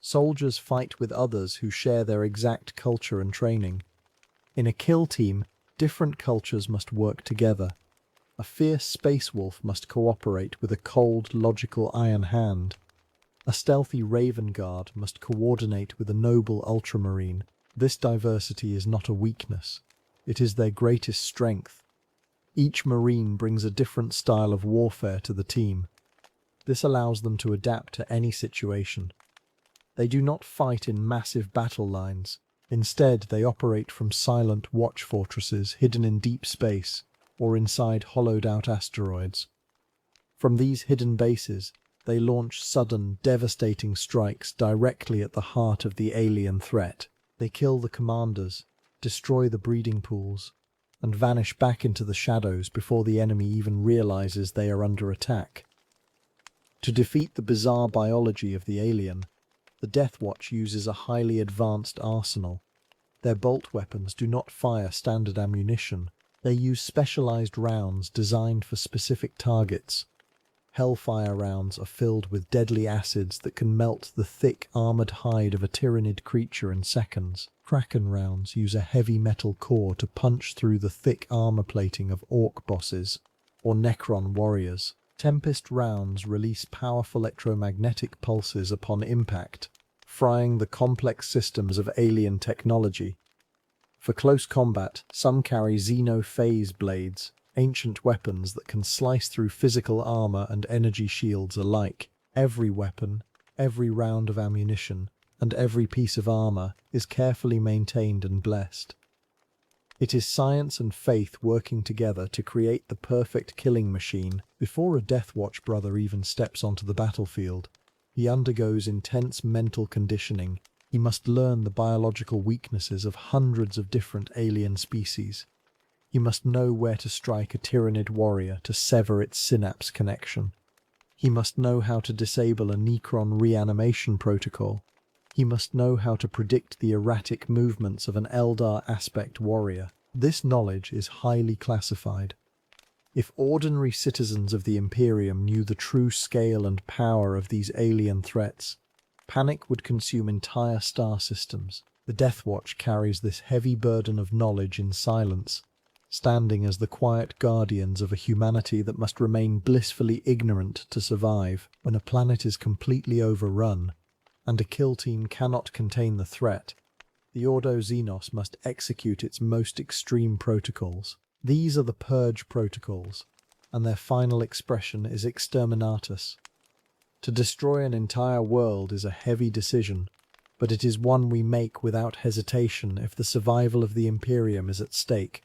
Soldiers fight with others who share their exact culture and training. In a kill team, different cultures must work together. A fierce space wolf must cooperate with a cold, logical iron hand. A stealthy raven guard must coordinate with a noble ultramarine. This diversity is not a weakness. It is their greatest strength. Each marine brings a different style of warfare to the team. This allows them to adapt to any situation. They do not fight in massive battle lines. Instead, they operate from silent watch fortresses hidden in deep space or inside hollowed-out asteroids. From these hidden bases, they launch sudden, devastating strikes directly at the heart of the alien threat. They kill the commanders, destroy the breeding pools, and vanish back into the shadows before the enemy even realizes they are under attack. To defeat the bizarre biology of the alien, the Death Watch uses a highly advanced arsenal. Their bolt weapons do not fire standard ammunition. They use specialized rounds designed for specific targets. Hellfire rounds are filled with deadly acids that can melt the thick, armored hide of a Tyranid creature in seconds. Kraken rounds use a heavy metal core to punch through the thick armor plating of Orc bosses or Necron warriors. Tempest rounds release powerful electromagnetic pulses upon impact, frying the complex systems of alien technology. For close combat, some carry Xeno-phase blades, ancient weapons that can slice through physical armor and energy shields alike. Every weapon, every round of ammunition, and every piece of armor is carefully maintained and blessed. It is science and faith working together to create the perfect killing machine. Before a Death Watch brother even steps onto the battlefield, he undergoes intense mental conditioning. He must learn the biological weaknesses of hundreds of different alien species. He must know where to strike a Tyranid warrior to sever its synapse connection. He must know how to disable a Necron reanimation protocol. He must know how to predict the erratic movements of an Eldar aspect warrior. This knowledge is highly classified. If ordinary citizens of the Imperium knew the true scale and power of these alien threats, panic would consume entire star systems. The Death Watch carries this heavy burden of knowledge in silence, standing as the quiet guardians of a humanity that must remain blissfully ignorant to survive. When a planet is completely overrun, and a kill team cannot contain the threat, the Ordo Xenos must execute its most extreme protocols. These are the Purge protocols, and their final expression is Exterminatus. To destroy an entire world is a heavy decision, but it is one we make without hesitation if the survival of the Imperium is at stake.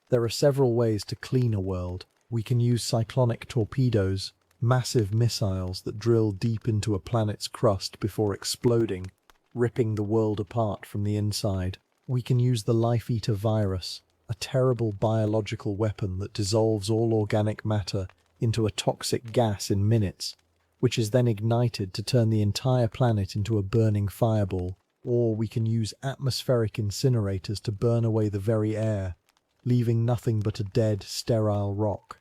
There are several ways to clean a world. We can use cyclonic torpedoes, massive missiles that drill deep into a planet's crust before exploding, ripping the world apart from the inside. We can use the Life Eater virus, a terrible biological weapon that dissolves all organic matter into a toxic gas in minutes, which is then ignited to turn the entire planet into a burning fireball. Or we can use atmospheric incinerators to burn away the very air, leaving nothing but a dead, sterile rock.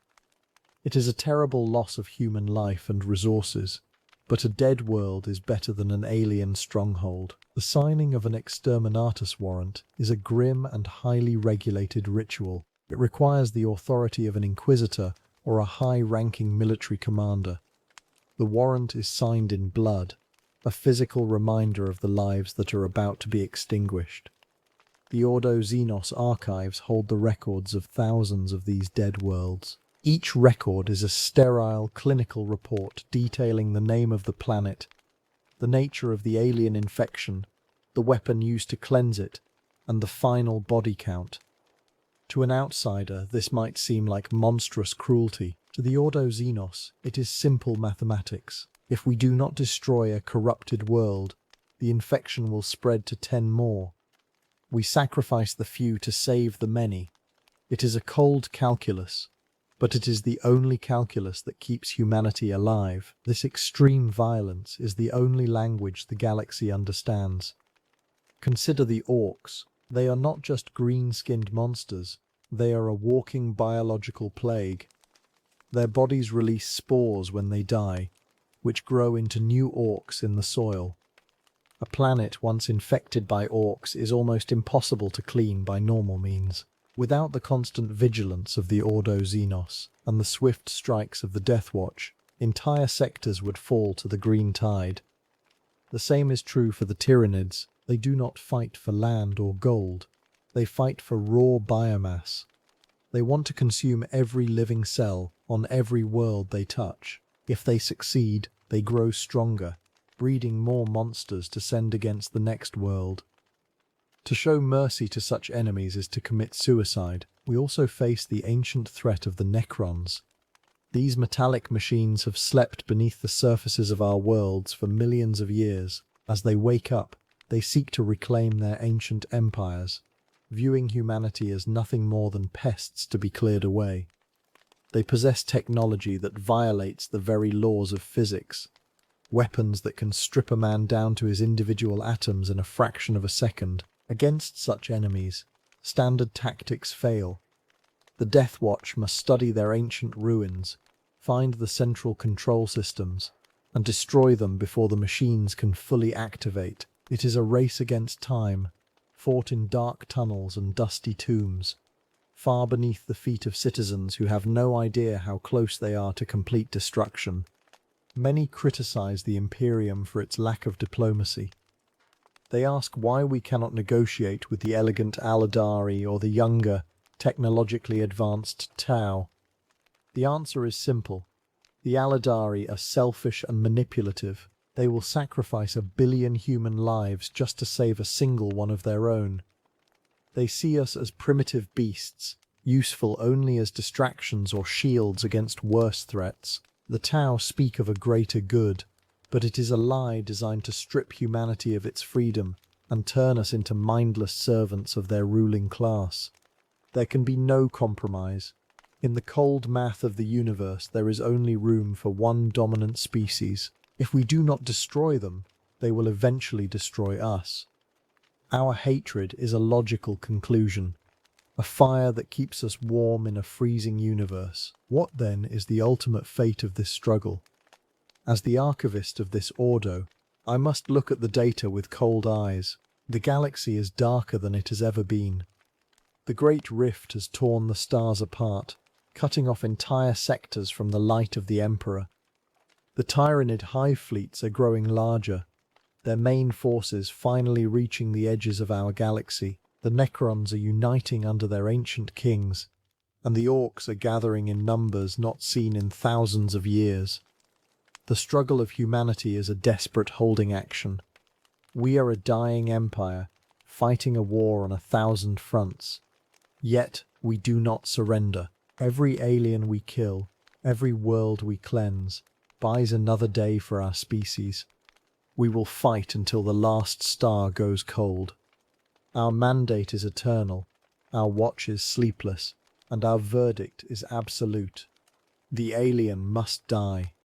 It is a terrible loss of human life and resources, but a dead world is better than an alien stronghold. The signing of an Exterminatus warrant is a grim and highly regulated ritual. It requires the authority of an inquisitor or a high-ranking military commander. The warrant is signed in blood, a physical reminder of the lives that are about to be extinguished. The Ordo Xenos archives hold the records of thousands of these dead worlds. Each record is a sterile clinical report detailing the name of the planet, the nature of the alien infection, the weapon used to cleanse it, and the final body count. To an outsider, this might seem like monstrous cruelty. To the Ordo Xenos, it is simple mathematics. If we do not destroy a corrupted world, the infection will spread to 10 more. We sacrifice the few to save the many. It is a cold calculus, but it is the only calculus that keeps humanity alive. This extreme violence is the only language the galaxy understands. Consider the orcs. They are not just green-skinned monsters, they are a walking biological plague. Their bodies release spores when they die, which grow into new orcs in the soil. A planet once infected by orcs is almost impossible to clean by normal means. Without the constant vigilance of the Ordo Xenos and the swift strikes of the Death Watch, entire sectors would fall to the green tide. The same is true for the Tyranids. They do not fight for land or gold. They fight for raw biomass. They want to consume every living cell on every world they touch. If they succeed, they grow stronger, breeding more monsters to send against the next world. To show mercy to such enemies is to commit suicide. We also face the ancient threat of the Necrons. These metallic machines have slept beneath the surfaces of our worlds for millions of years. As they wake up, they seek to reclaim their ancient empires, viewing humanity as nothing more than pests to be cleared away. They possess technology that violates the very laws of physics, weapons that can strip a man down to his individual atoms in a fraction of a second. Against such enemies, standard tactics fail. The Death Watch must study their ancient ruins, find the central control systems, and destroy them before the machines can fully activate. It is a race against time, fought in dark tunnels and dusty tombs, far beneath the feet of citizens who have no idea how close they are to complete destruction. Many criticize the Imperium for its lack of diplomacy. They ask why we cannot negotiate with the elegant Aeldari or the younger, technologically advanced Tau. The answer is simple. The Aeldari are selfish and manipulative. They will sacrifice 1 billion human lives just to save a single one of their own. They see us as primitive beasts, useful only as distractions or shields against worse threats. The Tau speak of a greater good, but it is a lie designed to strip humanity of its freedom and turn us into mindless servants of their ruling class. There can be no compromise. In the cold math of the universe, there is only room for one dominant species. If we do not destroy them, they will eventually destroy us. Our hatred is a logical conclusion, a fire that keeps us warm in a freezing universe. What then is the ultimate fate of this struggle? As the archivist of this Ordo, I must look at the data with cold eyes. The galaxy is darker than it has ever been. The Great Rift has torn the stars apart, cutting off entire sectors from the light of the Emperor. The Tyranid hive fleets are growing larger, their main forces finally reaching the edges of our galaxy. The Necrons are uniting under their ancient kings, and the orcs are gathering in numbers not seen in thousands of years. The struggle of humanity is a desperate holding action. We are a dying empire, fighting a war on 1,000 fronts. Yet we do not surrender. Every alien we kill, every world we cleanse, buys another day for our species. We will fight until the last star goes cold. Our mandate is eternal, our watch is sleepless, and our verdict is absolute. The alien must die.